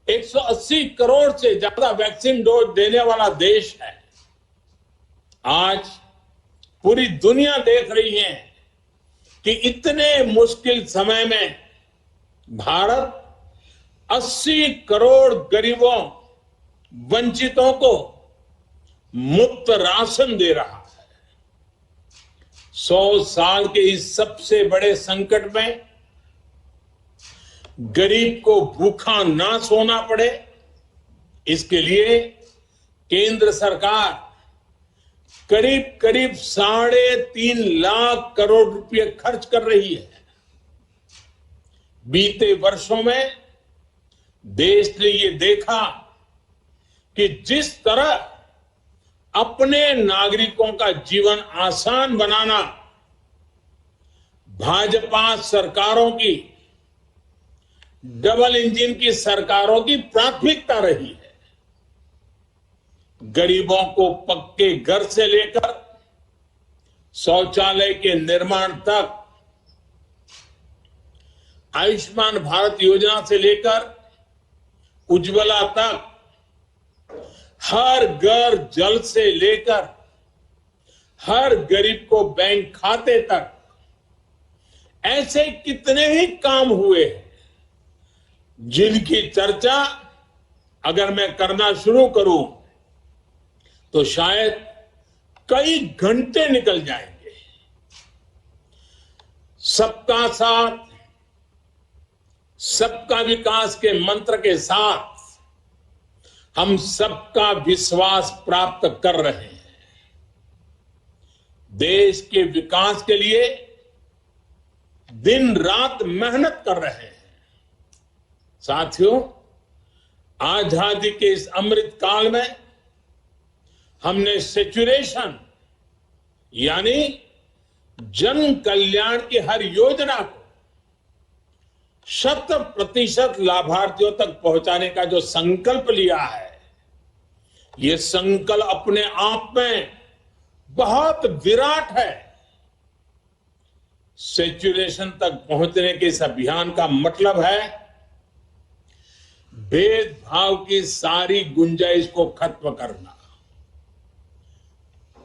180 करोड़ से ज्यादा वैक्सीन डोज देने वाला देश है। आज पूरी दुनिया देख रही है कि इतने मुश्किल समय में भारत 80 करोड़ गरीबों, वंचितों को मुफ्त राशन दे रहा है। 100 साल के इस सबसे बड़े संकट में गरीब को भूखा ना सोना पड़े, इसके लिए केंद्र सरकार करीब करीब 3.5 लाख करोड़ रुपए खर्च कर रही है। बीते वर्षों में देश ने ये देखा कि जिस तरह अपने नागरिकों का जीवन आसान बनाना भाजपा सरकारों की, डबल इंजन की सरकारों की प्राथमिकता रही है। गरीबों को पक्के घर से लेकर शौचालय के निर्माण तक, आयुष्मान भारत योजना से लेकर उज्ज्वला तक, हर घर जल से लेकर हर गरीब को बैंक खाते तक, ऐसे कितने ही काम हुए हैं जिनकी चर्चा अगर मैं करना शुरू करूं तो शायद कई घंटे निकल जाएंगे। सबका साथ, सबका विकास के मंत्र के साथ हम सबका विश्वास प्राप्त कर रहे हैं। देश के विकास के लिए दिन रात मेहनत कर रहे हैं। साथियों, आजादी के इस अमृत काल में हमने सेचुरेशन यानी जन कल्याण की हर योजना को 100% लाभार्थियों तक पहुंचाने का जो संकल्प लिया है, ये संकल्प अपने आप में बहुत विराट है। सैचुरेशन तक पहुंचने के इस अभियान का मतलब है भेदभाव की सारी गुंजाइश को खत्म करना,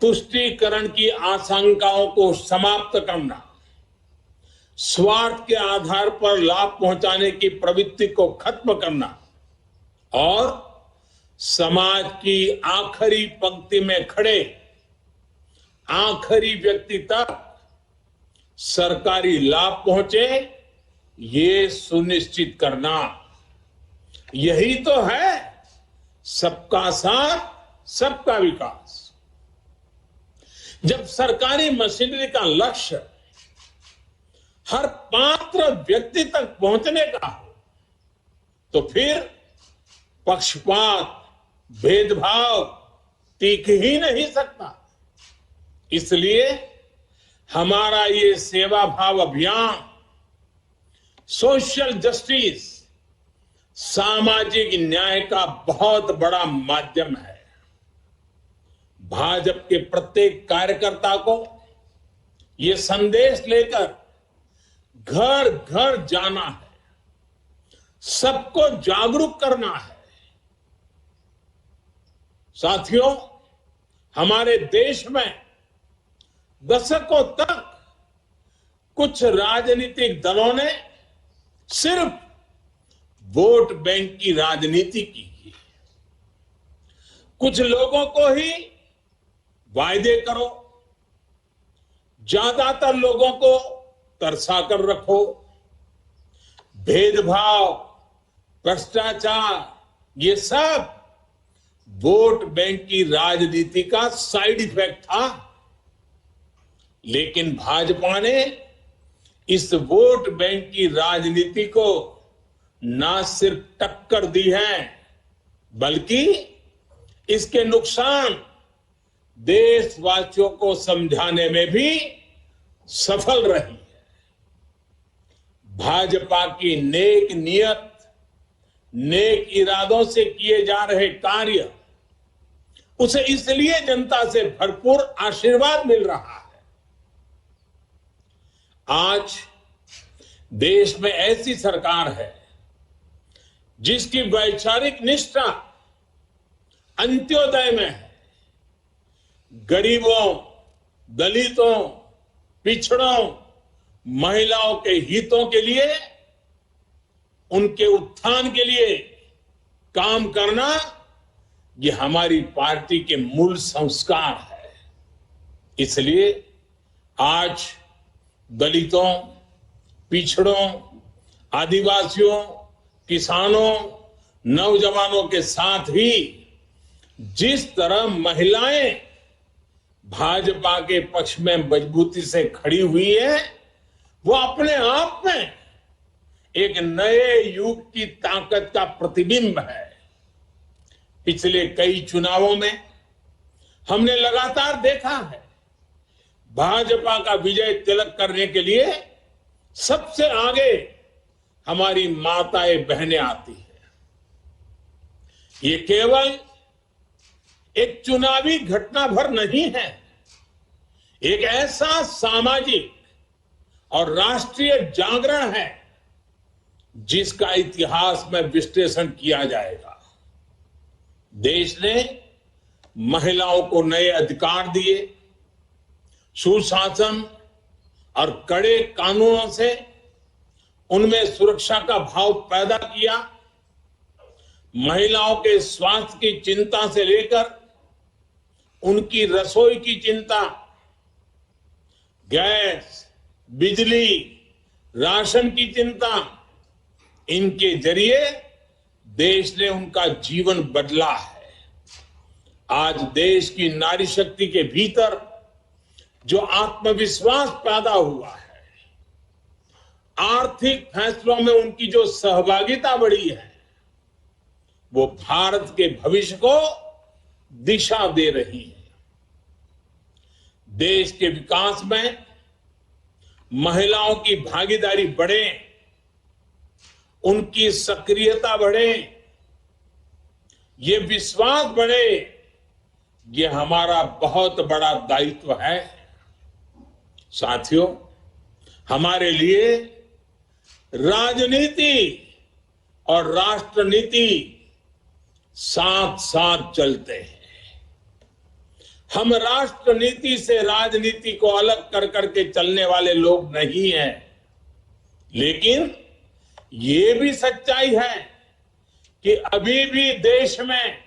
तुष्टीकरण की आशंकाओं को समाप्त करना, स्वार्थ के आधार पर लाभ पहुंचाने की प्रवृत्ति को खत्म करना और समाज की आखिरी पंक्ति में खड़े आखिरी व्यक्ति तक सरकारी लाभ पहुंचे, ये सुनिश्चित करना। यही तो है सबका साथ सबका विकास। जब सरकारी मशीनरी का लक्ष्य हर पात्र व्यक्ति तक पहुंचने का हो, तो फिर पक्षपात, भेदभाव टिक ही नहीं सकता। इसलिए हमारा ये सेवा भाव अभियान सोशल जस्टिस, सामाजिक न्याय का बहुत बड़ा माध्यम है। भाजपा के प्रत्येक कार्यकर्ता को ये संदेश लेकर घर घर जाना है, सबको जागरूक करना है। साथियों, हमारे देश में दशकों तक कुछ राजनीतिक दलों ने सिर्फ वोट बैंक की राजनीति की। कुछ लोगों को ही वायदे करो, ज्यादातर लोगों को तरसा कर रखो। भेदभाव, भ्रष्टाचार, ये सब वोट बैंक की राजनीति का साइड इफेक्ट था। लेकिन भाजपा ने इस वोट बैंक की राजनीति को ना सिर्फ टक्कर दी है, बल्कि इसके नुकसान देशवासियों को समझाने में भी सफल रही है। भाजपा की नेक नियत, नेक इरादों से किए जा रहे कार्य, उसे इसलिए जनता से भरपूर आशीर्वाद मिल रहा है। आज देश में ऐसी सरकार है जिसकी वैचारिक निष्ठा अंत्योदय में है। गरीबों, दलितों, पिछड़ों, महिलाओं के हितों के लिए, उनके उत्थान के लिए काम करना, ये हमारी पार्टी के मूल संस्कार है। इसलिए आज दलितों, पिछड़ों, आदिवासियों, किसानों, नौजवानों के साथ ही जिस तरह महिलाएं भाजपा के पक्ष में मजबूती से खड़ी हुई है, वो अपने आप में एक नए युग की ताकत का प्रतिबिंब है। पिछले कई चुनावों में हमने लगातार देखा है, भाजपा का विजय तिलक करने के लिए सबसे आगे हमारी माताएं बहनें आती है। ये केवल एक चुनावी घटना भर नहीं है, एक ऐसा सामाजिक और राष्ट्रीय जागरण है जिसका इतिहास में विश्लेषण किया जाएगा। देश ने महिलाओं को नए अधिकार दिए, सुशासन और कड़े कानूनों से उनमें सुरक्षा का भाव पैदा किया। महिलाओं के स्वास्थ्य की चिंता से लेकर उनकी रसोई की चिंता, गैस, बिजली, राशन की चिंता, इनके जरिए देश ने उनका जीवन बदला है। आज देश की नारी शक्ति के भीतर जो आत्मविश्वास पैदा हुआ है, आर्थिक फैसलों में उनकी जो सहभागिता बढ़ी है, वो भारत के भविष्य को दिशा दे रही है। देश के विकास में महिलाओं की भागीदारी बढ़े, उनकी सक्रियता बढ़े, ये विश्वास बढ़े, ये हमारा बहुत बड़ा दायित्व है। साथियों, हमारे लिए राजनीति और राष्ट्रनीति साथ साथ चलते हैं। हम राष्ट्रनीति से राजनीति को अलग कर करके चलने वाले लोग नहीं हैं, लेकिन ये भी सच्चाई है कि अभी भी देश में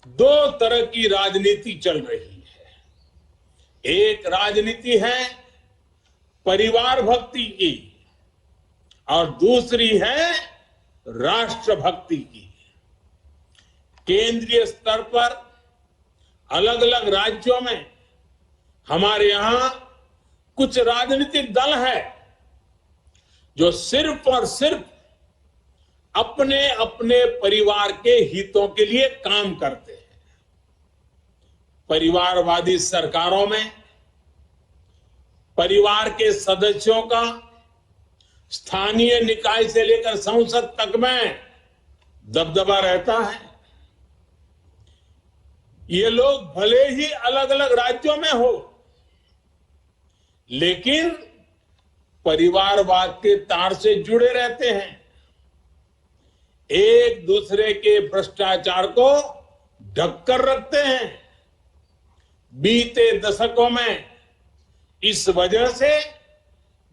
दो तरह की राजनीति चल रही है। एक राजनीति है परिवार भक्ति की और दूसरी है राष्ट्र भक्ति की। केंद्रीय स्तर पर अलग अलग राज्यों में हमारे यहां कुछ राजनीतिक दल है जो सिर्फ और सिर्फ अपने अपने परिवार के हितों के लिए काम करते हैं। परिवारवादी सरकारों में परिवार के सदस्यों का स्थानीय निकाय से लेकर संसद तक में दबदबा रहता है। ये लोग भले ही अलग अलग राज्यों में हो, लेकिन परिवारवाद के तार से जुड़े रहते हैं। एक दूसरे के भ्रष्टाचार को ढककर रखते हैं। बीते दशकों में इस वजह से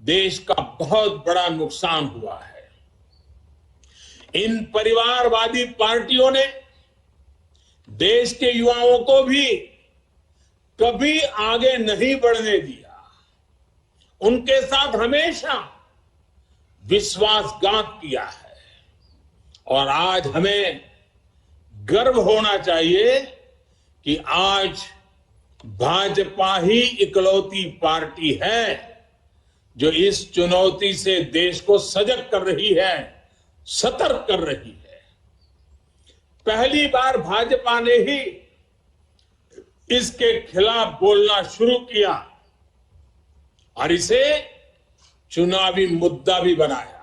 देश का बहुत बड़ा नुकसान हुआ है। इन परिवारवादी पार्टियों ने देश के युवाओं को भी कभी आगे नहीं बढ़ने दिया। उनके साथ हमेशा विश्वासघात किया है। और आज हमें गर्व होना चाहिए कि आज भाजपा ही इकलौती पार्टी है जो इस चुनौती से देश को सजग कर रही है, सतर्क कर रही है। पहली बार भाजपा ने ही इसके खिलाफ बोलना शुरू किया और इसे चुनावी मुद्दा भी बनाया।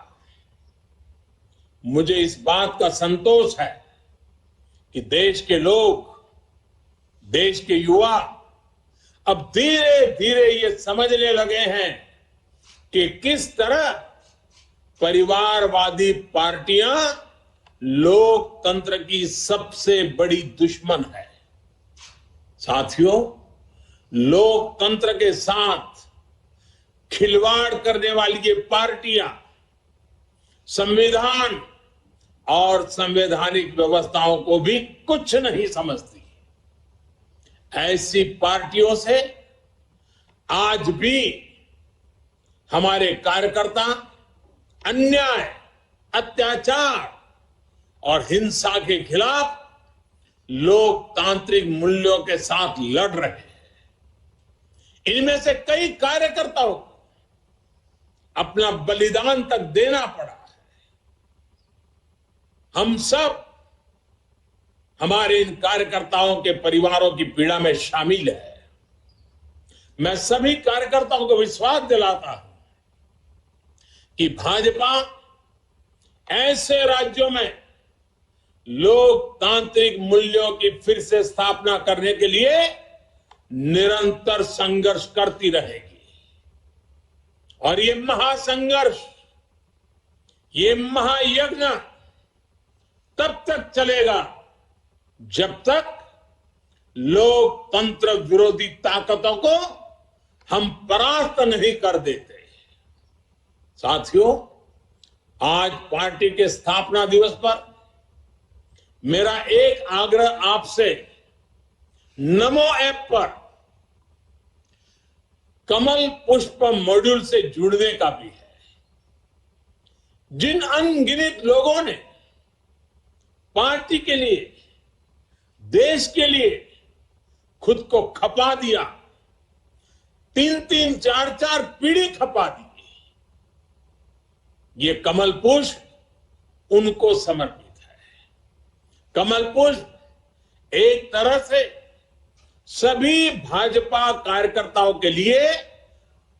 मुझे इस बात का संतोष है कि देश के लोग, देश के युवा अब धीरे धीरे ये समझने लगे हैं कि किस तरह परिवारवादी पार्टियां लोकतंत्र की सबसे बड़ी दुश्मन है। साथियों, लोकतंत्र के साथ खिलवाड़ करने वाली ये पार्टियां संविधान और संवैधानिक व्यवस्थाओं को भी कुछ नहीं समझती। ऐसी पार्टियों से आज भी हमारे कार्यकर्ता अन्याय, अत्याचार और हिंसा के खिलाफ लोकतांत्रिक मूल्यों के साथ लड़ रहे हैं। इनमें से कई कार्यकर्ताओं को अपना बलिदान तक देना पड़ा है। हम सब हमारे इन कार्यकर्ताओं के परिवारों की पीड़ा में शामिल है। मैं सभी कार्यकर्ताओं को विश्वास दिलाता हूं कि भाजपा ऐसे राज्यों में लोकतांत्रिक मूल्यों की फिर से स्थापना करने के लिए निरंतर संघर्ष करती रहेगी। और ये महासंघर्ष, ये महायज्ञ तब तक चलेगा जब तक लोकतंत्र विरोधी ताकतों को हम परास्त नहीं कर देते। साथियों, आज पार्टी के स्थापना दिवस पर मेरा एक आग्रह आपसे नमो ऐप पर कमल पुष्प मॉड्यूल से जुड़ने का भी है। जिन अनगिनत लोगों ने पार्टी के लिए, देश के लिए खुद को खपा दिया, 3-3, 4-4 पीढ़ी खपा दी, ये कमल पुष्प उनको समर्पित है। कमल पुष्प एक तरह से सभी भाजपा कार्यकर्ताओं के लिए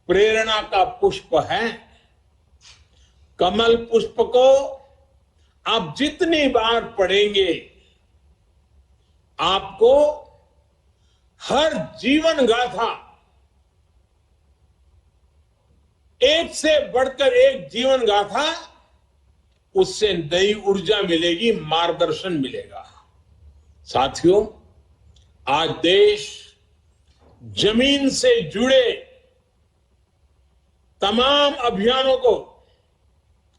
प्रेरणा का पुष्प है। कमल पुष्प को आप जितनी बार पढ़ेंगे, आपको हर जीवन गाथा, एक से बढ़कर एक जीवन गाथा, उससे नई ऊर्जा मिलेगी, मार्गदर्शन मिलेगा। साथियों, आज देश जमीन से जुड़े तमाम अभियानों को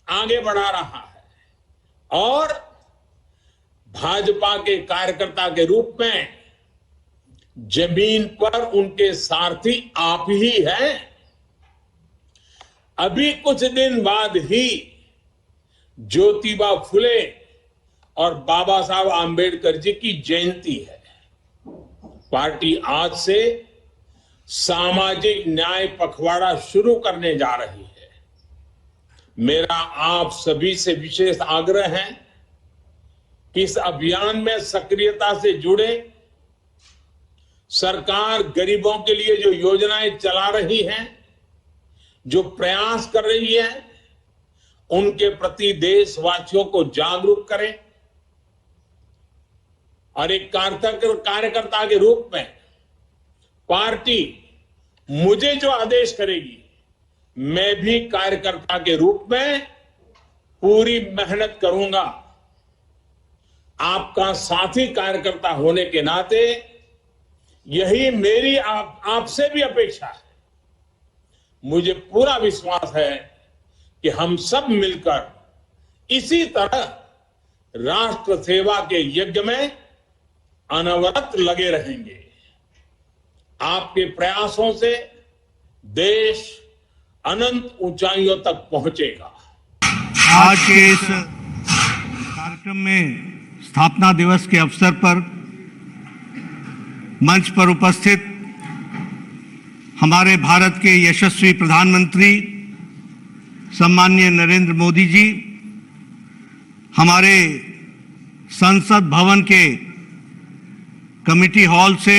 आगे बढ़ा रहा है और भाजपा के कार्यकर्ता के रूप में जमीन पर उनके सारथी आप ही हैं। अभी कुछ दिन बाद ही ज्योतिबा फुले और बाबा साहब आंबेडकर जी की जयंती है। पार्टी आज से सामाजिक न्याय पखवाड़ा शुरू करने जा रही है। मेरा आप सभी से विशेष आग्रह है कि इस अभियान में सक्रियता से जुड़े। सरकार गरीबों के लिए जो योजनाएं चला रही है, जो प्रयास कर रही है, उनके प्रति देशवासियों को जागरूक करें और एक कार्यकर्ता के रूप में पार्टी मुझे जो आदेश करेगी, मैं भी कार्यकर्ता के रूप में पूरी मेहनत करूंगा। आपका साथी कार्यकर्ता होने के नाते यही मेरी आपसे भी अपेक्षा है। मुझे पूरा विश्वास है कि हम सब मिलकर इसी तरह राष्ट्र सेवा के यज्ञ में अनवरत लगे रहेंगे। आपके प्रयासों से देश अनंत ऊंचाइयों तक पहुंचेगा। आज के इस कार्यक्रम में स्थापना दिवस के अवसर पर मंच पर उपस्थित हमारे भारत के यशस्वी प्रधानमंत्री सम्माननीय नरेंद्र मोदी जी, हमारे संसद भवन के कमेटी हॉल से,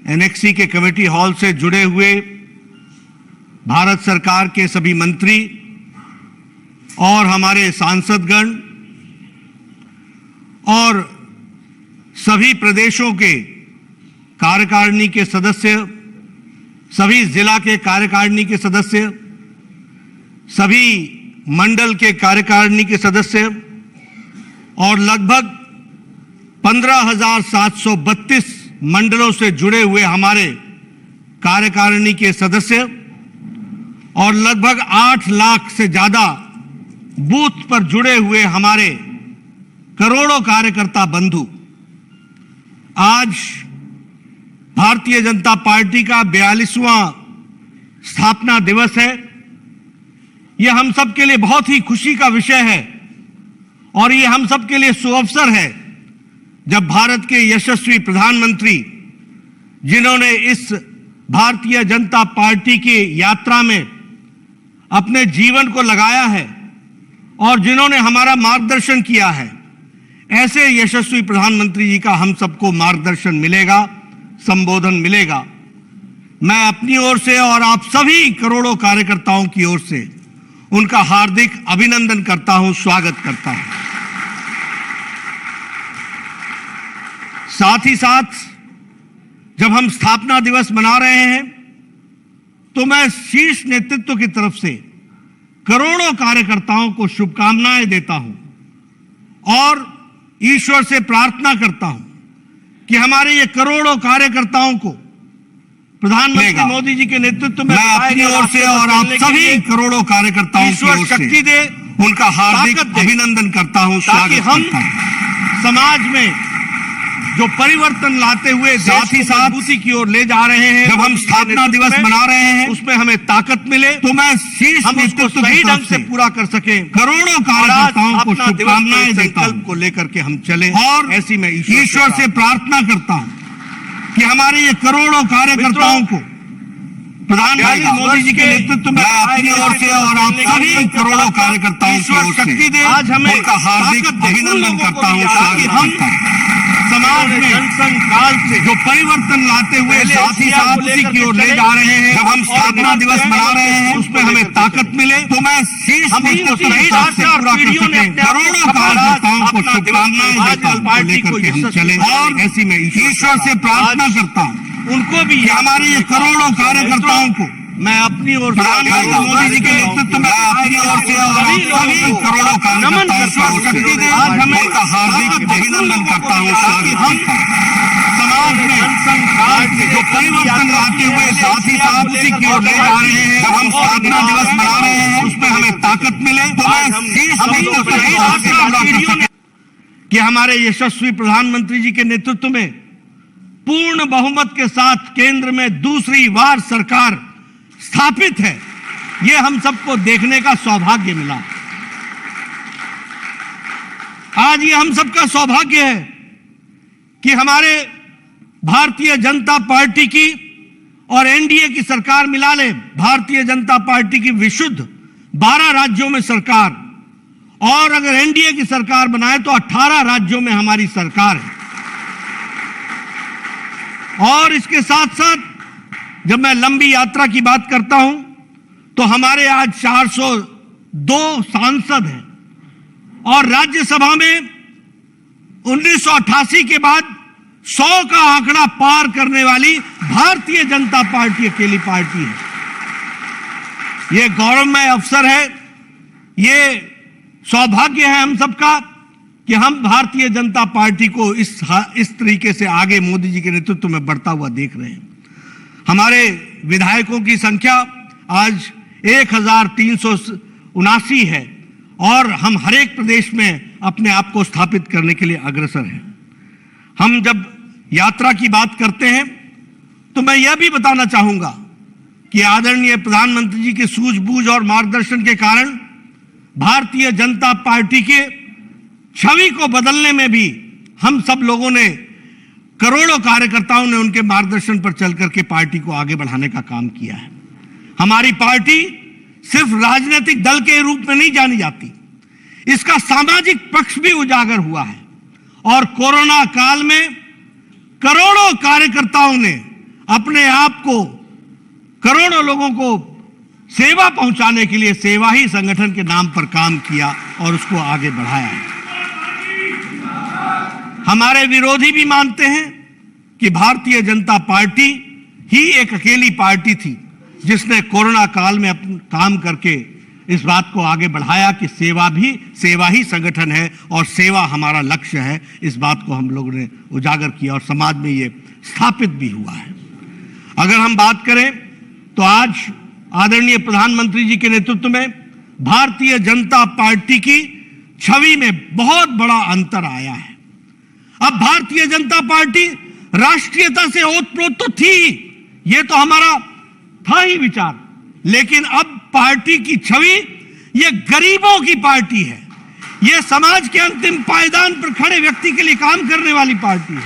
एनेक्सी के कमेटी हॉल से जुड़े हुए भारत सरकार के सभी मंत्री और हमारे सांसदगण और सभी प्रदेशों के कार्यकारिणी के सदस्य, सभी जिला के कार्यकारिणी के सदस्य, सभी मंडल के कार्यकारिणी के सदस्य और लगभग 15,732 मंडलों से जुड़े हुए हमारे कार्यकारिणी के सदस्य और लगभग 8 लाख से ज्यादा बूथ पर जुड़े हुए हमारे करोड़ों कार्यकर्ता बंधु, आज भारतीय जनता पार्टी का 42वां स्थापना दिवस है। यह हम सब के लिए बहुत ही खुशी का विषय है और ये हम सब के लिए सुअवसर है जब भारत के यशस्वी प्रधानमंत्री, जिन्होंने इस भारतीय जनता पार्टी की यात्रा में अपने जीवन को लगाया है और जिन्होंने हमारा मार्गदर्शन किया है, ऐसे यशस्वी प्रधानमंत्री जी का हम सबको मार्गदर्शन मिलेगा, संबोधन मिलेगा। मैं अपनी ओर से और आप सभी करोड़ों कार्यकर्ताओं की ओर से उनका हार्दिक अभिनंदन करता हूं, स्वागत करता हूं। साथ ही साथ जब हम स्थापना दिवस मना रहे हैं तो मैं शीर्ष नेतृत्व की तरफ से करोड़ों कार्यकर्ताओं को शुभकामनाएं देता हूं और ईश्वर से प्रार्थना करता हूं कि हमारे ये करोड़ों कार्यकर्ताओं को प्रधानमंत्री मोदी जी के नेतृत्व में अपनी ओर से और आप सभी करोड़ों कार्यकर्ताओं की ओर से शक्ति दे, उनका हार्दिक अभिनंदन करता हूं, स्वागत करता हूं। समाज में जो परिवर्तन लाते हुए साथ ही साथ की ओर ले जा रहे हैं, जब हम स्थापना दिवस मना रहे हैं उसमें हमें ताकत मिले तो मैं शीर्ष हम इसको सही ढंग से पूरा कर सके। करोड़ों कार्यकर्ताओं को शुभकामनाएं देता हूं को लेकर के हम चले और ऐसी मैं ईश्वर से प्रार्थना करता हूं कि हमारे ये करोड़ों कार्यकर्ताओं को प्रधानमंत्री मोदी जी के नेतृत्व में अपनी ओर से और आप सभी करोड़ों कार्यकर्ताओं की ओर से आज हमें उनका हार्दिक अभिनंदन करता हूं, स्वागत करता हूं। समाज में जनसंघ काल से जो परिवर्तन लाते हुए साथ ही साथ उसी की ओर ले जा रहे हैं। जब हम स्थापना दिवस मना रहे हैं उसमें हमें ताकत मिले, तो मैं शीर्ष करोड़ों कार्यकर्ताओं को शुभकामनाएं देता हूं, लेकर के हम चले। और ऐसी मैं ईश्वर से प्रार्थना करता हूं उनको भी, हमारे ये करोड़ों कार्यकर्ताओं को मैं अपनी ओर से मोदी जी के नेतृत्व में अपनी ओर से सभी करोड़ों का नमन करता हूं, शक्ति दे, आज हमें हार्दिक अभिनंदन करता हूं। हम समाज में जनसंघ काल से जो परिवर्तन लाते हुए साथ ही साथ उसी की ओर ले जा रहे हैं। जब हम स्थापना दिवस मना रहे हैं उसमें हमें ताकत मिले, तो मैं कि हमारे यशस्वी प्रधानमंत्री जी के नेतृत्व में पूर्ण बहुमत के साथ केंद्र में दूसरी बार सरकार स्थापित है, ये हम सबको देखने का सौभाग्य मिला। आज ये हम सबका सौभाग्य है कि हमारे भारतीय जनता पार्टी की और एनडीए की सरकार मिला ले, भारतीय जनता पार्टी की विशुद्ध 12 राज्यों में सरकार, और अगर एनडीए की सरकार बनाए तो 18 राज्यों में हमारी सरकार है। और इसके साथ साथ जब मैं लंबी यात्रा की बात करता हूं तो हमारे आज 402 सांसद हैं, और राज्यसभा में 1988 के बाद 100 का आंकड़ा पार करने वाली भारतीय जनता पार्टी अकेली पार्टी है। यह गौरवमय अवसर है, ये सौभाग्य है हम सबका कि हम भारतीय जनता पार्टी को इस तरीके से आगे मोदी जी के नेतृत्व में बढ़ता हुआ देख रहे हैं। हमारे विधायकों की संख्या आज 1379 है, और हम हर एक प्रदेश में अपने आप को स्थापित करने के लिए अग्रसर हैं। हम जब यात्रा की बात करते हैं तो मैं यह भी बताना चाहूंगा कि आदरणीय प्रधानमंत्री जी के सूझबूझ और मार्गदर्शन के कारण भारतीय जनता पार्टी के छवि को बदलने में भी हम सब लोगों ने, करोड़ों कार्यकर्ताओं ने उनके मार्गदर्शन पर चलकर के पार्टी को आगे बढ़ाने का काम किया है। हमारी पार्टी सिर्फ राजनीतिक दल के रूप में नहीं जानी जाती, इसका सामाजिक पक्ष भी उजागर हुआ है। और कोरोना काल में करोड़ों कार्यकर्ताओं ने अपने आप को, करोड़ों लोगों को सेवा पहुंचाने के लिए सेवा ही संगठन के नाम पर काम किया और उसको आगे बढ़ाया है। हमारे विरोधी भी मानते हैं कि भारतीय जनता पार्टी ही एक अकेली पार्टी थी जिसने कोरोना काल में अपना काम करके इस बात को आगे बढ़ाया कि सेवा ही संगठन है और सेवा हमारा लक्ष्य है। इस बात को हम लोगों ने उजागर किया और समाज में ये स्थापित भी हुआ है। अगर हम बात करें तो आज आदरणीय प्रधानमंत्री जी के नेतृत्व में भारतीय जनता पार्टी की छवि में बहुत बड़ा अंतर आया है। अब भारतीय जनता पार्टी राष्ट्रीयता से ओतप्रोत तो थी, ये तो हमारा था ही विचार, लेकिन अब पार्टी की छवि ये गरीबों की पार्टी है, ये समाज के अंतिम पायदान पर खड़े व्यक्ति के लिए काम करने वाली पार्टी है,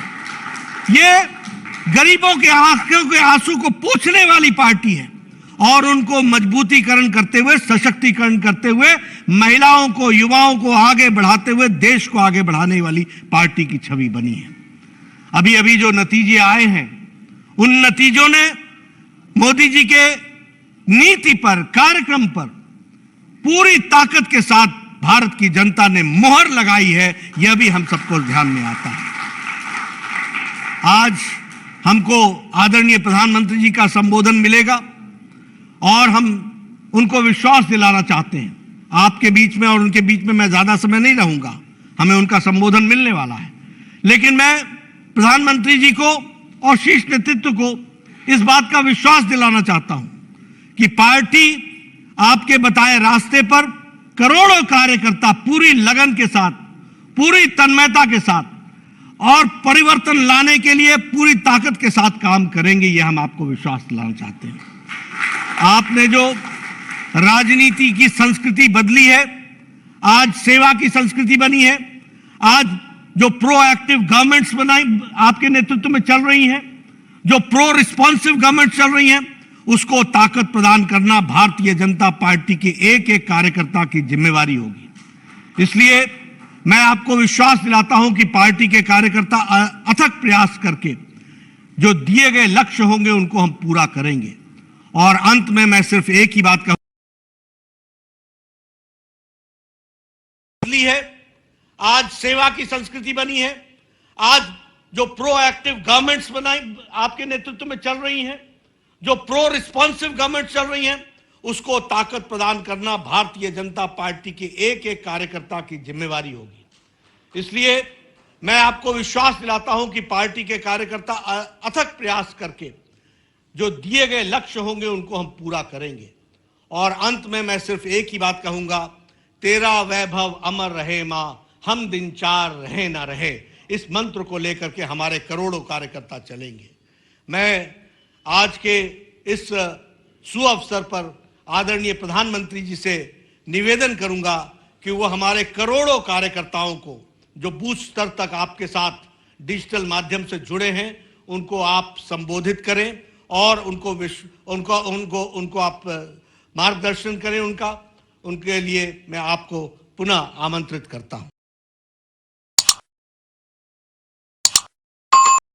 ये गरीबों के आंखों के आंसू को पोंछने वाली पार्टी है और उनको मजबूतीकरण करते हुए, सशक्तिकरण करते हुए, महिलाओं को, युवाओं को आगे बढ़ाते हुए देश को आगे बढ़ाने वाली पार्टी की छवि बनी है। अभी अभी जो नतीजे आए हैं उन नतीजों ने मोदी जी के नीति पर, कार्यक्रम पर पूरी ताकत के साथ भारत की जनता ने मोहर लगाई है, यह भी हम सबको ध्यान में आता है। आज हमको आदरणीय प्रधानमंत्री जी का संबोधन मिलेगा और हम उनको विश्वास दिलाना चाहते हैं। आपके बीच में और उनके बीच में मैं ज्यादा समय नहीं रहूंगा, हमें उनका संबोधन मिलने वाला है, लेकिन मैं प्रधानमंत्री जी को और शीर्ष नेतृत्व को इस बात का विश्वास दिलाना चाहता हूं कि पार्टी आपके बताए रास्ते पर करोड़ों कार्यकर्ता पूरी लगन के साथ, पूरी तन्मयता के साथ और परिवर्तन लाने के लिए पूरी ताकत के साथ काम करेंगे, यह हम आपको विश्वास दिलाना चाहते हैं। आपने जो राजनीति की संस्कृति बदली है, आज सेवा की संस्कृति बनी है, आज जो प्रोएक्टिव गवर्नमेंट्स बनाई आपके नेतृत्व में चल रही हैं, जो प्रो रिस्पॉन्सिव गवर्नमेंट चल रही हैं, उसको ताकत प्रदान करना भारतीय जनता पार्टी के एक एक कार्यकर्ता की जिम्मेवारी होगी। इसलिए मैं आपको विश्वास दिलाता हूं कि पार्टी के कार्यकर्ता अथक प्रयास करके जो दिए गए लक्ष्य होंगे उनको हम पूरा करेंगे। और अंत में मैं सिर्फ एक ही बात कहूंगी है, आज सेवा की संस्कृति बनी है। आज जो प्रोएक्टिव गवर्नमेंट्स बनाई आपके नेतृत्व में चल रही हैं, जो प्रो रिस्पॉन्सिव गवर्नमेंट चल रही हैं, उसको ताकत प्रदान करना भारतीय जनता पार्टी के एक एक कार्यकर्ता की जिम्मेवारी होगी। इसलिए मैं आपको विश्वास दिलाता हूं कि पार्टी के कार्यकर्ता अथक प्रयास करके जो दिए गए लक्ष्य होंगे उनको हम पूरा करेंगे। और अंत में मैं सिर्फ एक ही बात कहूंगा, तेरा वैभव अमर रहे मां, हम दिन चार रहे ना रहे, इस मंत्र को लेकर के हमारे करोड़ों कार्यकर्ता चलेंगे। मैं आज के इस सुअवसर पर आदरणीय प्रधानमंत्री जी से निवेदन करूंगा कि वो हमारे करोड़ों कार्यकर्ताओं को जो बूथ स्तर तक आपके साथ डिजिटल माध्यम से जुड़े हैं, उनको आप संबोधित करें और उनको आप मार्गदर्शन करें। उनके लिए मैं आपको पुनः आमंत्रित करता हूं।